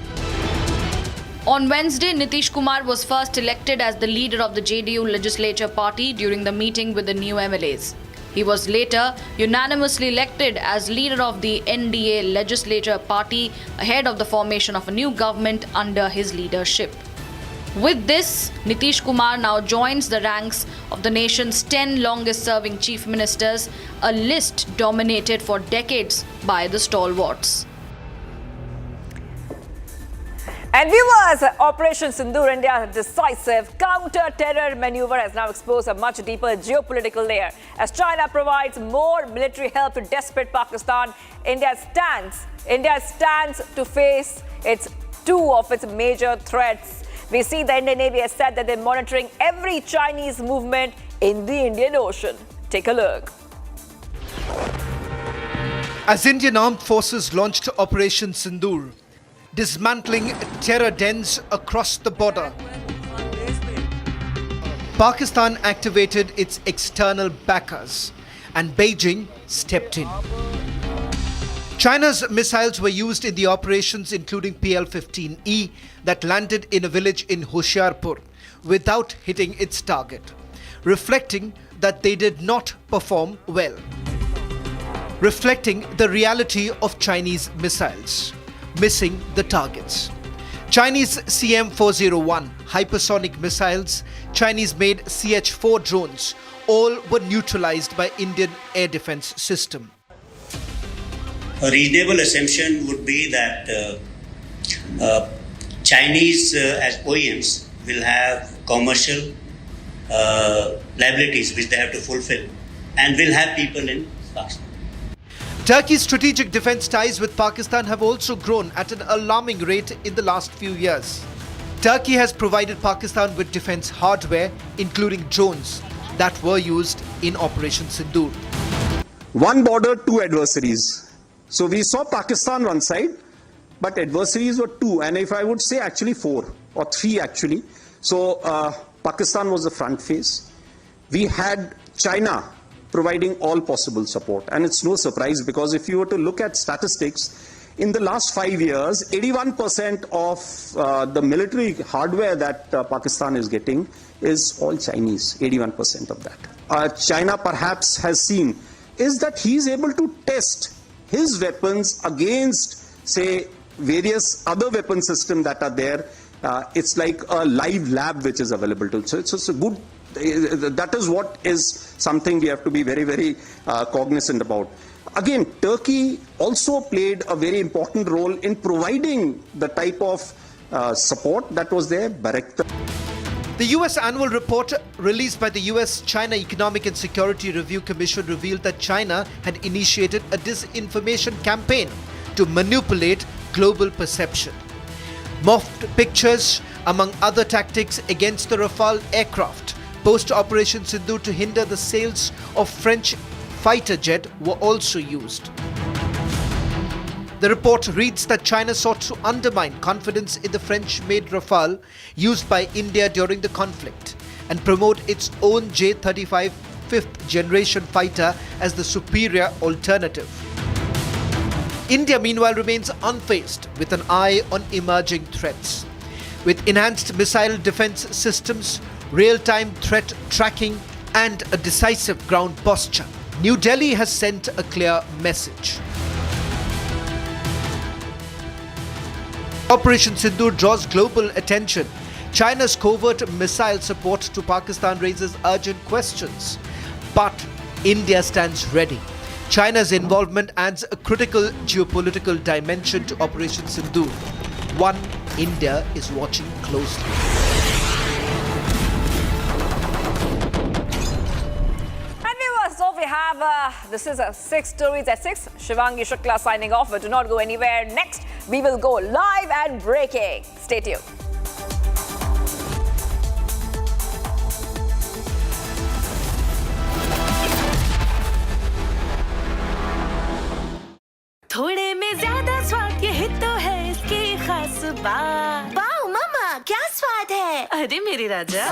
On Wednesday, Nitish Kumar was first elected as the leader of the JDU legislature party during the meeting with the new MLAs. He was later unanimously elected as leader of the NDA legislature party ahead of the formation of a new government under his leadership. With this, Nitish Kumar now joins the ranks of the nation's 10 longest-serving chief ministers, a list dominated for decades by the stalwarts. And viewers, Operation Sindu, India's decisive counter-terror maneuver has now exposed a much deeper geopolitical layer. As China provides more military help to desperate Pakistan, India stands to face two of its major threats. We see the Indian Navy has said that they're monitoring every Chinese movement in the Indian Ocean. Take a look. As Indian armed forces launched Operation Sindoor, dismantling terror dens across the border, Pakistan activated its external backers and Beijing stepped in. China's missiles were used in the operations, including PL-15E that landed in a village in Hoshiarpur without hitting its target, reflecting that they did not perform well, reflecting the reality of Chinese missiles missing the targets. Chinese CM-401 hypersonic missiles, Chinese-made CH-4 drones, all were neutralized by Indian air defense system. A reasonable assumption would be that Chinese as OEMs will have commercial liabilities which they have to fulfill and will have people in Pakistan. Turkey's strategic defense ties with Pakistan have also grown at an alarming rate in the last few years. Turkey has provided Pakistan with defense hardware, including drones, that were used in Operation Sindoor. One border, two adversaries. So we saw Pakistan one side, but adversaries were two, and if I would say actually four, or three actually. So Pakistan was the front face. We had China providing all possible support. And it's no surprise, because if you were to look at statistics, in the last 5 years, 81% of the military hardware that Pakistan is getting is all Chinese, 81% of that. China perhaps has seen is that he's able to test his weapons against, say, various other weapon systems that are there. It's like a live lab which is available to. So it's a good. That is what is something we have to be very, very cognizant about. Again, Turkey also played a very important role in providing the type of support that was there. The US annual report released by the US-China Economic and Security Review Commission revealed that China had initiated a disinformation campaign to manipulate global perception. Morphed pictures, among other tactics, against the Rafale aircraft post-Operation Sindoor to hinder the sales of French fighter jet were also used. The report reads that China sought to undermine confidence in the French-made Rafale used by India during the conflict and promote its own J-35 fifth-generation fighter as the superior alternative. India, meanwhile, remains unfazed with an eye on emerging threats. With enhanced missile defense systems, real-time threat tracking, and a decisive ground posture, New Delhi has sent a clear message. Operation Sindoor draws global attention. China's covert missile support to Pakistan raises urgent questions. But India stands ready. China's involvement adds a critical geopolitical dimension to Operation Sindoor, one India is watching closely. So we have, this is 6 stories at 6. Shivangi Shukla signing off, but do not go anywhere. Next, we will go live and breaking. Stay tuned. थोड़े में ज्यादा स्वाद ये हित तो है इसकी खास बात। वाओ मामा क्या स्वाद है? अरे मेरी राजा।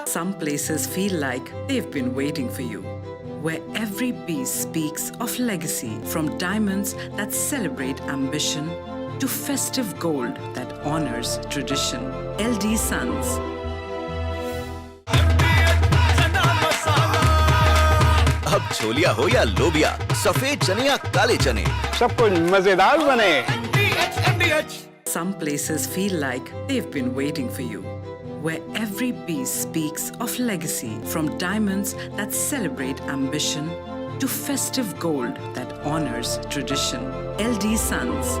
Some places feel like they've been waiting for you, where every piece speaks of legacy, from diamonds that celebrate ambition to festive gold that honors tradition. LD Sons. अब छोलिया हो या लोबिया, सफेद चने या काले चने, सब कुछ मजेदार बने। Some places feel like they've been waiting for you, where every piece speaks of legacy, from diamonds that celebrate ambition to festive gold that honors tradition. LD Sons.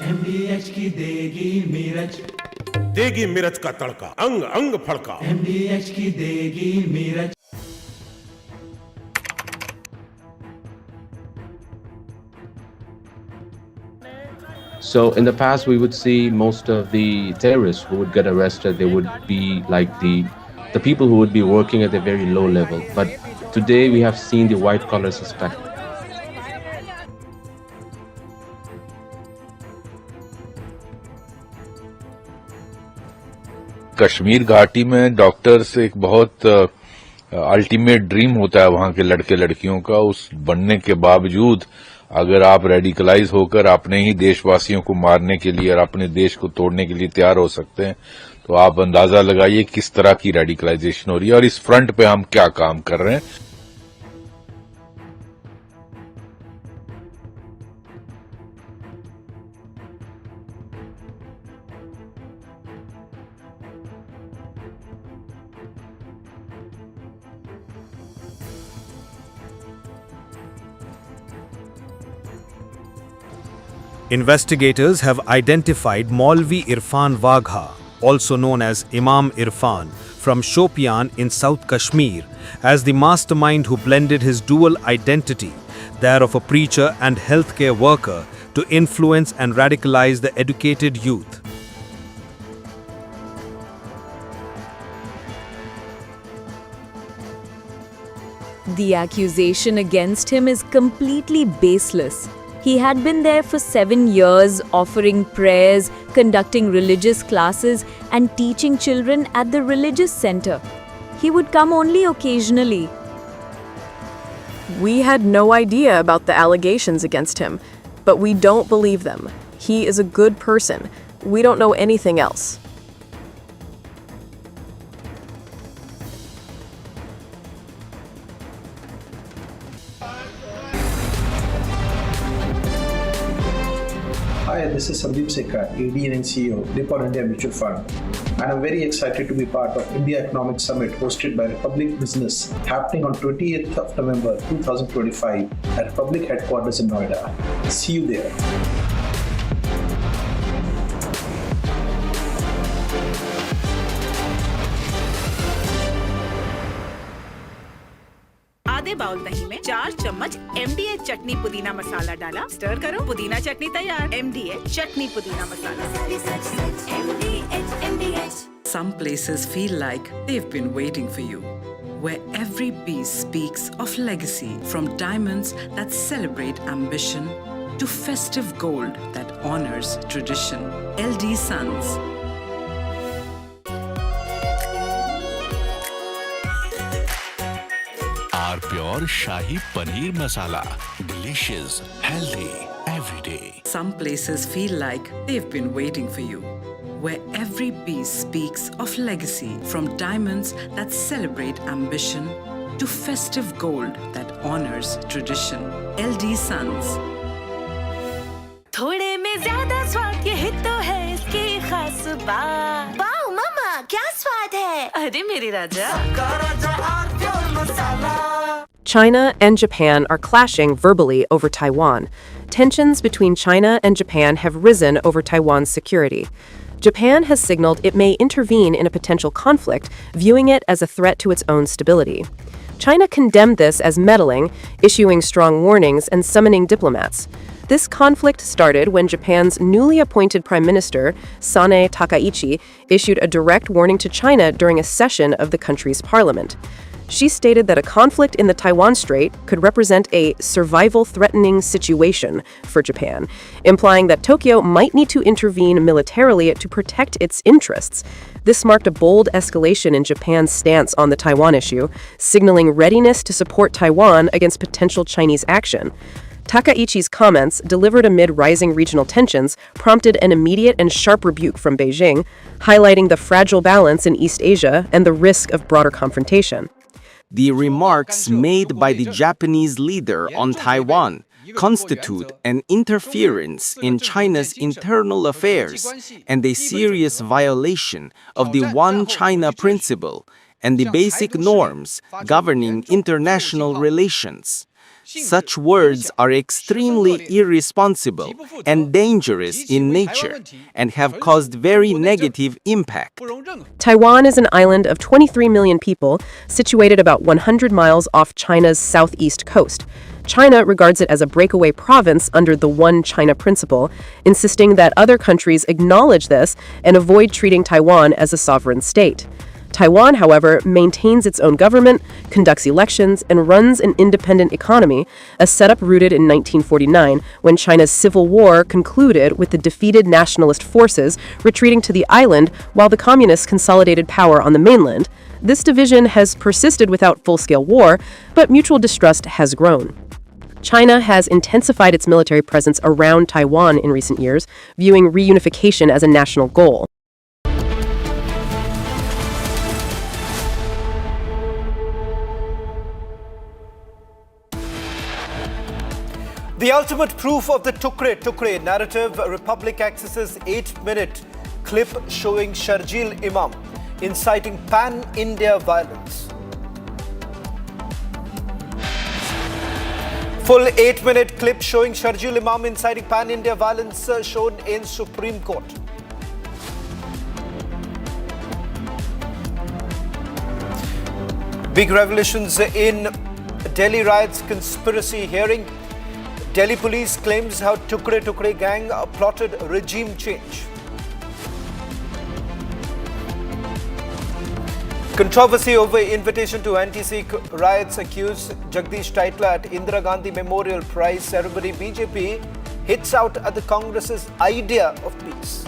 MDH की देगी मिर्च, देगी मिर्च का तड़का, अंग अंग फड़का। MDH की देगी मिर्च। So in the past, we would see most of the terrorists who would get arrested, they would be like the people who would be working at a very low level. But today we have seen the white collar suspect. Kashmir घाटी में doctors एक बहुत ultimate dream होता है वहां के लड़के लड़कियों का। उस बनने के बावजूद अगर आप रेडिकलाइज होकर अपने ही देशवासियों को मारने के लिए और अपने देश को तोड़ने के लिए तैयार हो सकते हैं, तो आप अंदाजा लगाइए किस तरह की रेडिकलाइजेशन हो रही है और इस फ्रंट पे हम क्या काम कर रहे हैं। Investigators have identified Maulvi Irfan Wagha, also known as Imam Irfan, from Shopian in South Kashmir, as the mastermind who blended his dual identity, that of a preacher and healthcare worker, to influence and radicalize the educated youth. The accusation against him is completely baseless. He had been there for 7 years, offering prayers, conducting religious classes, and teaching children at the religious center. He would come only occasionally. We had no idea about the allegations against him, but we don't believe them. He is a good person. We don't know anything else. Hi, this is Sandeep Sekar, AD and CEO, Nippon India Mutual Fund, and I'm very excited to be part of India Economic Summit hosted by Republic Business happening on 28th of November 2025 at Republic Headquarters in Noida. See you there. आधे bowl दही में 4 चम्मच MDH चटनी पुदीना मसाला डाला, stir करो, पुदीना चटनी तैयार। MDH चटनी पुदीना मसाला। Some places feel like they've been waiting for you, where every piece speaks of legacy, from diamonds that celebrate ambition to festive gold that honors tradition. LD Sons. Our pure Shahi Paneer Masala. Delicious, healthy, every day. Some places feel like they've been waiting for you, where every piece speaks of legacy, from diamonds that celebrate ambition to festive gold that honors tradition. LD Sons. थोड़े में ज्यादा स्वाद, यही तो है इसकी खास बात। वाओ मामा, क्या स्वाद है? अरे मेरे राजा। China and Japan are clashing verbally over Taiwan. Tensions between China and Japan have risen over Taiwan's security. Japan has signaled it may intervene in a potential conflict, viewing it as a threat to its own stability. China condemned this as meddling, issuing strong warnings and summoning diplomats. This conflict started when Japan's newly appointed Prime Minister, Sanae Takaichi, issued a direct warning to China during a session of the country's parliament. She stated that a conflict in the Taiwan Strait could represent a survival-threatening situation for Japan, implying that Tokyo might need to intervene militarily to protect its interests. This marked a bold escalation in Japan's stance on the Taiwan issue, signaling readiness to support Taiwan against potential Chinese action. Takaichi's comments, delivered amid rising regional tensions, prompted an immediate and sharp rebuke from Beijing, highlighting the fragile balance in East Asia and the risk of broader confrontation. The remarks made by the Japanese leader on Taiwan constitute an interference in China's internal affairs and a serious violation of the One China principle and the basic norms governing international relations. Such words are extremely irresponsible and dangerous in nature and have caused very negative impact. Taiwan is an island of 23 million people, situated about 100 miles off China's southeast coast. China regards it as a breakaway province under the One China principle, insisting that other countries acknowledge this and avoid treating Taiwan as a sovereign state. Taiwan, however, maintains its own government, conducts elections, and runs an independent economy, a setup rooted in 1949 when China's civil war concluded with the defeated nationalist forces retreating to the island while the communists consolidated power on the mainland. This division has persisted without full-scale war, but mutual distrust has grown. China has intensified its military presence around Taiwan in recent years, viewing reunification as a national goal. The ultimate proof of the Tukre narrative, Republic accesses 8-minute clip showing Sharjeel Imam inciting pan-India violence. Full 8-minute clip showing Sharjeel Imam inciting pan-India violence shown in Supreme Court. Big revelations in Delhi riots conspiracy hearing. Delhi police claims how Tukre gang plotted regime change. Controversy over invitation to anti-Sikh riots accused Jagdish Taitla at Indira Gandhi Memorial Prize ceremony. BJP hits out at the Congress's idea of peace.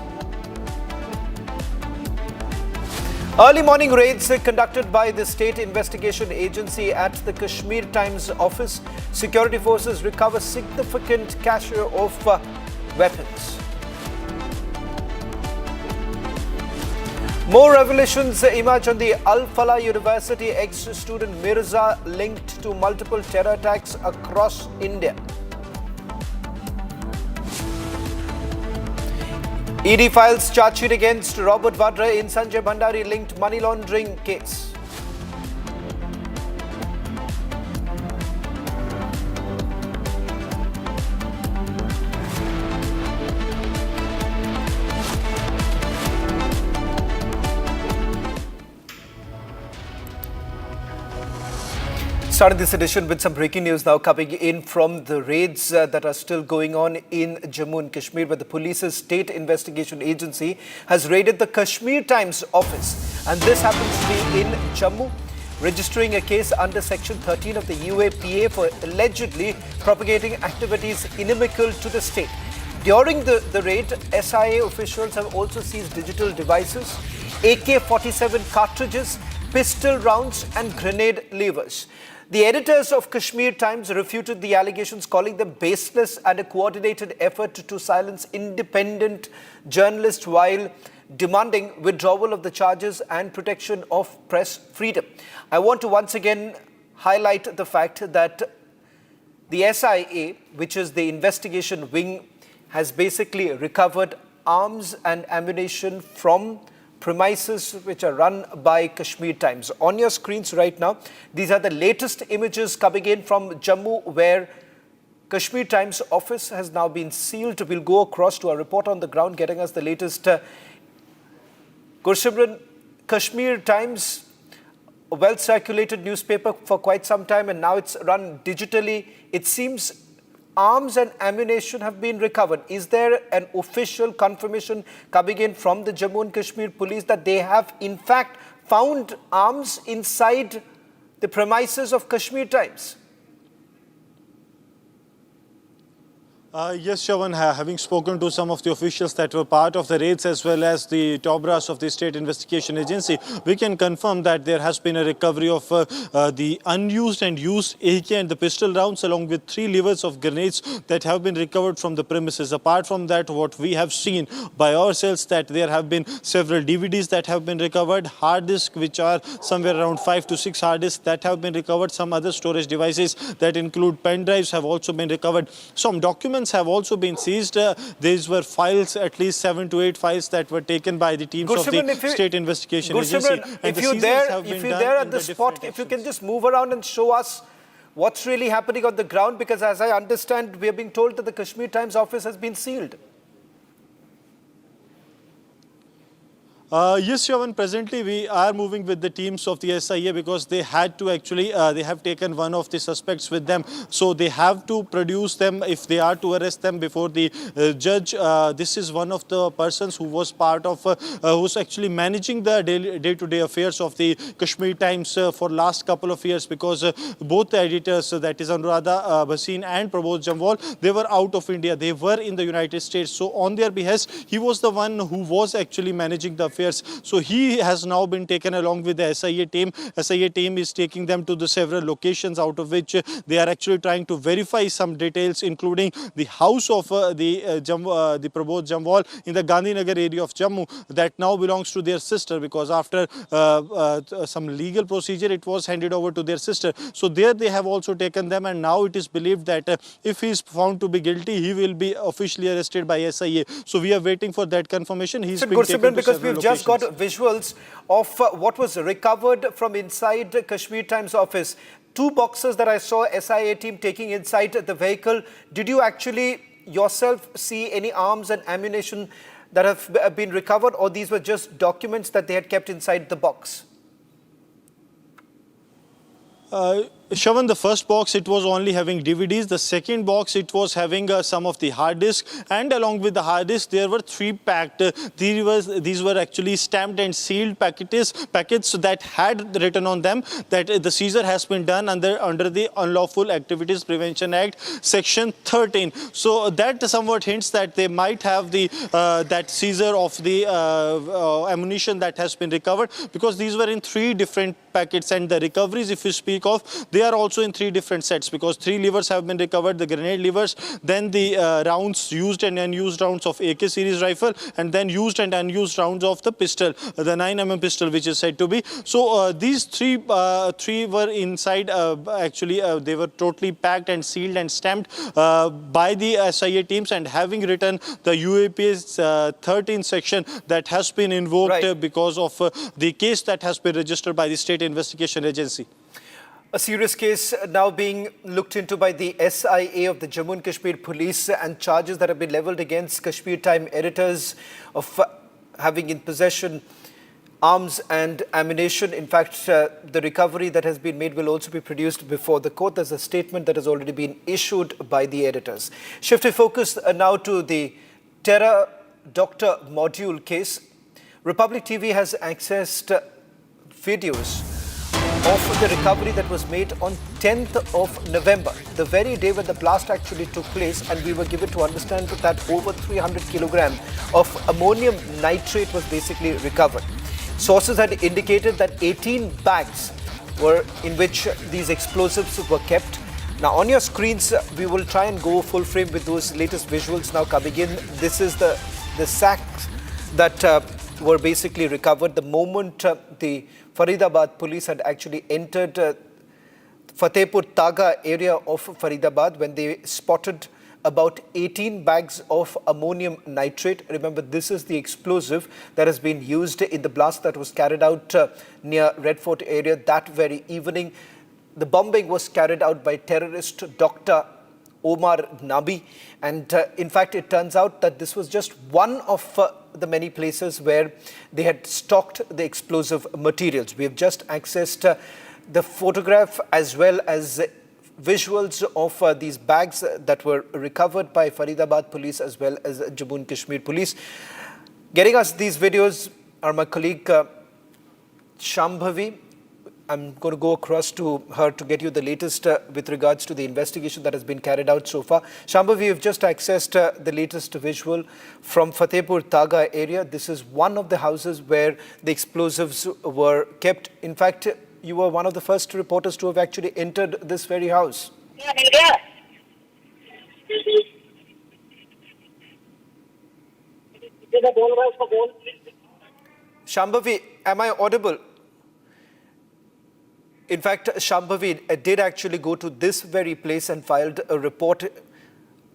Early morning raids conducted by the State Investigation Agency at the Kashmir Times office. Security forces recover significant cache of weapons. More revelations emerge on the Alfala University ex-student Mirza linked to multiple terror attacks across India. ED files charge sheet against Robert Vadra in Sanjay Bhandari-linked money laundering case. Starting this edition with some breaking news now coming in from the raids that are still going on in Jammu and Kashmir, where the police's State Investigation Agency has raided the Kashmir Times office. And this happens to be in Jammu, registering a case under Section 13 of the UAPA for allegedly propagating activities inimical to the state. During the raid, SIA officials have also seized digital devices, AK-47 cartridges, pistol rounds and grenade levers. The editors of Kashmir Times refuted the allegations, calling them baseless and a coordinated effort to silence independent journalists while demanding withdrawal of the charges and protection of press freedom. I want to once again highlight the fact that the SIA, which is the investigation wing, has basically recovered arms and ammunition from premises which are run by Kashmir Times. On your screens right now, these are the latest images coming in from Jammu, where Kashmir Times office has now been sealed. We'll go across to our reporter on the ground getting us the latest. Gursimran, Kashmir Times, a well-circulated newspaper for quite some time, and now it's run digitally. It seems arms and ammunition have been recovered. Is there an official confirmation coming in from the Jammu and Kashmir police that they have in fact found arms inside the premises of Kashmir Times? Yes, Shawan, having spoken to some of the officials that were part of the raids as well as the top brass of the State Investigation Agency, we can confirm that there has been a recovery of the unused and used AK and the pistol rounds, along with 3 levers of grenades that have been recovered from the premises. Apart from that, what we have seen by ourselves, that there have been several DVDs that have been recovered, hard disks which are somewhere around 5 to 6 hard disks that have been recovered. Some other storage devices that include pen drives have also been recovered. Some documents have also been seized. These were files, at least 7 to 8 files that were taken by the teams of the State Investigation Agency. If you're there at the spot, if you can just move around and show us what's really happening on the ground? Because as I understand, we are being told that the Kashmir Times office has been sealed. Yes, Shravan, presently we are moving with the teams of the SIA because they had to actually, they have taken one of the suspects with them. So they have to produce them if they are to arrest them before the judge. This is one of the persons who was part of, who's actually managing the day-to-day affairs of the Kashmir Times for last couple of years, because both the editors, that is Anuradha Bhasin and Prabodh Jamwal, they were out of India. They were in the United States. So on their behest, he was the one who was actually managing the affairs. So he has now been taken along with the SIA team. SIA team is taking them to the several locations, out of which they are actually trying to verify some details, including the house of the Prabodh Jamwal in the Gandhinagar area of Jammu that now belongs to their sister, because after some legal procedure it was handed over to their sister. So there they have also taken them, and now it is believed that if he is found to be guilty, he will be officially arrested by SIA. So we are waiting for that confirmation. He's been taken to several locations. Just got visuals of what was recovered from inside the Kashmir Times office. 2 boxes that I saw SIA team taking inside the vehicle. Did you actually yourself see any arms and ammunition that have been recovered, or these were just documents that they had kept inside the box? Shravan, the first box, it was only having DVDs. The second box, it was having some of the hard disks, and along with the hard disk, there were 3 packed. These were actually stamped and sealed packets that had written on them that the seizure has been done under the Unlawful Activities Prevention Act, Section 13. So that somewhat hints that they might have the that seizure of the ammunition that has been recovered, because these were in 3 different packets, and the recoveries, if you speak of, they are also in 3 different sets, because 3 levers have been recovered, the grenade levers, then the rounds, used and unused rounds of AK series rifle, and then used and unused rounds of the pistol, the 9mm pistol, which is said to be. So these three were inside, actually they were totally packed and sealed and stamped by the SIA teams, and having written the UAP's 13 section that has been invoked because of the case that has been registered by the State Investigation Agency. A serious case now being looked into by the SIA of the Jammu and Kashmir Police, and charges that have been leveled against Kashmir Times editors of having in possession arms and ammunition. In fact, the recovery that has been made will also be produced before the court. There's a statement that has already been issued by the editors. Shifting focus now to the terror doctor module case. Republic TV has accessed videos of the recovery that was made on 10th of November, the very day when the blast actually took place, and we were given to understand that over 300 kilogram of ammonium nitrate was basically recovered. Sources had indicated that 18 bags were in which these explosives were kept. Now on your screens, we will try and go full frame with those latest visuals now coming in. This is the sacks that were basically recovered the moment the Faridabad police had actually entered Fatehpur Taga area of Faridabad, when they spotted about 18 bags of ammonium nitrate. Remember, this is the explosive that has been used in the blast that was carried out near Red Fort area that very evening. The bombing was carried out by terrorist Dr. Omar Nabi, and in fact it turns out that this was just one of the many places where they had stocked the explosive materials. We have just accessed the photograph as well as visuals of these bags that were recovered by Faridabad police as well as Jammu and Kashmir police. Getting us these videos are my colleague Shambhavi. I'm going to go across to her to get you the latest with regards to the investigation that has been carried out so far. Shambhavi, you've just accessed the latest visual from Fatehpur Taga area. This is one of the houses where the explosives were kept. In fact, you were one of the first reporters to have actually entered this very house. Shambhavi, am I audible? In fact, Shambhavi did actually go to this very place and filed a report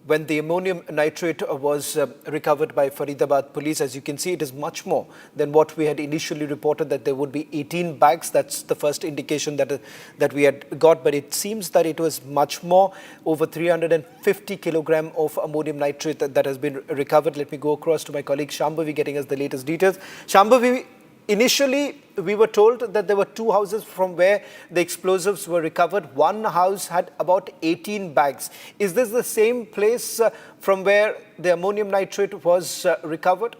when the ammonium nitrate was recovered by Faridabad police. As you can see, it is much more than what we had initially reported, that there would be 18 bags. That's the first indication that we had got, but it seems that it was much more, over 350 kilogram of ammonium nitrate that has been recovered. Let me go across to my colleague Shambhavi getting us the latest details. Shambhavi, initially, we were told that there were two houses from where the explosives were recovered. One house had about 18 bags. Is this the same place from where the ammonium nitrate was recovered?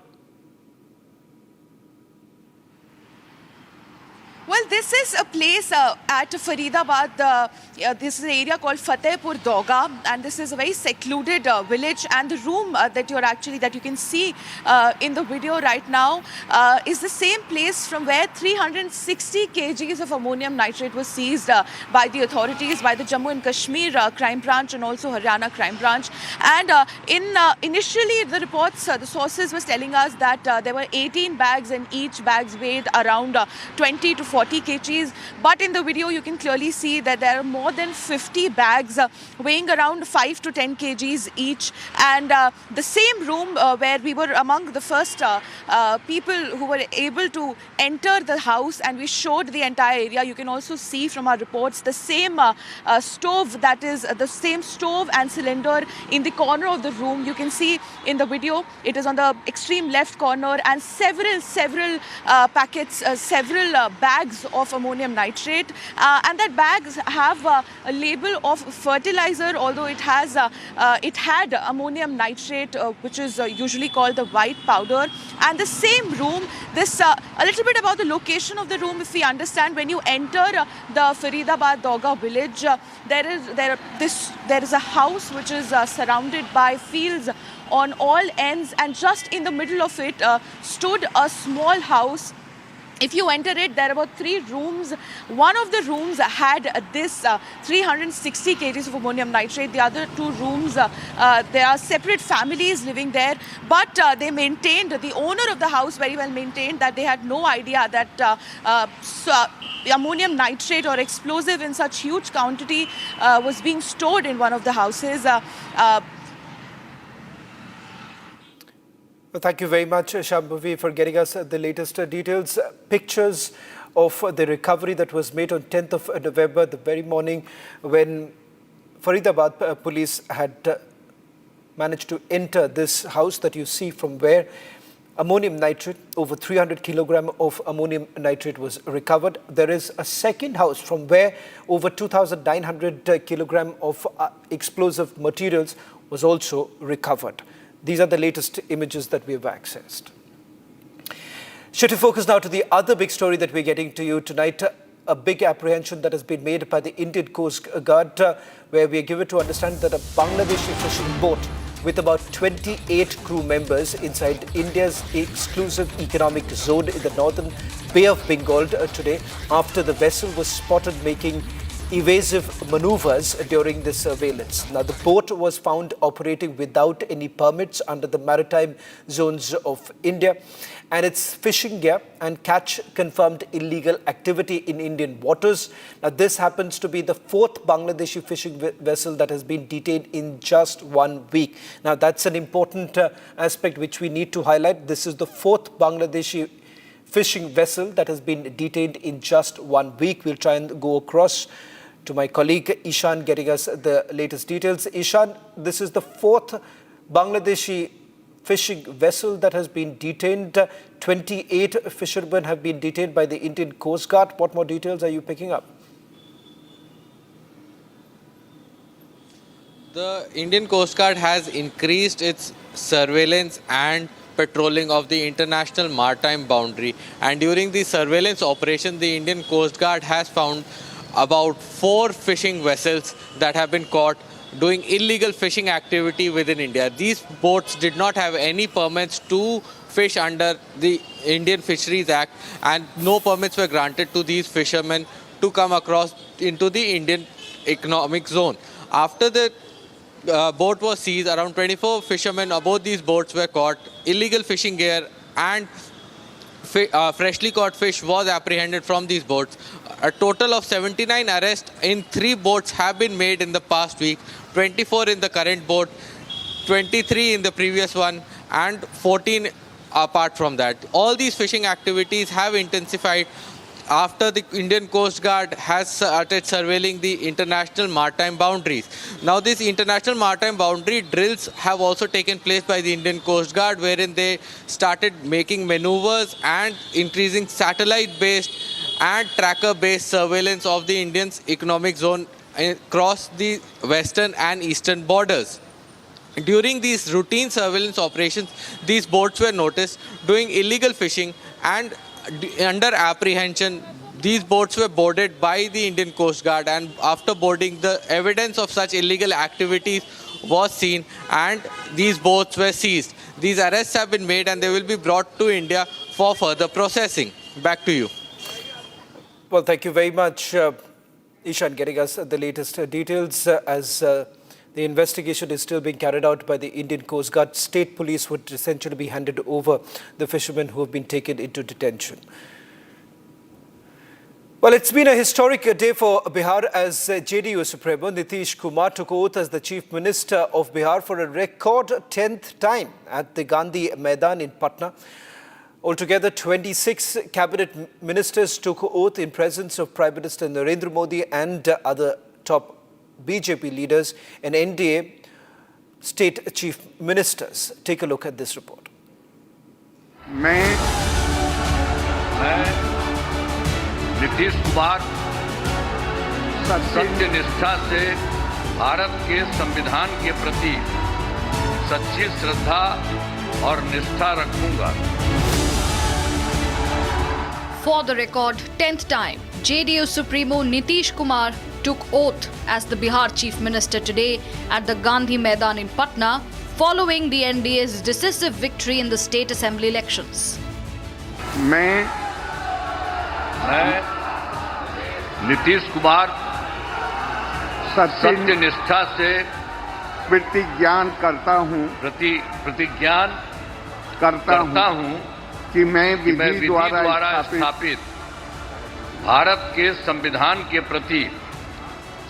Well, this is a place at Faridabad. This is an area called Fatehpur Doga, and this is a very secluded village. And the room that you can see in the video right now is the same place from where 360 kgs of ammonium nitrate was seized by the authorities, by the Jammu and Kashmir crime branch and also Haryana crime branch. And initially, the reports, the sources was telling us that there were 18 bags, and each bags weighed around 20 to 40 kgs, but in the video you can clearly see that there are more than 50 bags weighing around 5 to 10 kgs each. And the same room where we were among the first people who were able to enter the house, and we showed the entire area. You can also see from our reports the same stove, that is the same stove and cylinder in the corner of the room. You can see in the video it is on the extreme left corner, and several packets, several bags of ammonium nitrate, and that bags have a label of fertilizer, although it had ammonium nitrate, which is usually called the white powder. And the same room, a little bit about the location of the room. If we understand, when you enter the Faridabad Doga village, there is a house which is surrounded by fields on all ends, and just in the middle of it stood a small house. If you enter it, there are about 3 rooms. One of the rooms had this 360 kgs of ammonium nitrate. The other 2 rooms, there are separate families living there. But they maintained, the owner of the house very well maintained, that they had no idea that ammonium nitrate or explosive in such huge quantity was being stored in one of the houses. Well, thank you very much, Shambhavi, for getting us the latest details. Pictures of the recovery that was made on 10th of November, the very morning when Faridabad police had managed to enter this house that you see, from where ammonium nitrate, over 300 kilogram of ammonium nitrate was recovered. There is a second house from where over 2,900 kilogram of explosive materials was also recovered. These are the latest images that we have accessed. Should we focus now to the other big story that we're getting to you tonight, a big apprehension that has been made by the Indian Coast Guard, where we are given to understand that a Bangladeshi fishing boat with about 28 crew members inside India's exclusive economic zone in the northern Bay of Bengal today, after the vessel was spotted making evasive maneuvers during the surveillance. Now, the boat was found operating without any permits under the maritime zones of India, and its fishing gear and catch confirmed illegal activity in Indian waters. Now, this happens to be the 4th Bangladeshi fishing vessel that has been detained in just 1 week. Now, that's an important aspect which we need to highlight. This is the 4th Bangladeshi fishing vessel that has been detained in just 1 week. We'll try and go across to my colleague Ishan getting us the latest details. Ishan, this is the 4th Bangladeshi fishing vessel that has been detained. 28 fishermen have been detained by the Indian Coast Guard. What more details are you picking up? The Indian Coast Guard has increased its surveillance and patrolling of the international maritime boundary, and during the surveillance operation, the Indian Coast Guard has found about 4 fishing vessels that have been caught doing illegal fishing activity within India. These boats did not have any permits to fish under the Indian Fisheries Act, and no permits were granted to these fishermen to come across into the Indian economic zone. After the boat was seized, around 24 fishermen aboard these boats were caught. Illegal fishing gear and freshly caught fish was apprehended from these boats. A total of 79 arrests in 3 boats have been made in the past week, 24 in the current boat. 23 in the previous one, and 14 apart from that. All these fishing activities have intensified after the Indian Coast Guard has started surveilling the international maritime boundaries. Now, these international maritime boundary drills have also taken place by the Indian Coast Guard, wherein they started making maneuvers and increasing satellite-based and tracker-based surveillance of the Indian's economic zone across the western and eastern borders. During these routine surveillance operations, these boats were noticed doing illegal fishing, and under apprehension, these boats were boarded by the Indian Coast Guard, and after boarding, the evidence of such illegal activities was seen and these boats were seized. These arrests have been made and they will be brought to India for further processing. Back to you. Well, thank you very much, Ishan, getting us the latest details as the investigation is still being carried out by the Indian Coast Guard. State police would essentially be handed over the fishermen who have been taken into detention. Well, it's been a historic day for Bihar as JDU Supremo Nitish Kumar took oath as the Chief Minister of Bihar for a record 10th time at the Gandhi Maidan in Patna. Altogether, 26 cabinet ministers took oath in presence of Prime Minister Narendra Modi and other top BJP leaders and NDA state chief ministers. Take a look at this report. मैं नीतीश कुमार सत्य निष्ठा से भारत के संविधान के प्रति सच्ची श्रद्धा और निष्ठा रखूंगा. For the record 10th time, JDU Supremo Nitish Kumar took oath as the Bihar Chief Minister today at the Gandhi Maidan in Patna following the NDA's decisive victory in the state assembly elections. मैं नीतीश कुमार सत्य निष्ठा से प्रतिज्ञान करता हूं कि मैं विधि द्वारा स्थापित भारत के संविधान के प्रति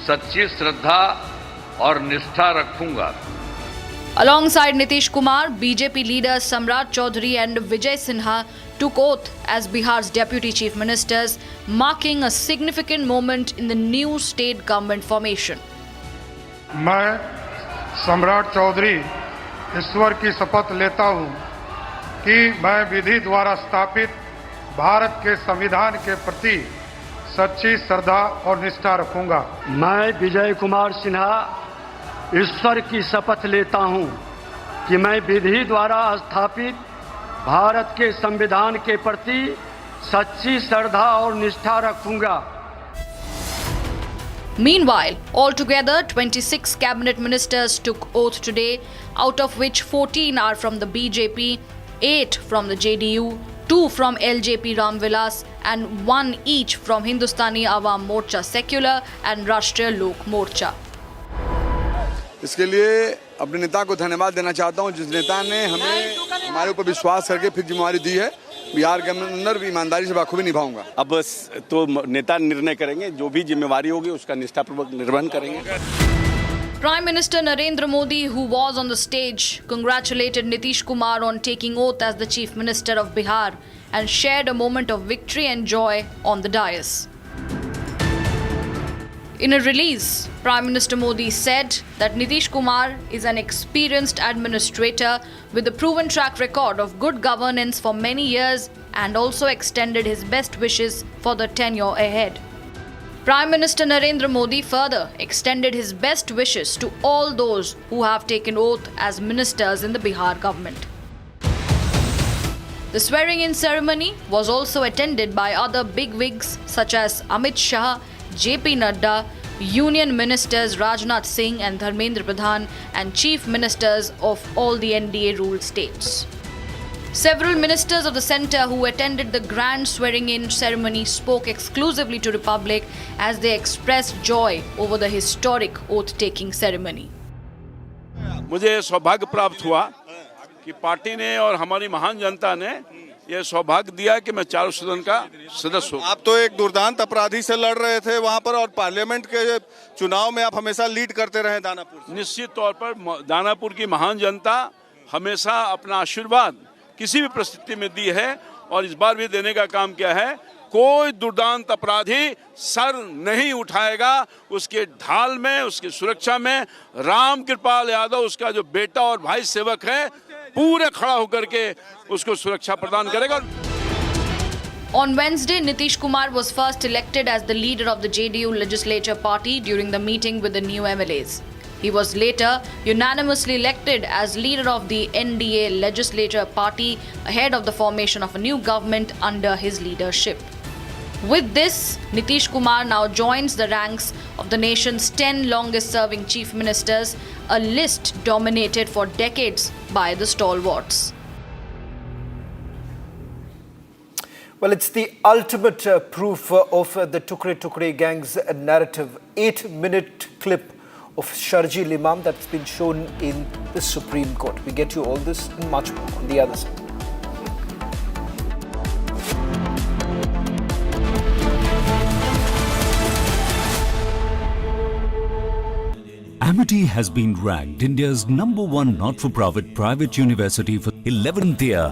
सच्ची श्रद्धा और निष्ठा रखूंगा. Alongside Nitish Kumar, BJP leaders Samrat Chaudhary and Vijay Sinha took oath as Bihar's deputy chief ministers, marking a significant moment in the new state government formation. मैं सम्राट चौधरी ईश्वर की शपथ लेता हूं कि मैं विधि द्वारा स्थापित भारत के संविधान के प्रति सच्ची श्रद्धा और निष्ठा रखूंगा. मैं विजय कुमार सिन्हा ईश्वर की शपथ लेता हूं कि मैं विधि द्वारा स्थापित भारत के संविधान के प्रति सच्ची श्रद्धा और निष्ठा रखूंगा. Meanwhile, altogether 26 cabinet ministers took oath today, out of which 14 are from the BJP, 8 from the JDU, 2 from LJP Ramvilas and 1 each from Hindustani Awam Morcha Secular and Rashtriya Lok Morcha. इसके लिए अपने नेता को धन्यवाद देना चाहता हूं जिस नेता ने हमें हमारे ऊपर विश्वास करके फिर जिम्मेवारी दी है. बिहार के अंदर भी ईमानदारी से बखूबी निभाऊंगा. अब तो नेता निर्णय करेंगे, जो भी जिम्मेवारी होगी उसका निष्ठापूर्वक निर्वहन करेंगे. Prime Minister Narendra Modi, who was on the stage, congratulated Nitish Kumar on taking oath as the Chief Minister of Bihar and shared a moment of victory and joy on the dais. In a release, Prime Minister Modi said that Nitish Kumar is an experienced administrator with a proven track record of good governance for many years and also extended his best wishes for the tenure ahead. Prime Minister Narendra Modi further extended his best wishes to all those who have taken oath as ministers in the Bihar government. The swearing-in ceremony was also attended by other bigwigs such as Amit Shah, JP Nadda, Union Ministers Rajnath Singh and Dharmendra Pradhan and Chief Ministers of all the NDA-ruled states. Several ministers of the centre who attended the grand swearing-in ceremony spoke exclusively to the public as they expressed joy over the historic oath-taking ceremony. मुझे सौभाग्य प्राप्त हुआ कि party ने और हमारी महान जनता ने ये सौभाग्य दिया कि मैं चारों सदन का सदस्य हूँ। आप तो एक दुर्दांत अपराधी से लड़ रहे थे वहां पर, और पार्लियामेंट के चुनाव में आप हमेशा लीड करते रहे दानापुर। निश्चित तौर पर दानापुर की महान जनता हमेशा अपना आशीर्वाद किसी भी परिस्थिति में दी है, और इस बार भी देने का काम किया है। कोई दुर्दांत अपराधी सर नहीं उठाएगा। उसके ढाल में, उसकी सुरक्षा में राम कृपाल यादव, उसका जो बेटा और भाई सेवक है, पूरे खड़ा होकर के उसको सुरक्षा प्रदान करेगा। On Wednesday, Nitish Kumar was first elected as the leader of the JDU legislature party during the meeting with the new MLAs. He was later unanimously elected as leader of the NDA legislature party ahead of the formation of a new government under his leadership. With this, Nitish Kumar now joins the ranks of the nation's 10 longest-serving chief ministers, a list dominated for decades by the stalwarts. Well, it's the ultimate proof of the Tukre Tukre gang's narrative. 8-minute clip of Sharjeel Imam that's been shown in the Supreme Court. We get you all this and much more on the other side. Amity has been ranked India's #1 not-for-profit private university for 11th year,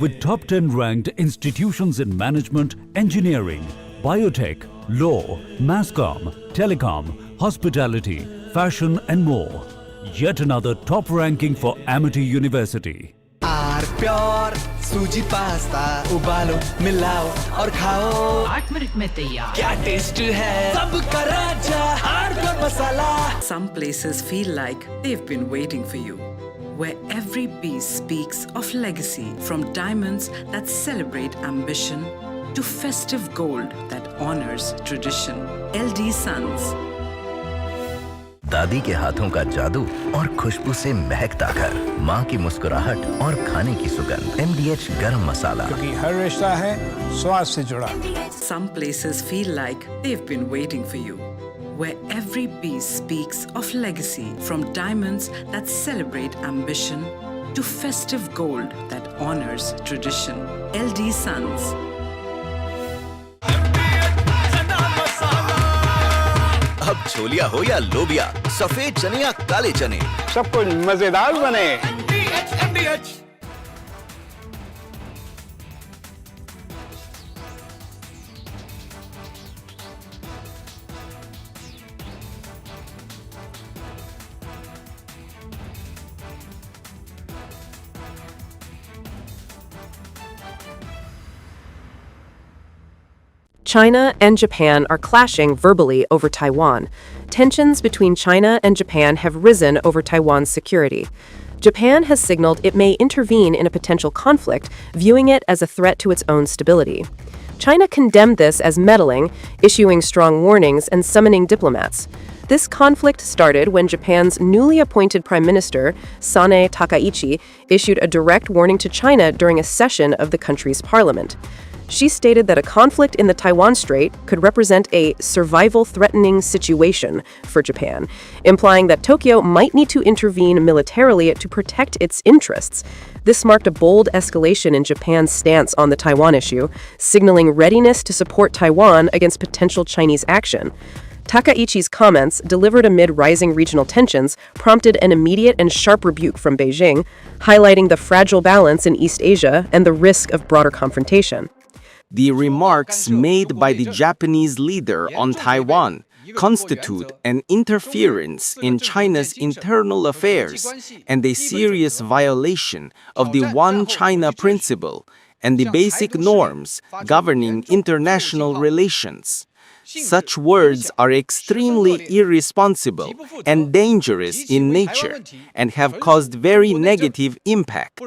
with top 10 ranked institutions in management, engineering, biotech, law, masscom, telecom, hospitality, fashion and more. Yet another top ranking for Amity University. Pure सूजी pasta उबालो मिलाओ और खाओ 8 minute में तैयार। क्या taste है सबका राजा pure masala. Some places feel like they've been waiting for you, where every piece speaks of legacy, from diamonds that celebrate ambition to festive gold that honors tradition. LD Sons. दादी के हाथों का जादू और खुशबू से महकता घर, माँ की मुस्कुराहट और खाने की सुगंध। MDH गरम मसाला, क्योंकि हर रिश्ता है स्वाद से जुड़ा। Some places feel like they've been waiting for you, where every piece speaks of legacy, from diamonds that celebrate ambition to festive gold that honors tradition. LD Sons. अब छोलिया हो या लोबिया, सफेद चने या काले चने, सब कुछ मजेदार बने। China and Japan are clashing verbally over Taiwan. Tensions between China and Japan have risen over Taiwan's security. Japan has signaled it may intervene in a potential conflict, viewing it as a threat to its own stability. China condemned this as meddling, issuing strong warnings and summoning diplomats. This conflict started when Japan's newly appointed Prime Minister, Sanae Takaichi, issued a direct warning to China during a session of the country's parliament. She stated that a conflict in the Taiwan Strait could represent a survival-threatening situation for Japan, implying that Tokyo might need to intervene militarily to protect its interests. This marked a bold escalation in Japan's stance on the Taiwan issue, signaling readiness to support Taiwan against potential Chinese action. Takaichi's comments, delivered amid rising regional tensions, prompted an immediate and sharp rebuke from Beijing, highlighting the fragile balance in East Asia and the risk of broader confrontation. The remarks made by the Japanese leader on Taiwan constitute an interference in China's internal affairs and a serious violation of the One China principle and the basic norms governing international relations. Such words are extremely irresponsible and dangerous in nature and have caused very negative impact.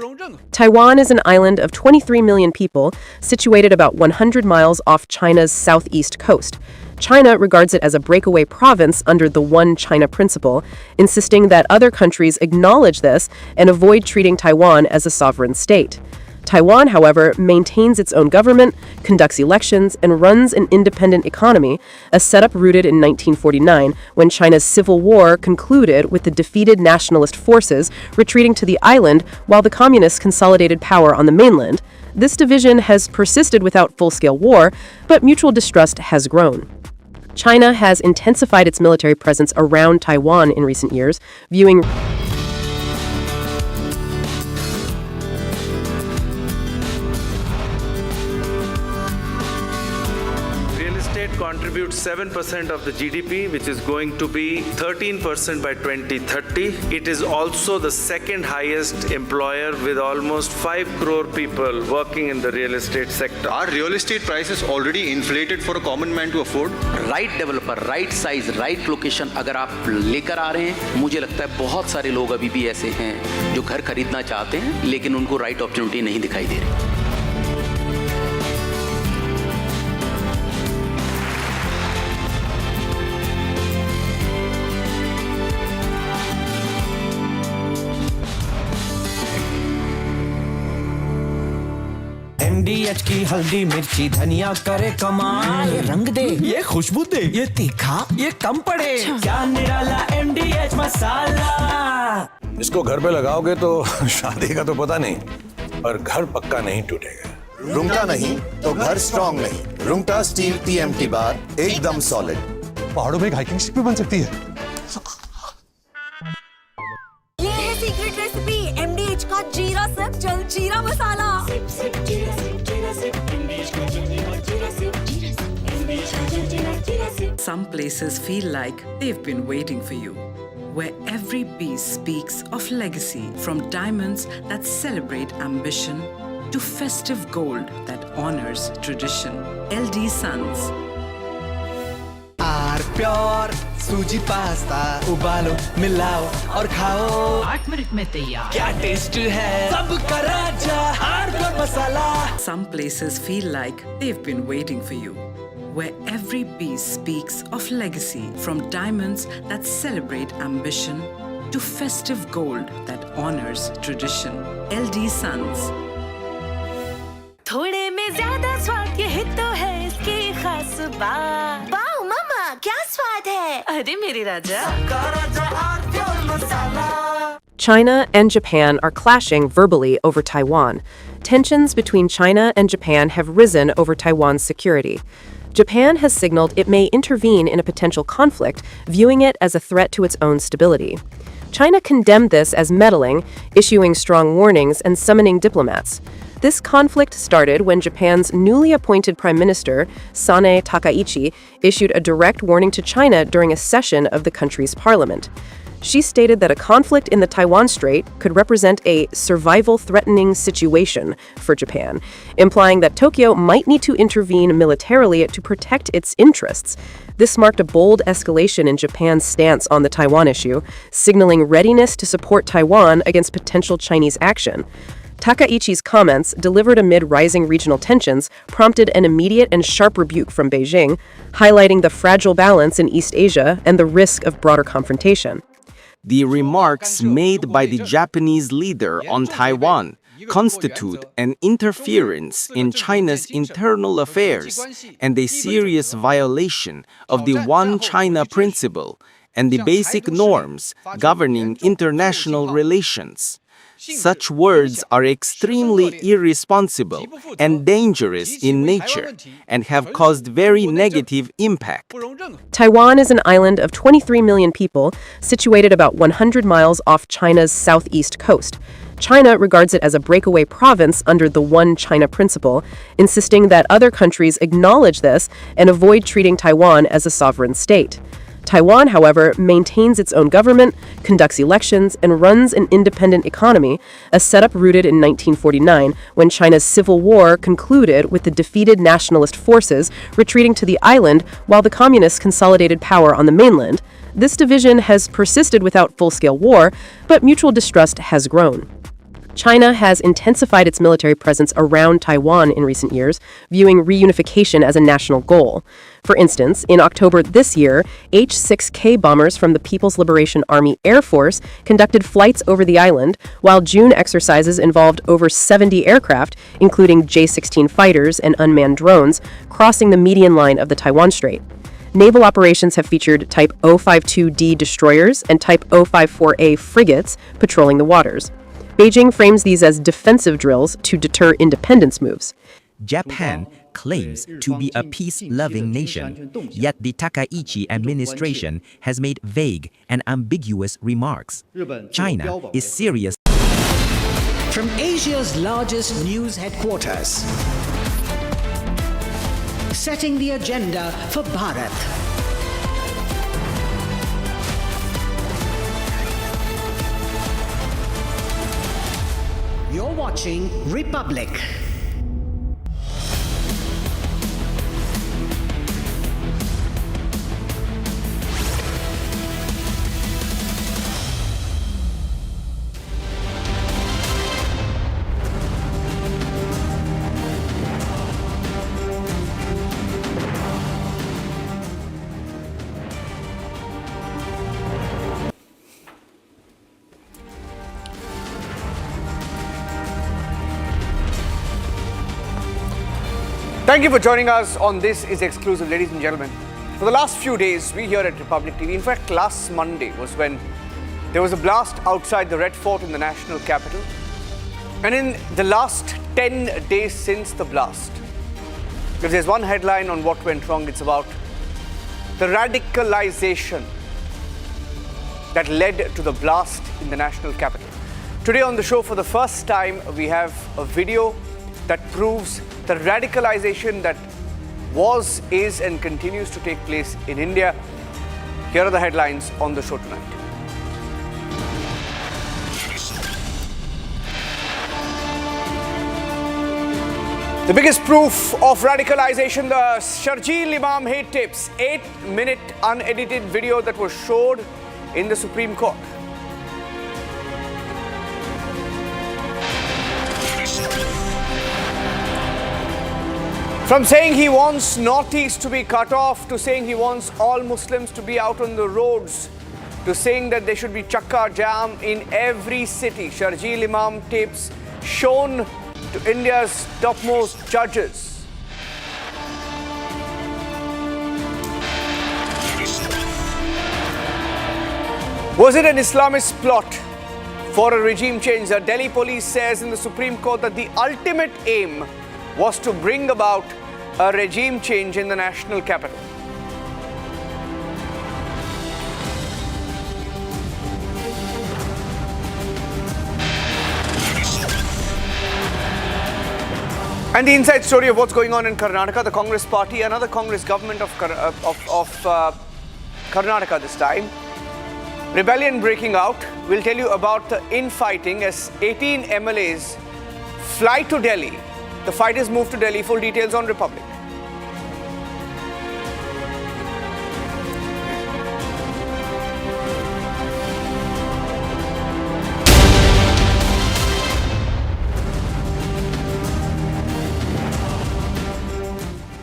Taiwan is an island of 23 million people, situated about 100 miles off China's southeast coast. China regards it as a breakaway province under the One China principle, insisting that other countries acknowledge this and avoid treating Taiwan as a sovereign state. Taiwan, however, maintains its own government, conducts elections, and runs an independent economy, a setup rooted in 1949 when China's civil war concluded with the defeated nationalist forces retreating to the island while the communists consolidated power on the mainland. This division has persisted without full-scale war, but mutual distrust has grown. China has intensified its military presence around Taiwan in recent years, viewing contributes 7% of the GDP, which is going to be 13% by 2030. It is also the second highest employer with almost 5 crore people working in the real estate sector. Are real estate prices already inflated for a common man to afford? Right developer, right size, right location अगर आप लेकर आ रहे हैं, मुझे लगता है बहुत सारे लोग अभी भी ऐसे हैं जो घर खरीदना चाहते हैं लेकिन उनको राइट अपॉर्चुनिटी नहीं दिखाई दे रही। MDH की हल्दी मिर्ची धनिया करे कमाल, ये रंग दे, ये खुशबू दे, ये तीखा, ये कम पड़े, क्या निराला MDH मसाला। इसको घर पे लगाओगे तो शादी का तो पता नहीं, पर घर पक्का नहीं टूटेगा। रुंगटा नहीं तो घर स्ट्रॉन्ग नहीं। रुंगटा स्टील TMT बार एकदम सॉलिड। पहाड़ों में एक हाइकिंग शिप भी बन सकती है। ये है सीक्रेट रेसिपी MDH का जीरा सिप जल जीरा मसाला। Some places feel like they've been waiting for you, where every piece speaks of legacy, from diamonds that celebrate ambition to festive gold that honors tradition. LD Sons. Pure सूजी pasta उबालो मिलाओ और खाओ 8 minute में तैयार। क्या taste है सबका राजा hardcore masala. Some places feel like they've been waiting for you, where every piece speaks of legacy, from diamonds that celebrate ambition to festive gold that honors tradition. LD Sons. थोड़े में ज्यादा स्वाद ये तो है इसकी खास बात। वाओ मामा क्या स्वाद है, अरे मेरे राजा। China and Japan are clashing verbally over Taiwan. Tensions between China and Japan have risen over Taiwan's security. Japan has signaled it may intervene in a potential conflict, viewing it as a threat to its own stability. China condemned this as meddling, issuing strong warnings and summoning diplomats. This conflict started when Japan's newly appointed Prime Minister, Sanae Takaichi, issued a direct warning to China during a session of the country's parliament. She stated that a conflict in the Taiwan Strait could represent a survival-threatening situation for Japan, implying that Tokyo might need to intervene militarily to protect its interests. This marked a bold escalation in Japan's stance on the Taiwan issue, signaling readiness to support Taiwan against potential Chinese action. Takaichi's comments, delivered amid rising regional tensions, prompted an immediate and sharp rebuke from Beijing, highlighting the fragile balance in East Asia and the risk of broader confrontation. The remarks made by the Japanese leader on Taiwan constitute an interference in China's internal affairs and a serious violation of the One China principle and the basic norms governing international relations. Such words are extremely irresponsible and dangerous in nature and have caused very negative impact. Taiwan is an island of 23 million people, situated about 100 miles off China's southeast coast. China regards it as a breakaway province under the One China principle, insisting that other countries acknowledge this and avoid treating Taiwan as a sovereign state. Taiwan, however, maintains its own government, conducts elections, and runs an independent economy, a setup rooted in 1949 when China's civil war concluded with the defeated nationalist forces retreating to the island while the communists consolidated power on the mainland. This division has persisted without full-scale war, but mutual distrust has grown. China has intensified its military presence around Taiwan in recent years, viewing reunification as a national goal. For instance, in October this year, H-6K bombers from the People's Liberation Army Air Force conducted flights over the island, while June exercises involved over 70 aircraft, including J-16 fighters and unmanned drones, crossing the median line of the Taiwan Strait. Naval operations have featured Type 052D destroyers and Type 054A frigates patrolling the waters. Beijing frames these as defensive drills to deter independence moves. Japan claims to be a peace-loving nation, yet the Takaichi administration has made vague and ambiguous remarks. China is serious. From Asia's largest news headquarters, setting the agenda for Bharat. You're watching Republic. Thank you for joining us on This Is Exclusive, ladies and gentlemen. For the last few days, we here at Republic TV, in fact, last Monday was when there was a blast outside the Red Fort in the national capital. And in the last 10 days since the blast, if there's one headline on what went wrong, it's about the radicalization that led to the blast in the national capital. Today on the show, for the first time, we have a video that proves the radicalization that was, is, and continues to take place in India. Here are the headlines on the show tonight. The biggest proof of radicalization, the Sharjeel Imam hate tapes, 8-minute unedited video that was showed in the Supreme Court. From saying he wants Northeast to be cut off, to saying he wants all Muslims to be out on the roads, to saying that there should be chakka jam in every city. Sharjeel Imam tapes shown to India's topmost judges. Was it an Islamist plot for a regime change? The Delhi police says in the Supreme Court that the ultimate aim was to bring about a regime change in the national capital. And the inside story of what's going on in Karnataka, the Congress party, another Congress government of Karnataka this time. Rebellion breaking out. We'll tell you about the infighting as 18 MLAs fly to Delhi. The fighters move to Delhi. Full details on Republic.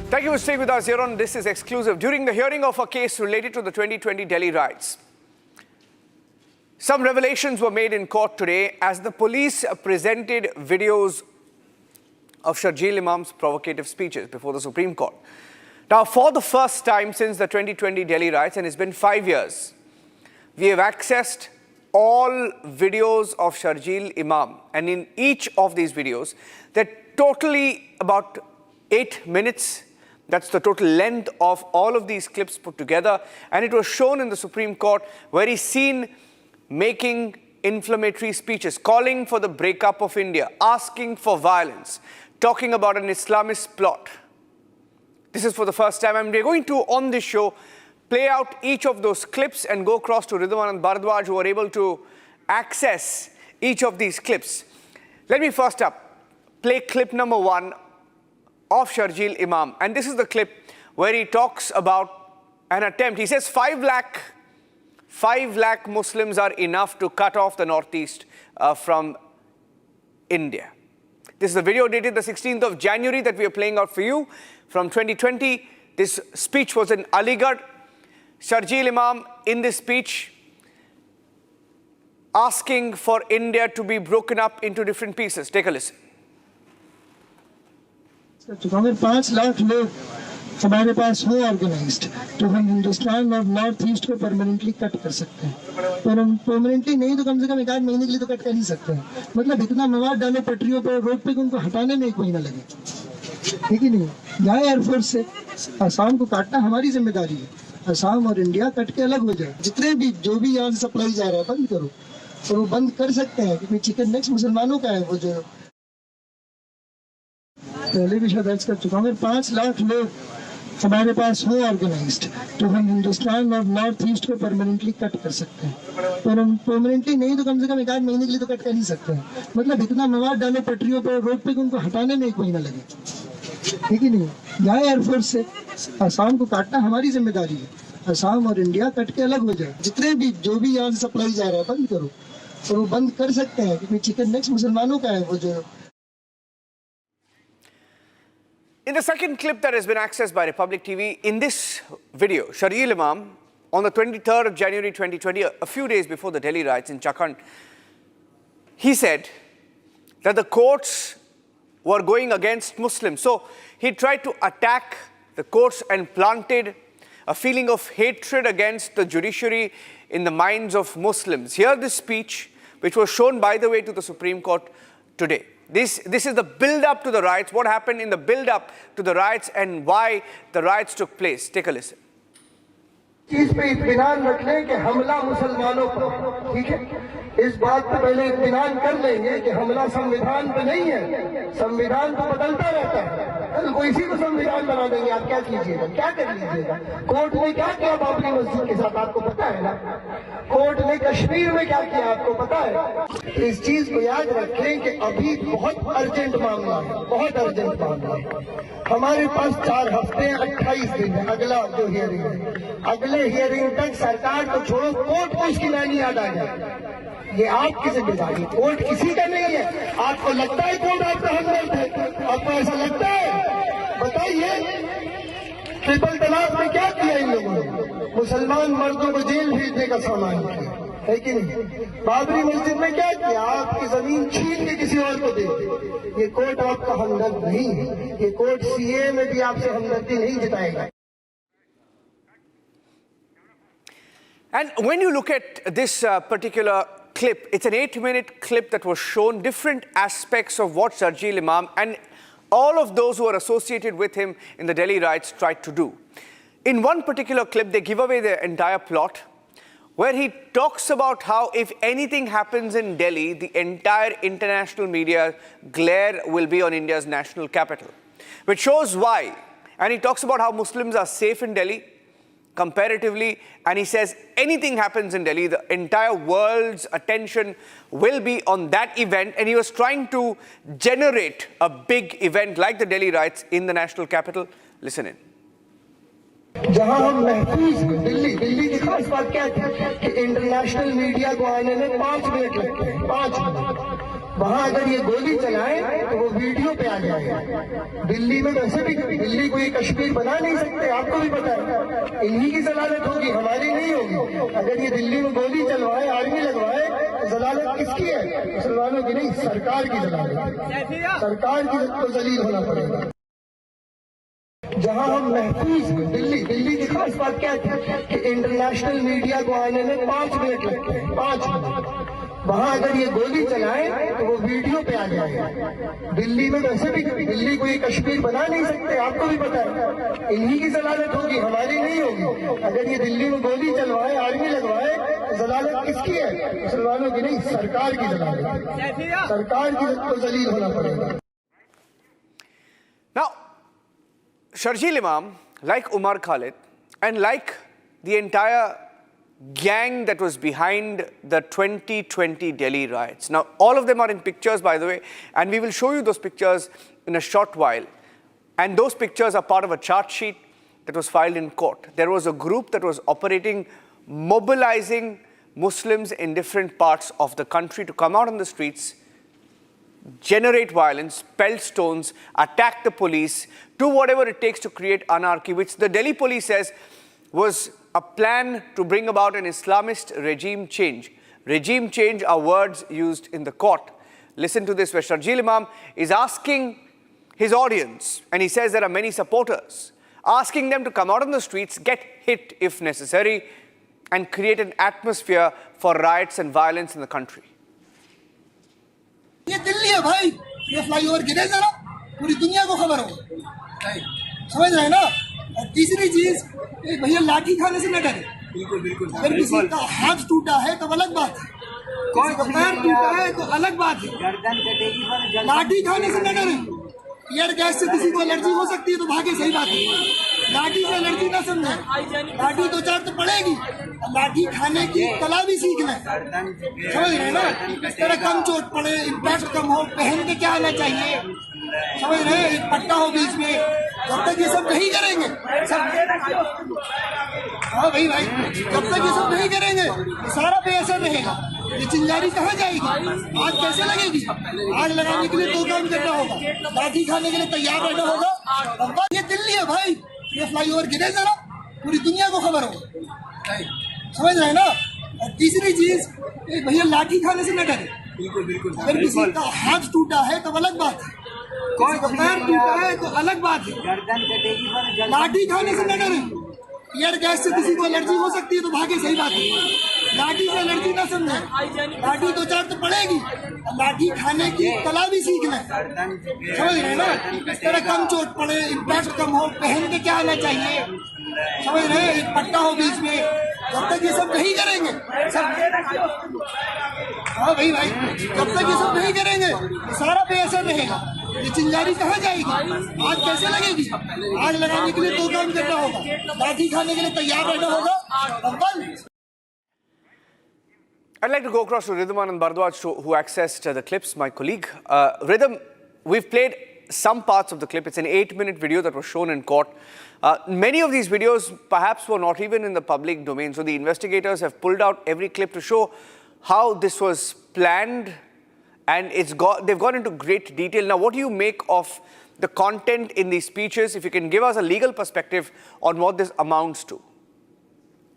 Thank you for staying with us here on This Is Exclusive. During the hearing of a case related to the 2020 Delhi riots, some revelations were made in court today as the police presented videos of Sharjeel Imam's provocative speeches before the Supreme Court. Now, for the first time since the 2020 Delhi riots, and it's been 5 years, we have accessed all videos of Sharjeel Imam. And in each of these videos, they're totally about 8 minutes. That's the total length of all of these clips put together. And it was shown in the Supreme Court where he's seen making inflammatory speeches, calling for the breakup of India, asking for violence, talking about an Islamist plot. This is for the first time, and we're going to, on this show, play out each of those clips and go across to Ridwan and Bharadwaj, who are able to access each of these clips. Let me first up play clip number 1 of Sharjeel Imam. And this is the clip where he talks about an attempt. He says 5 lakh Muslims are enough to cut off the Northeast from India. This is a video dated the 16th of January that we are playing out for you from 2020. This speech was in Aligarh. Sharjeel Imam, in this speech, asking for India to be broken up into different pieces. Take a listen. 5 lakh लोग हमारे पास हो organised तो हम हिंदुस्तान और north east को permanently cut कर सकते हैं, पर हम परमानेंटली नहीं तो कम से कम 1 आध महीने के लिए तो कट कर ही सकते हैं। मतलब इतना मवाद डालो पटरियों पर, रोड पे, उनको हटाने में 1 महीना लगे, ठीक ही नहीं। जाए एयरफोर्स से, असम को काटना हमारी जिम्मेदारी है। असम और इंडिया कट के अलग हो जाए, जितने भी जो भी यहाँ से सप्लाई जा रहा है बंद करो, और वो बंद कर सकते हैं क्योंकि चिकन नेक्स्ट मुसलमानों का है। वो जो पहले भी शायद अर्ज कर चुका हूँ, अगर 5 लाख लोग हमारे पास हो ऑर्गेनाइज्ड तो हम हिंदुस्तान और नॉर्थ ईस्ट को परमानेंटली कट कर सकते हैं, पर हम परमानेंटली नहीं तो कम से कम 1 आध महीने के लिए तो कट कर ही सकते हैं। मतलब इतना मवाद डालो पटरियों पर, रोड पे, उनको हटाने में 1 महीना लगे, ठीक ही नहीं। जाए एयरफोर्स से, असम को काटना हमारी जिम्मेदारी है। असम और इंडिया कट के अलग हो जाए, जितने भी जो भी यहाँ से सप्लाई जा रहा है बंद करो, और वो बंद कर सकते हैं क्योंकि चिकन नेक्स्ट मुसलमानों का है। वो जो In the second clip that has been accessed by Republic TV, in this video, Sharjeel Imam, on the 23rd of January 2020, a few days before the Delhi riots in Chakhand, he said that the courts were going against Muslims. So he tried to attack the courts and planted a feeling of hatred against the judiciary in the minds of Muslims. Hear this speech, which was shown, by the way, to the Supreme Court today. This is the build-up to the riots, what happened in the build-up to the riots and why the riots took place. Take a listen. चीज पे इत्मीनान रख लें कि हमला मुसलमानों पर, ठीक है, इस बात पे पहले इत्मीनान कर लेंगे कि हमला संविधान पे नहीं है। संविधान तो बदलता रहता है, कल को इसी को संविधान बना देंगे। आप क्या कीजिएगा, क्या कर लीजिएगा? कोर्ट ने क्या किया बाबरी मस्जिद के साथ आपको पता है ना? कोर्ट ने कश्मीर में क्या किया आपको पता है? इस चीज को याद रखें कि अभी बहुत अर्जेंट मामला है, बहुत अर्जेंट मामला है। हमारे पास 4 हफ्ते 28 दिन है अगला जो हियरिंग है। अगले हियरिंग तक सरकार को छोड़ो, कोर्ट को इसकी नानी याद आ जाए। ये आपकी जिम्मेदारी, कोर्ट किसी का नहीं है। आपको लगता है कोर्ट आपका हमदर्द है? आपको ऐसा लगता है? बताइए, ट्रिपल तलाक में क्या किया इन लोगों ने? मुसलमान मर्दों को जेल भेजने का सामान किया है कि नहीं? बाबरी मस्जिद में क्या किया? आपकी जमीन छीन के किसी और को दे दी। ये कोर्ट आपका हमदर्द नहीं है। ये कोर्ट सीए में भी आपसे हमदर्दी नहीं जताएगा। And when you look at this particular clip, it's an 8-minute clip that was shown different aspects of what Sharjeel Imam and all of those who are associated with him in the Delhi riots tried to do. In one particular clip, they give away their entire plot, where he talks about how if anything happens in Delhi, the entire international media glare will be on India's national capital, which shows why. And he talks about how Muslims are safe in Delhi comparatively, and he says anything happens in Delhi, the entire world's attention will be on that event, and he was trying to generate a big event like the Delhi riots in the national capital. Listen in. जहां हम महफूज हैं, दिल्ली की खास बात क्या थी कि इंटरनेशनल मीडिया को आने में 5 मिनट लगते हैं, 5 मिनट। वहां अगर ये गोली चलाएं तो वो वीडियो पे आ जाएगा। दिल्ली में वैसे भी दिल्ली को ये कश्मीर बना नहीं सकते, आपको भी पता है। इन्हीं की जलालत होगी, हमारी नहीं होगी। अगर ये दिल्ली में गोली चलवाए, आर्मी लगवाए, तो जलालत किसकी है? मुसलमानों की नहीं, सरकार की जलालत। सरकार की को जलील होना पड़ेगा। जहां हम महफूज हैं, दिल्ली की खास बात क्या थी कि इंटरनेशनल मीडिया को आने में 5 मिनट लगते हैं, 5 मिनट। वहां अगर ये गोली चलाएं तो वो वीडियो पे आ जाएगा। दिल्ली में वैसे भी दिल्ली को ये कश्मीर बना नहीं सकते, आपको भी पता है। इन्हीं की जलालत होगी, हमारी नहीं होगी। अगर ये दिल्ली में गोली चलवाए, आर्मी लगवाए, तो जलालत किसकी है? मुसलमानों की नहीं, सरकार की जलालत। सरकार की को जलील होना पड़ेगा। Now, Sharjeel Imam, like Umar Khalid, and like the entire gang that was behind the 2020 Delhi riots. Now, all of them are in pictures, by the way, and we will show you those pictures in a short while. And those pictures are part of a chart sheet that was filed in court. There was a group that was operating, mobilizing Muslims in different parts of the country to come out on the streets, generate violence, pelt stones, attack the police, do whatever it takes to create anarchy, which the Delhi police says was a plan to bring about an Islamist regime change. Regime change are words used in the court. Listen to this, where Sharjeel Imam is asking his audience, and he says there are many supporters, asking them to come out on the streets, get hit if necessary, and create an atmosphere for riots and violence in the country. ये दिल्ली है भाई, ये flyover गिरे जरा, पूरी दुनिया को खबर हो, समझ रहे हैं ना? और तीसरी चीज, भैया लाठी खाने से न डरे। बिल्कुल। अगर किसी का हाथ टूटा है तो अलग बात है, किसी का पैर टूटा है तो अलग बात है। लाठी खाने से न डरे। एयर गैस से किसी को एलर्जी हो सकती है तो भागे, सही बात है। लाठी से एलर्जी ना समझे, लाठी दो चार तो पड़ेगी, लाठी खाने की कला भी सीख लें, समझ रहे हैं ना? इस तरह कम चोट पड़े, इम्पैक्ट कम हो, पहन के क्या आना चाहिए, समझ रहे हैं? एक पट्टा हो बीच में, जब तक ये सब नहीं करेंगे सब, हाँ भाई, जब तक ये सब नहीं करेंगे सारा बेअसर रहेगा। ये चिंगारी कहाँ जाएगी? आग कैसे लगेगी? आग लगाने के लिए दो काम करना होगा, लाठी खाने के लिए तैयार रहना होगा। और ये दिल्ली है भाई, ये फ्लाईओवर गिरे जरा, पूरी दुनिया को खबर हो, समझ रहे हैं ना? और तीसरी चीज, भैया लाठी खाने से न डरे। बिल्कुल। अगर किसी का हाथ टूटा है तो अलग बात है, किसी का पैर टूटा है तो अलग बात है। लाठी खाने से न डरे। एयर गैस से किसी को एलर्जी हो सकती है तो भागे, सही बात है। लाठी से एलर्जी ना समझे, लाठी दो चार तो पड़ेगी, लाठी खाने की कला भी सीख लें, समझ रहे हैं ना? इस तरह कम चोट पड़े, इम्पैक्ट कम हो, पहन के क्या आना चाहिए, समझ रहे हैं? एक पट्टा हो बीच में, जब तक ये सब नहीं करेंगे सब, हाँ भाई, जब तक ये सब नहीं करेंगे सारा बेअसर रहेगा। ये चिंगारी कहाँ जाएगी? आग कैसे लगेगी? आग लगाने के लिए दो काम करना होगा, लाठी खाने के लिए तैयार रहना होगा। I'd like to go across to Ridham and Bardwaj, who accessed the clips, my colleague. Ridham, we've played some parts of the clip. It's an 8-minute video that was shown in court. Many of these videos perhaps were not even in the public domain. So the investigators have pulled out every clip to show how this was planned, and they've gone into great detail. Now, what do you make of the content in these speeches? If you can give us a legal perspective on what this amounts to.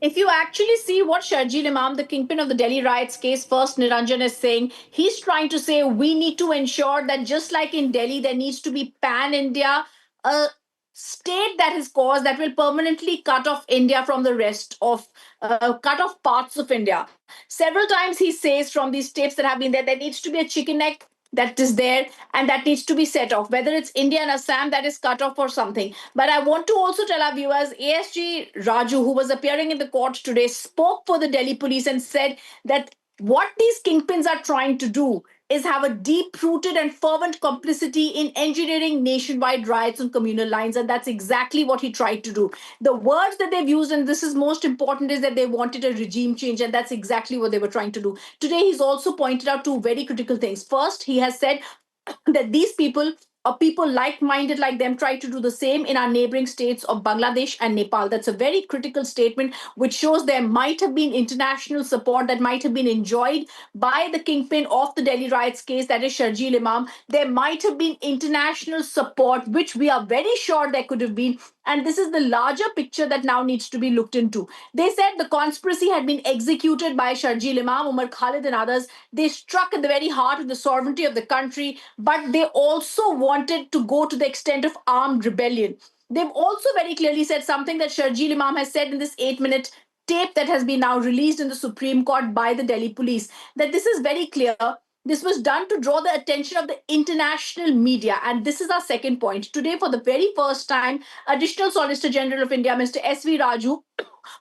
If you actually see what Sharjeel Imam, the kingpin of the Delhi riots case, first Niranjan is saying, he's trying to say we need to ensure that just like in Delhi, there needs to be pan-India, a state that is caused that will permanently cut off India from the rest of, cut off parts of India. Several times he says from these tapes that have been there needs to be a chicken neck that is there and that needs to be set off, whether it's India and Assam that is cut off or something. But I want to also tell our viewers, ASG Raju, who was appearing in the court today, spoke for the Delhi police and said that what these kingpins are trying to do is have a deep-rooted and fervent complicity in engineering nationwide riots on communal lines, and that's exactly what he tried to do. The words that they've used, and this is most important, is that they wanted a regime change, and that's exactly what they were trying to do. Today, he's also pointed out two very critical things. First, he has said that these people, or people like-minded like them, try to do the same in our neighboring states of Bangladesh and Nepal. That's a very critical statement, which shows there might have been international support that might have been enjoyed by the kingpin of the Delhi riots case, that is Sharjeel Imam. There might have been international support, which we are very sure there could have been. And this is the larger picture that now needs to be looked into. They said the conspiracy had been executed by Sharjeel Imam, Umar Khalid and others. They struck at the very heart of the sovereignty of the country, but they also wanted to go to the extent of armed rebellion. They've also very clearly said something that Sharjeel Imam has said in this 8-minute tape that has been now released in the Supreme Court by the Delhi police, that this is very clear. This was done to draw the attention of the international media. And this is our second point. Today, for the very first time, Additional Solicitor General of India, Mr. S.V. Raju,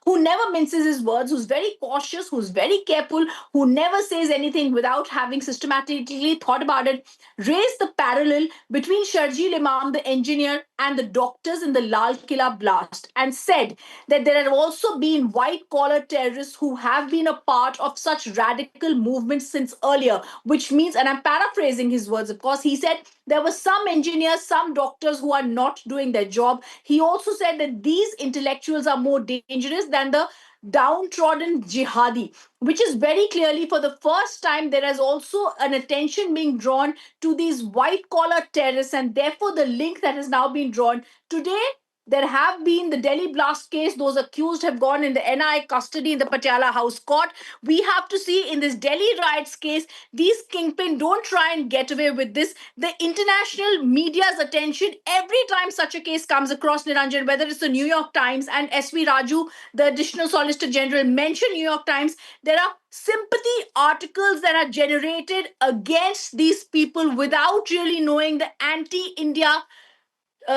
who never minces his words, who's very cautious, who's very careful, who never says anything without having systematically thought about it, raised the parallel between Sharjeel Imam, the engineer, and the doctors in the Lal Killa blast, and said that there have also been white-collar terrorists who have been a part of such radical movements since earlier, which means, and I'm paraphrasing his words, of course, he said there were some engineers, some doctors who are not doing their job. He also said that these intellectuals are more dangerous than the downtrodden jihadi, which is very clearly for the first time there is also an attention being drawn to these white-collar terrorists, and therefore the link that has now been drawn. Today, There have been the Delhi blast case. Those accused have gone in the NI custody in the Patiala House Court. We have to see in this Delhi riots case, these kingpin don't try and get away with this. The international media's attention every time such a case comes across, Niranjan, whether it's the New York Times and S.V. Raju, the additional Solicitor General, mention New York Times, there are sympathy articles that are generated against these people without really knowing the anti-India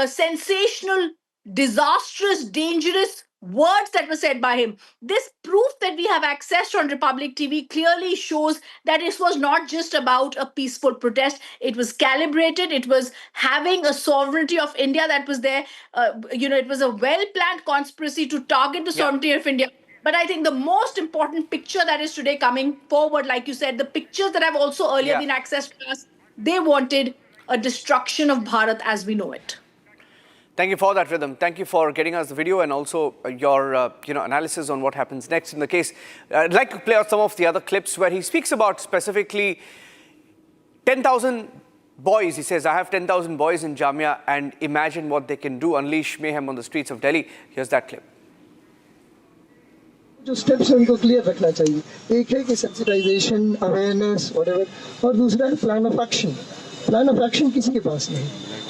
sensational, disastrous, dangerous words that were said by him. This proof that we have accessed on Republic TV clearly shows that it was not just about a peaceful protest. It was calibrated. It was having a sovereignty of India that was there. It was a well-planned conspiracy to target the sovereignty of India. But I think the most important picture that is today coming forward, like you said, the pictures that have also earlier been accessed to us, they wanted a destruction of Bharat as we know it. Thank you for that, Rhythm. Thank you for getting us the video and also your analysis on what happens next in the case. I'd like to play out some of the other clips where he speaks about specifically 10,000 boys. He says, I have 10,000 boys in Jamia and imagine what they can do, unleash mayhem on the streets of Delhi. Here's that clip. जो steps हैं उनको clear रखना चाहिए। एक है कि sensitisation, awareness, whatever, और दूसरा है plan of action. Plan of action किसी के पास नहीं,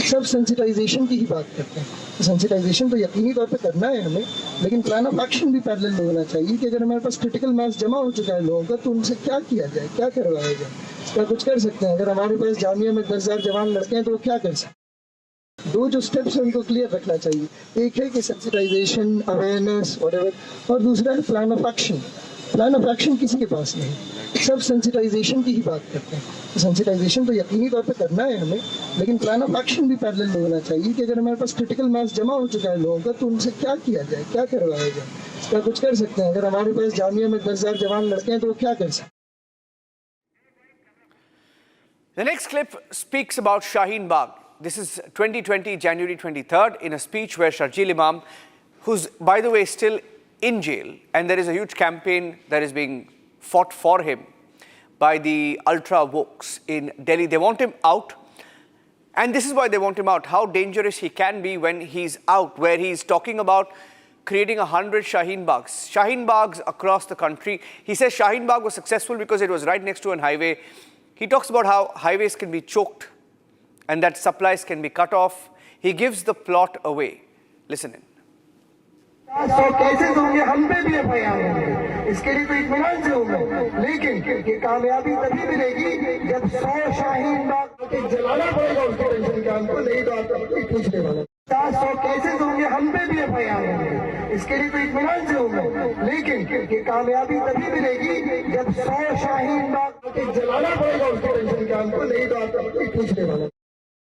सब सेंसिटाइजेशन की ही बात करते हैं। सेंसिटाइजेशन तो यकीनी तौर पे करना है हमें, लेकिन प्लान ऑफ एक्शन भी पैरेलल में होना चाहिए कि अगर हमारे पास क्रिटिकल मास जमा हो चुका है लोगों का, तो उनसे क्या किया जाए, क्या करवाया जाए, क्या कुछ कर सकते हैं। अगर हमारे पास जामिया में 10,000 जवान लड़के हैं तो वो क्या कर सकते हैं। दो जो स्टेप्स हैं उनको क्लियर रखना चाहिए। एक है कि सेंसिटाइजेशन, अवेयरनेस, व्हाटएवर, और दूसरा है plan of action. Plan of action किसी के पास नहीं, सब सेंसिटाइजेशन की ही बात करते हैं। सेंसिटाइजेशन तो यकीनी तौर पे करना है हमें, लेकिन प्लान ऑफ एक्शन भी पैरेलल में होना चाहिए कि अगर हमारे पास क्रिटिकल मास जमा हो चुका है लोगों का, तो उनसे क्या किया जाए, क्या करवाया जाए, क्या कुछ कर सकते हैं। अगर हमारे पास जामिया में 10,000 जवान लड़के हैं तो वो क्या कर सकते हैं। The next clip speaks about Shaheen Bagh. This is 2020, January 23rd, in a speech where Sharjeel Imam, who's, by the way, still in jail, and there is a huge campaign that is being fought for him by the ultra-wokes in Delhi. They want him out, and this is why they want him out, how dangerous he can be when he's out, where he's talking about creating 100 Shaheen Baghs across the country. He says Shaheen Bagh was successful because it was right next to a highway. He talks about how highways can be choked and that supplies can be cut off. He gives the plot away. Listen in. 100 cases होंगे, हम पे भी FIR होंगे, इसके लिए तो इत्मीनान से होंगे, लेकिन ये कामयाबी तभी मिलेगी जब 100 शाहीन बाग के जलाना पड़ेगा उसके टेंशन के हमको, नहीं तो आपका कोई पूछने वाला। 100 केसेस होंगे, हम पे भी एफआईआर होंगे, इसके लिए तो इत्मीनान से होंगे, लेकिन ये कामयाबी तभी मिलेगी जब 100 शाहीन बाग के जलाना पड़ेगा उसके टेंशन के हमको, नहीं तो आपका कोई पूछने वाला।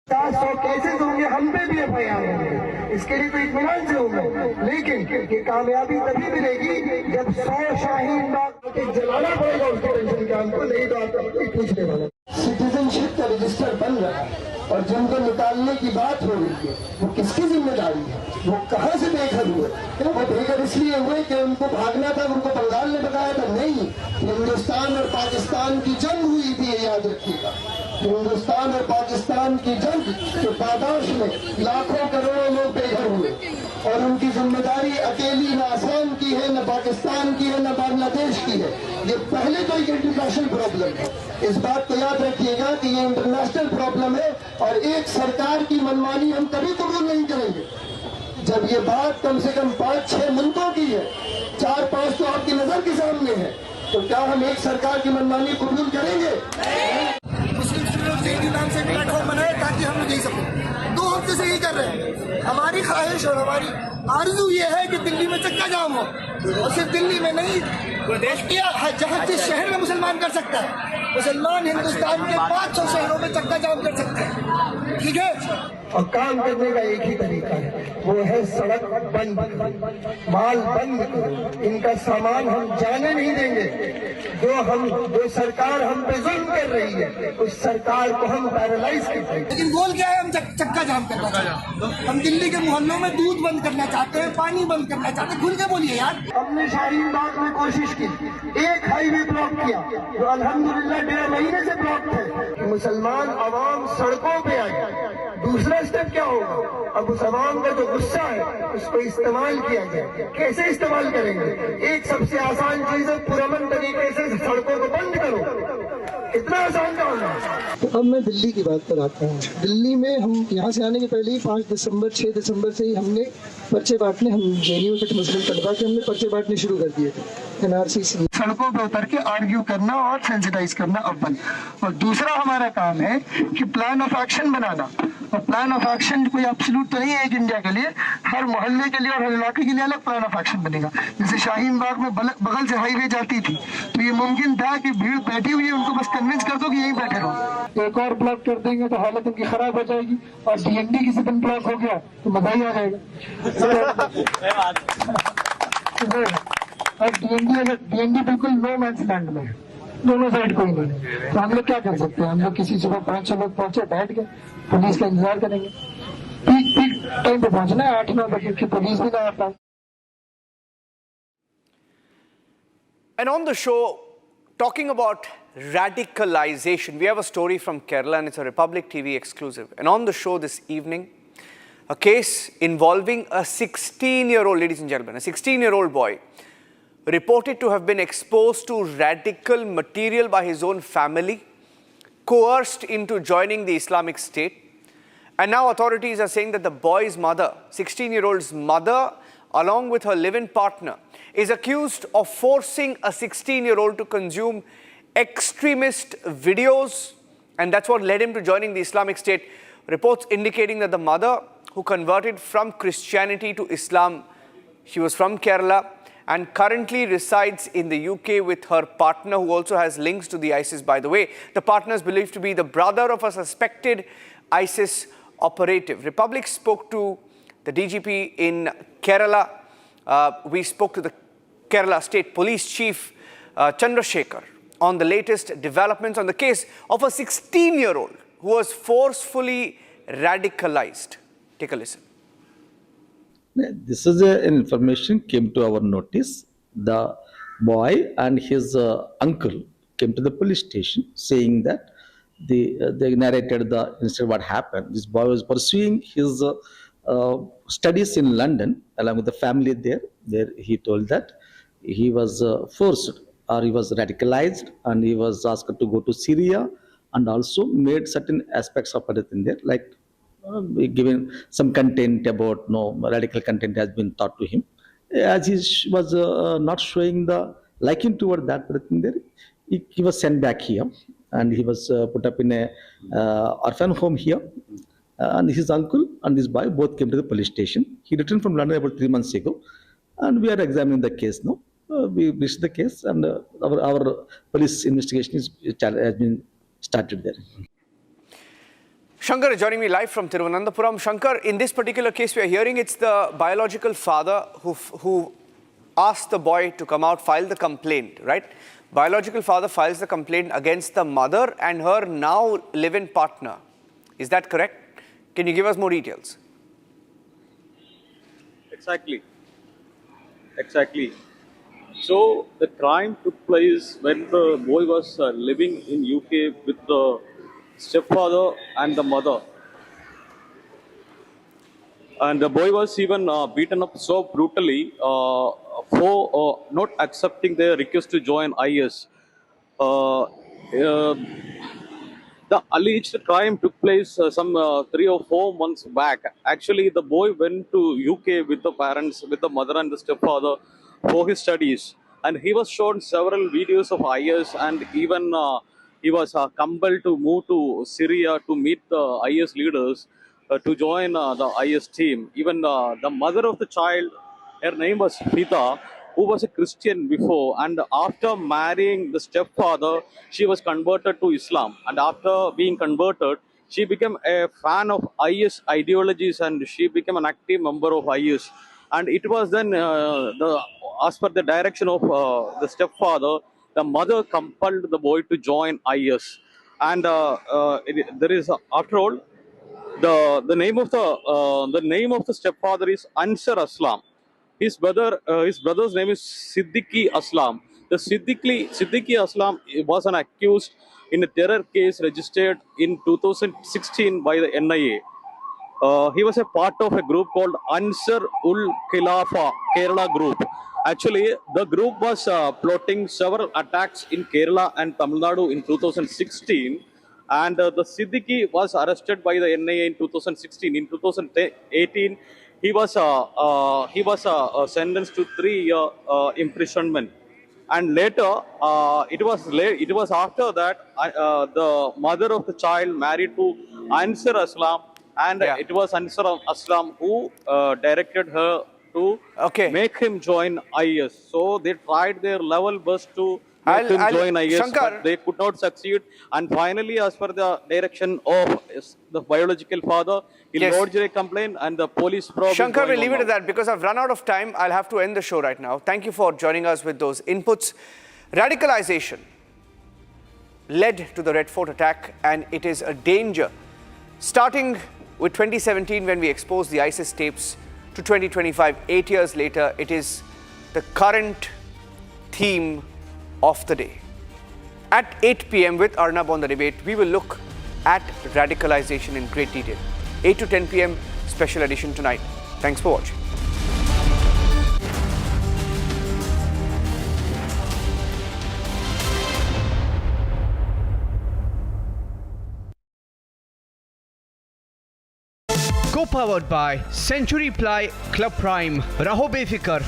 100 केसेस होंगे, हम पे भी एफआईआर होंगे, इसके लिए तो इत्मीनान से होंगे, लेकिन ये कामयाबी तभी मिलेगी जब 100 शाहीन बाग के जलाना पड़ेगा उसके टेंशन के हमको, नहीं तो आपका कोई पूछने वाला। सिटीजनशिप का रजिस्टर बन रहा है और जिनको निकालने की बात हो रही है, वो किसकी जिम्मेदारी है, वो कहाँ से बेघर हुए। वो बेघर इसलिए हुए कि उनको भागना था, उनको बंगाल ने भगाया था? नहीं, हिंदुस्तान और पाकिस्तान की जंग हुई थी, ये याद रखिएगा। हिंदुस्तान और पाकिस्तान की जंग के पादाश में लाखों करोड़ों लोग बेघर हुए और उनकी जिम्मेदारी अकेली न आसाम की है, न पाकिस्तान की है, न बांग्लादेश की है। ये पहले तो एक इंटरनेशनल प्रॉब्लम है, इस बात को याद रखिएगा कि ये इंटरनेशनल प्रॉब्लम है और एक सरकार की मनमानी हम कभी कबूल नहीं करेंगे। जब ये बात कम से कम 5-6 मुल्कों की है, 4-5 तो आपकी नजर के सामने है, तो क्या हम एक सरकार की मनमानी कबूल करेंगे? मुस्लिम स्टूडेंट्स के नाम से प्लेटफॉर्म बनाए ताकि हम लोग यही सकें। 2 हफ्ते से यही कर रहे हैं। हमारी ख्वाहिश और हमारी आरज़ू ये है कि दिल्ली में चक्का जाम हो, और सिर्फ दिल्ली में नहीं, देश के जहाँ जिस शहर में मुसलमान कर सकता है, मुसलमान हिंदुस्तान के 500 शहरों में चक्का जाम कर सकते हैं। ठीक है, और काम करने का एक ही तरीका है, वो है सड़क बंद, माल बंद करो, इनका सामान हम जाने नहीं देंगे। जो सरकार हम पे जुल्म कर रही है, उस सरकार को हम पैरालाइज कर रहे हैं। लेकिन गोल क्या है? हम चक्का जाम करना चाहते हैं। हम दिल्ली के मोहल्लों में दूध बंद करना चाहते हैं, पानी बंद करना चाहते हैं। खुल के बोलिए यार। हमने शाहीन बाग में कोशिश की, एक हाईवे ब्लॉक किया जो अल्हम्दुलिल्लाह 1.5 महीने से ब्लॉक थे। मुसलमान अवाम सड़कों पे आई, दूसरा स्टेप क्या होगा? अब उस आवाम का जो गुस्सा है उसको इस्तेमाल किया जाए। कैसे इस्तेमाल करेंगे? एक सबसे आसान चीज है, पुरअमन तरीके से सड़कों को बंद करो। इतना आसान काम है। तो अब मैं दिल्ली की बात पर आता हूँ। दिल्ली में हम यहाँ से आने के पहले ही 5 दिसंबर 6 दिसंबर से ही हमने पर्चे बांटने, हम जेएनयू के मुस्लिम तलबा के हमने पर्चे बांटने शुरू कर दिए थे। एनआरसी सड़कों पर उतर के आर्ग्यू करना और सेंसिटाइज करना अव्वल, और दूसरा हमारा काम है कि प्लान ऑफ एक्शन बनाना। और प्लान ऑफ एक्शन कोई एब्सोल्यूट तो नहीं है एक इंडिया के लिए, हर मोहल्ले के लिए और हर इलाके के लिए अलग प्लान ऑफ एक्शन बनेगा। जैसे शाहीन बाग में बगल से हाईवे जाती थी तो ये मुमकिन था कि भीड़ बैठी हुई है, उनको बस कन्विंस कर दो कि यहीं बैठे रहो। एक और ब्लॉक कर देंगे तो हालत उनकी खराब हो जाएगी, और डीएनडी किसी दिन ब्लॉक हो गया तो मजा ही आ जाएगा। और डीएनडी बिल्कुल नो मैंस लैंड में है, दोनों साइड कोई नहीं। तो हम लोग क्या कर सकते हैं? हम लोग किसी सुबह 5-6 लोग पहुंचे, बैठ गए, पुलिस का इंतजार करेंगे। पीक टाइम पे पहुंचना है 8-9 बजे की, पुलिस भी ना आ पाए। And on the show, talking about radicalization, we have a story from Kerala and it's a Republic TV exclusive. And on the show this evening, a case involving a 16-year-old, ladies and gentlemen, a 16-year-old boy reported to have been exposed to radical material by his own family, coerced into joining the Islamic State. And now authorities are saying that the boy's mother, 16-year-old's mother, along with her live-in partner, is accused of forcing a 16-year-old to consume extremist videos, and that's what led him to joining the Islamic State. Reports indicating that the mother, who converted from Christianity to Islam, she was from Kerala and currently resides in the UK with her partner, who also has links to the ISIS, by the way. The partner is believed to be the brother of a suspected ISIS operative. Republic spoke to the DGP in Kerala. We spoke to the Kerala State Police Chief Chandrasekhar on the latest developments on the case of a 16-year-old who was forcefully radicalized. Take a listen. This is information came to our notice. The boy and his uncle came to the police station saying that they narrated the incident what happened. This boy was pursuing his studies in London along with the family there. There he told that he was forced or he was radicalized and he was asked to go to Syria, and also made certain aspects of it in there, like given some content about radical content has been taught to him. As he was not showing the liking toward that thing there, he was sent back here and he was put up in a orphan home here. And his uncle and this boy both came to the police station. He returned from London about 3 months ago, and we are examining the case now. We reached the case, and our police investigation has been started there. Shankar is joining me live from Thiruvananthapuram. Shankar, in this particular case we are hearing it's the biological father who asked the boy to come out, file the complaint, right? Biological father files the complaint against the mother and her now live-in partner. Is that correct? Can you give us more details? Exactly. So the crime took place when the boy was living in UK with the stepfather and the mother. And the boy was even beaten up so brutally for not accepting their request to join IS. The alleged crime took place some 3 or 4 months back. Actually, the boy went to UK with the parents, with the mother and the stepfather for his studies. And he was shown several videos of IS, and even he was compelled to move to Syria to meet the IS leaders to join the IS team. Even the mother of the child, her name was Fita, who was a Christian before, and after marrying the stepfather, she was converted to Islam. And after being converted, she became a fan of IS ideologies and she became an active member of IS. And it was then, as per the direction of the stepfather, the mother compelled the boy to join IS. And there is, after all, the name of the stepfather is Ansar Aslam. His brother's name is Siddiqui Aslam. The Siddiqui Aslam was an accused in a terror case registered in 2016 by the NIA. he was a part of a group called Ansar ul Khilafa Kerala group. Actually, the group was plotting several attacks in Kerala and Tamil Nadu in 2016, and the Siddiqui was arrested by the NIA in 2016. In 2018, he was sentenced to 3-year imprisonment. And later, it was after that the mother of the child married to Ansar Aslam, and it was Ansar Aslam who directed her to make him join IS. So they tried their level best to make him join IS, Shankar, but they could not succeed. And finally, as per the direction of the biological father, he lodged a complaint, and the police probe. Shankar, we'll leave it at that because I've run out of time. I'll have to end the show right now. Thank you for joining us with those inputs. Radicalization led to the Red Fort attack, and it is a danger. Starting with 2017, when we exposed the ISIS tapes, to 2025, 8 years later, it is the current theme of the day. At 8 p.m. with Arnab on the debate, we will look at radicalization in great detail. 8 to 10 p.m. special edition tonight. Thanks for watching. Co-powered by Century Ply Club Prime. Raho Befikar.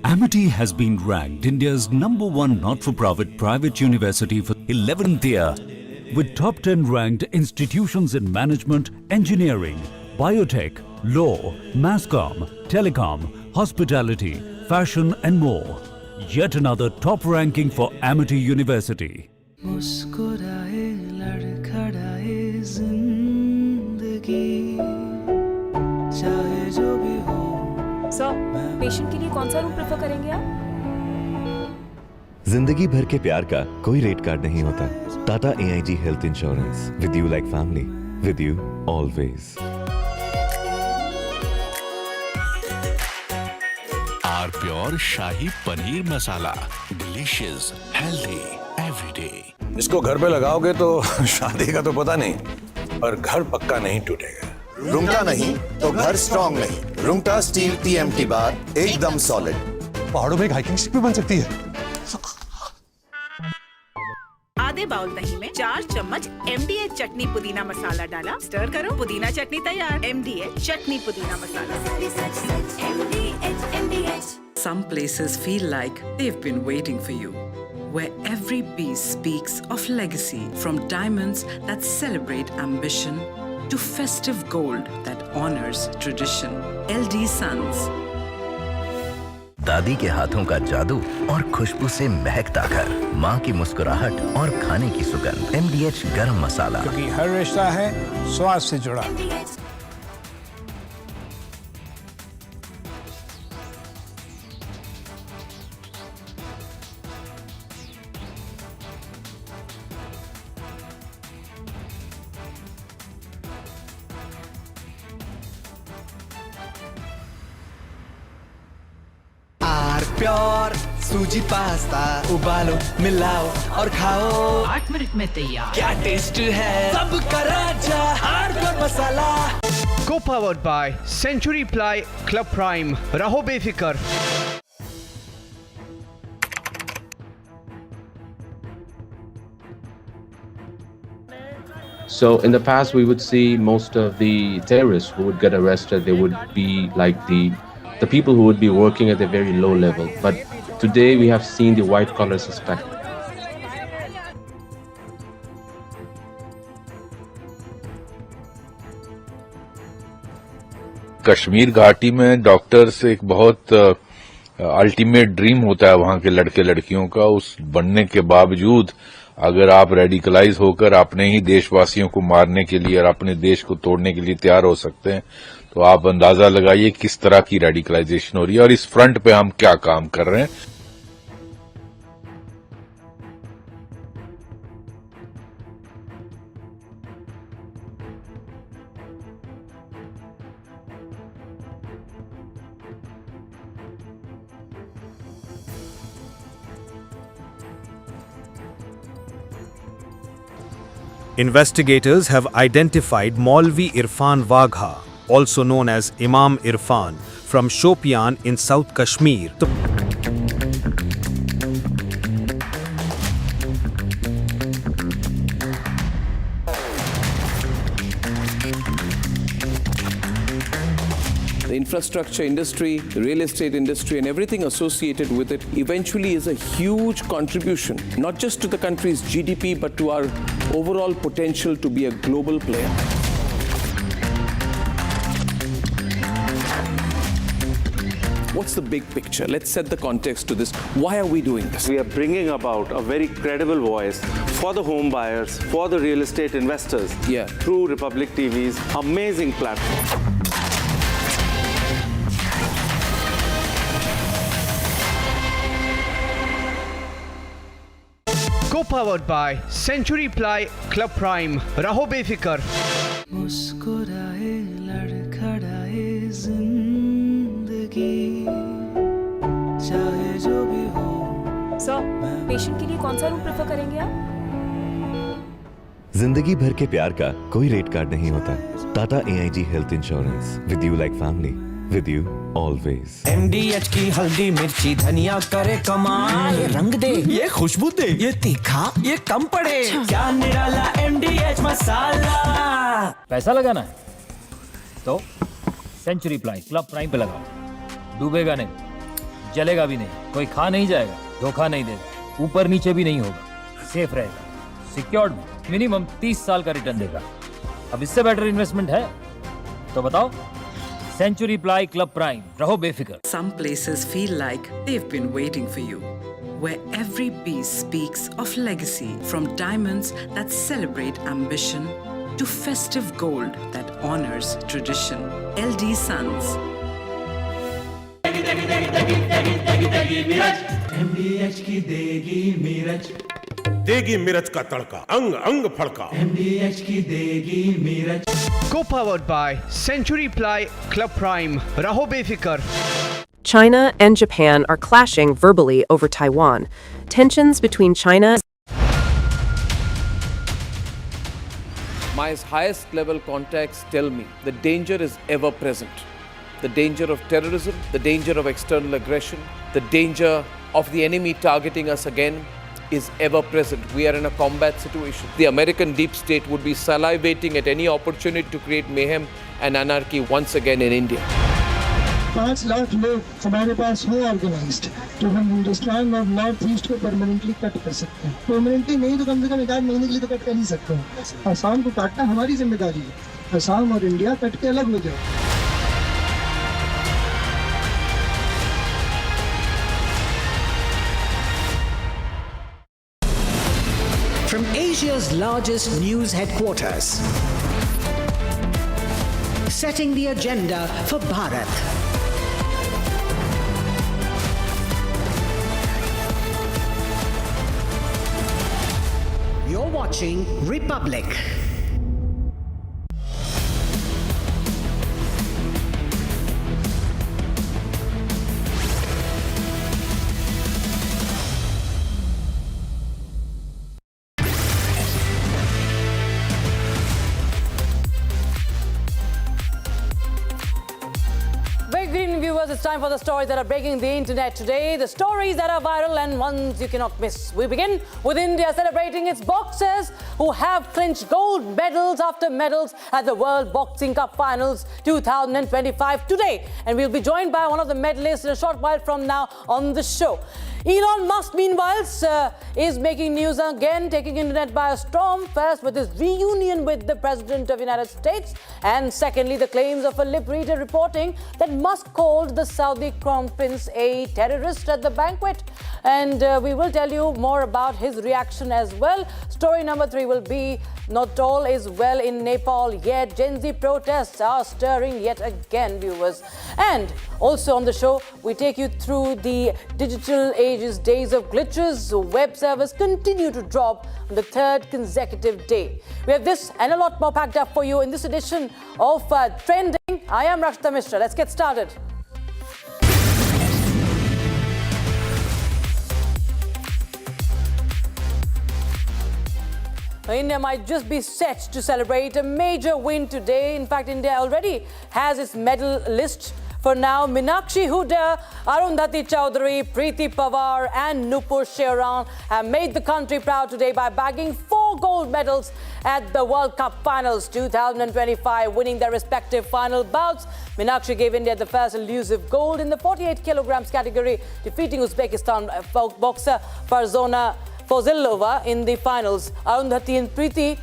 Amity has been ranked India's #1 not-for-profit private university for 11th year, with top 10 ranked institutions in management, engineering, biotech, law, mass comm, telecom, hospitality, fashion and more. Yet another top ranking for Amity University. मुस्कुराए लड़खड़ाए जिंदगी चाहे जो भी हो। Sir, patient के लिए कौन सा रूम प्रेफर करेंगे आप? जिंदगी भर के प्यार का कोई रेट कार्ड नहीं होता। Tata AIG health insurance, with you like family, with you always. Our pure shahi paneer masala, delicious, healthy every day. इसको घर पे लगाओगे तो शादी का तो पता नहीं, पर घर पक्का नहीं टूटेगा। रूंगटा नहीं तो घर स्ट्रॉन्ग नहीं। रूंगटा स्टील TMT बार एकदम सॉलिड। पहाड़ों में एक हाइकिंग स्टिक भी बन सकती है। आधे बाउल दही में 4 चम्मच MDH चटनी पुदीना मसाला डाला, स्टर करो, पुदीना चटनी तैयार। MDH चटनी पुदीना मसाला। Some places feel like they've been waiting for you, where every piece speaks of legacy, from diamonds that celebrate ambition to festive gold that honors tradition. LD Sons. दादी के हाथों का जादू और खुशबू से महकता घर, माँ की मुस्कुराहट और खाने की सुगंध। MDH गरम मसाला, क्योंकि हर रिश्ता है स्वाद से जुड़ा। प्योर सूजी पास्ता उबालो, मिलाओ और खाओ। 8 मिनट में तैयार। क्या टेस्ट है सबका राजा hardcore masala. Co-powered by Century Ply Club Prime. Raho Befikar. So in the past, we would see most of the terrorists who would get arrested, they would be like the people who would be working at a very low level. But today we have seen the white collar suspect. Kashmir घाटी में doctors एक बहुत ultimate dream होता है वहां के लड़के लड़कियों का। उस बनने के बावजूद अगर आप रेडिकलाइज होकर अपने ही देशवासियों को मारने के लिए और अपने देश को तोड़ने के लिए तैयार हो सकते हैं, तो आप अंदाजा लगाइए किस तरह की रेडिकलाइजेशन हो रही है और इस फ्रंट पे हम क्या काम कर रहे हैं। Investigators have identified Maulvi Irfan Wagha, also known as Imam Irfan, from Shopian in South Kashmir. The infrastructure industry, the real estate industry, and everything associated with it eventually is a huge contribution, not just to the country's GDP, but to our overall potential to be a global player. What's the big picture? Let's set the context to this. Why are we doing this? We are bringing about a very credible voice for the home buyers, for the real estate investors, through Republic TV's amazing platform. Co-powered by Century Ply Club Prime. Raho befikar. मुस्कुराए लड़खड़ाए जिंदगी चाहे जो भी हो। Sir, patient के लिए कौन सा रूम प्रेफर करेंगे आप? जिंदगी भर के प्यार का कोई रेट कार्ड नहीं होता। Tata AIG health insurance, with you like family, with you always. MDH की हल्दी मिर्ची धनिया करे कमाल, ये रंग दे, ये खुशबू दे, ये तीखा, ये कम पड़े, क्या निराला MDH मसाला। पैसा लगाना है तो सेंचुरी प्लाई क्लब प्राइम पे लगाओ। डूबेगा नहीं, जलेगा भी नहीं, कोई खा नहीं जाएगा, धोखा नहीं देगा, ऊपर नीचे भी नहीं होगा, सेफ रहेगा, सिक्योर्ड में मिनिमम 30 साल का रिटर्न देगा। अब इससे बेटर इन्वेस्टमेंट है तो बताओ। Century Ply Club Prime. Raho befikar. Some places feel like they've been waiting for you, where every piece speaks of legacy, from diamonds that celebrate ambition to festive gold that honors tradition. LD Sons. MDH की देगी मिर्च, देगी मिर्च का तड़का, अंग अंग फड़का। MDH की देगी मिर्च। Co-powered by Century Ply Club Prime. Raho befikar. China and Japan are clashing verbally over Taiwan. Tensions between China. My highest level contacts tell me the danger is ever present. The danger of terrorism, the danger of external aggression, the danger of the enemy targeting us again is ever present. We are in a combat situation. The American deep state would be salivating at any opportunity to create mayhem and anarchy once again in India. 5 lakh लोग हमारे पास हो organised, तो हम हिंदुस्तान और north east को permanently cut कर सकते हैं। परमानेंटली नहीं तो कम से कम 1 महीने के लिए तो कट कर ही सकते हैं। असम को काटना हमारी जिम्मेदारी है। असम और इंडिया कट के अलग हो जाए। From Asia's largest news headquarters, setting the agenda for Bharat. You're watching Republic. It's time for the stories that are breaking the internet today. The stories that are viral and ones you cannot miss. We begin with India celebrating its boxers who have clinched gold medals after medals at the World Boxing Cup Finals 2025 today. And we'll be joined by one of the medalists in a short while from now on the show. Elon Musk, meanwhile, is making news again, taking internet by a storm. First, with his reunion with the President of the United States. And secondly, the claims of a lip reader reporting that Musk called the Saudi Crown Prince a terrorist at the banquet. And we will tell you more about his reaction as well. Story number 3 will be not all is well in Nepal yet. Gen Z protests are stirring yet again, viewers. And also on the show, we take you through the digital age's days of glitches. Web servers continue to drop on the 3rd consecutive day. We have this and a lot more packed up for you in this edition of Trending. I am Rashta Mishra. Let's get started. India might just be set to celebrate a major win today. In fact, India already has its medal list. For now, Meenakshi Huda, Arundhati Chowdhury, Preeti Pawar and Nupur Sherran have made the country proud today by bagging 4 gold medals at the World Cup Finals 2025, winning their respective final bouts. Meenakshi gave India the first elusive gold in the 48 kilograms category, defeating Uzbekistan boxer Farzona Fozilova in the finals. Arundhati and Preeti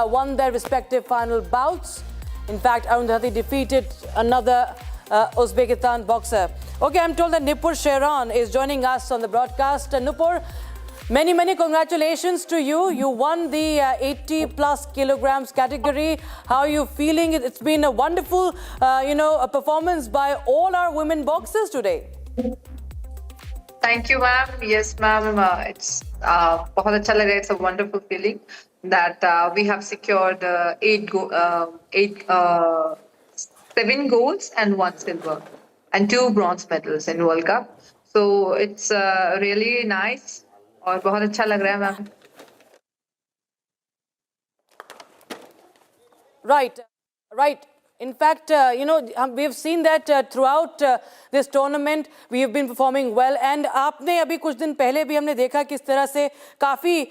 won their respective final bouts. In fact, Arundhati defeated another Uzbekistan boxer. Okay, I'm told that Nupur Sherran is joining us on the broadcast. Nupur, many congratulations to you. You won the 80 plus kilograms category. How are you feeling? It's been a wonderful, a performance by all our women boxers today. Thank you, ma'am. Yes, ma'am. It's बहुत अच्छा लगा. It's a wonderful feeling that we have secured 7 golds and 1 silver and 2 bronze medals in World Cup. So it's really nice और बहुत अच्छा लग रहा है, ma'am. Right. In fact, we have seen that throughout this tournament, we have been performing well. And आपने अभी कुछ दिन पहले भी हमने देखा किस तरह से काफ़ी,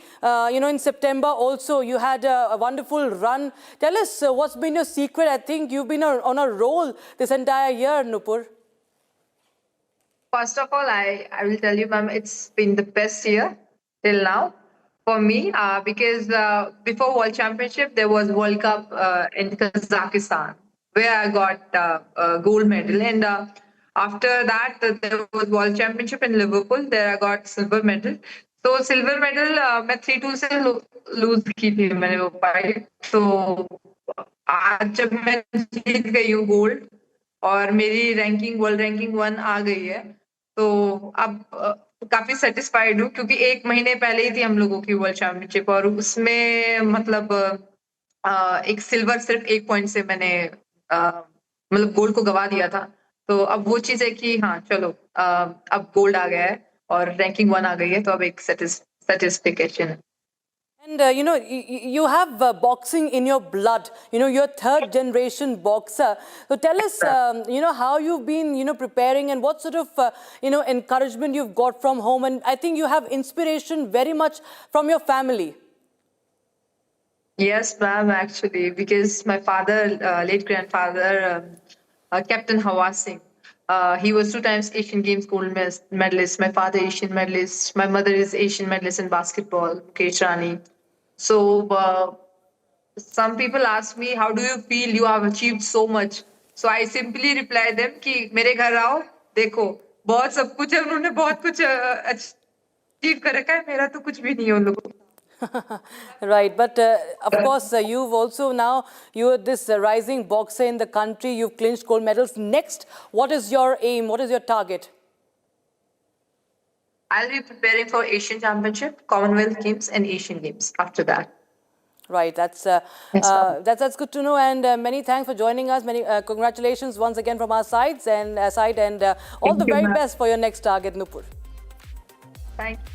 in September also, you had a wonderful run. Tell us what's been your secret. I think you've been on a roll this entire year, Nupur. First of all, I will tell you, ma'am, it's been the best year till now for me because before World Championship, there was World Cup in Kazakhstan, where I got a gold medal. And after that, there was World Championship in Liverpool. There I got silver medal. So silver medal, मैं 3-2 से lose की थी मैंने वो fight. So आज जब मैं जीत गई हूँ gold और मेरी ranking world ranking 1 आ गई है, तो अब काफी satisfied हूँ क्योंकि 1 महीने पहले ही थी हम लोगों की World Championship और उसमें मतलब एक सिल्वर सिर्फ 1 पॉइंट से मैंने मतलब गोल्ड को गवा दिया था. तो अब वो चीज है कि हाँ चलो अब गोल्ड आ गया है और रैंकिंग 1 आ गई है, तो अब एक satisfaction. And you have boxing in your blood. You're 3rd generation boxer. So tell us, how you've been, preparing and what sort of, encouragement you've got from home. And I think you have inspiration very much from your family. Yes, ma'am, actually, because my father, late grandfather, Captain Hawa Singh, he was 2 times Asian Games gold medalist. My father, Asian medalist. My mother is Asian medalist in basketball, Mukesh Rani. So some people ask me, how do you feel you have achieved so much? So I simply reply them कि मेरे घर आओ, देखो, बहुत सब कुछ है, उन्होंने बहुत कुछ achieve कर रखा है, मेरा तो कुछ भी नहीं है उन लोगों को. Right, but of course, you've also now, you're this rising boxer in the country, you've clinched gold medals. Next, what is your aim? What is your target? I'll be preparing for Asian Championship, Commonwealth Games and Asian Games after that. Right, that's good to know, and many thanks for joining us. Many congratulations once again from our side, and all the very best for your next target, Nupur. Thank you.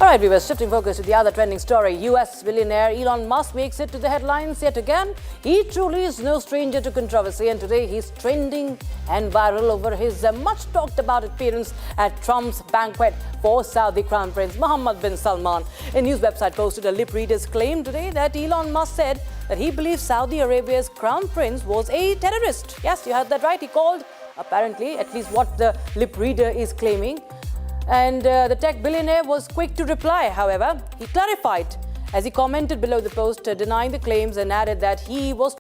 All right, viewers, shifting focus to the other trending story. US billionaire Elon Musk makes it to the headlines yet again. He truly is no stranger to controversy, and today he's trending and viral over his much talked about appearance at Trump's banquet for Saudi Crown Prince Mohammed bin Salman. A news website posted a lip reader's claim today that Elon Musk said that he believes Saudi Arabia's Crown Prince was a terrorist. Yes, you heard that right. He called, apparently, at least what the lip reader is claiming. And the tech billionaire was quick to reply, however. He clarified as he commented below the post, denying the claims and added that he was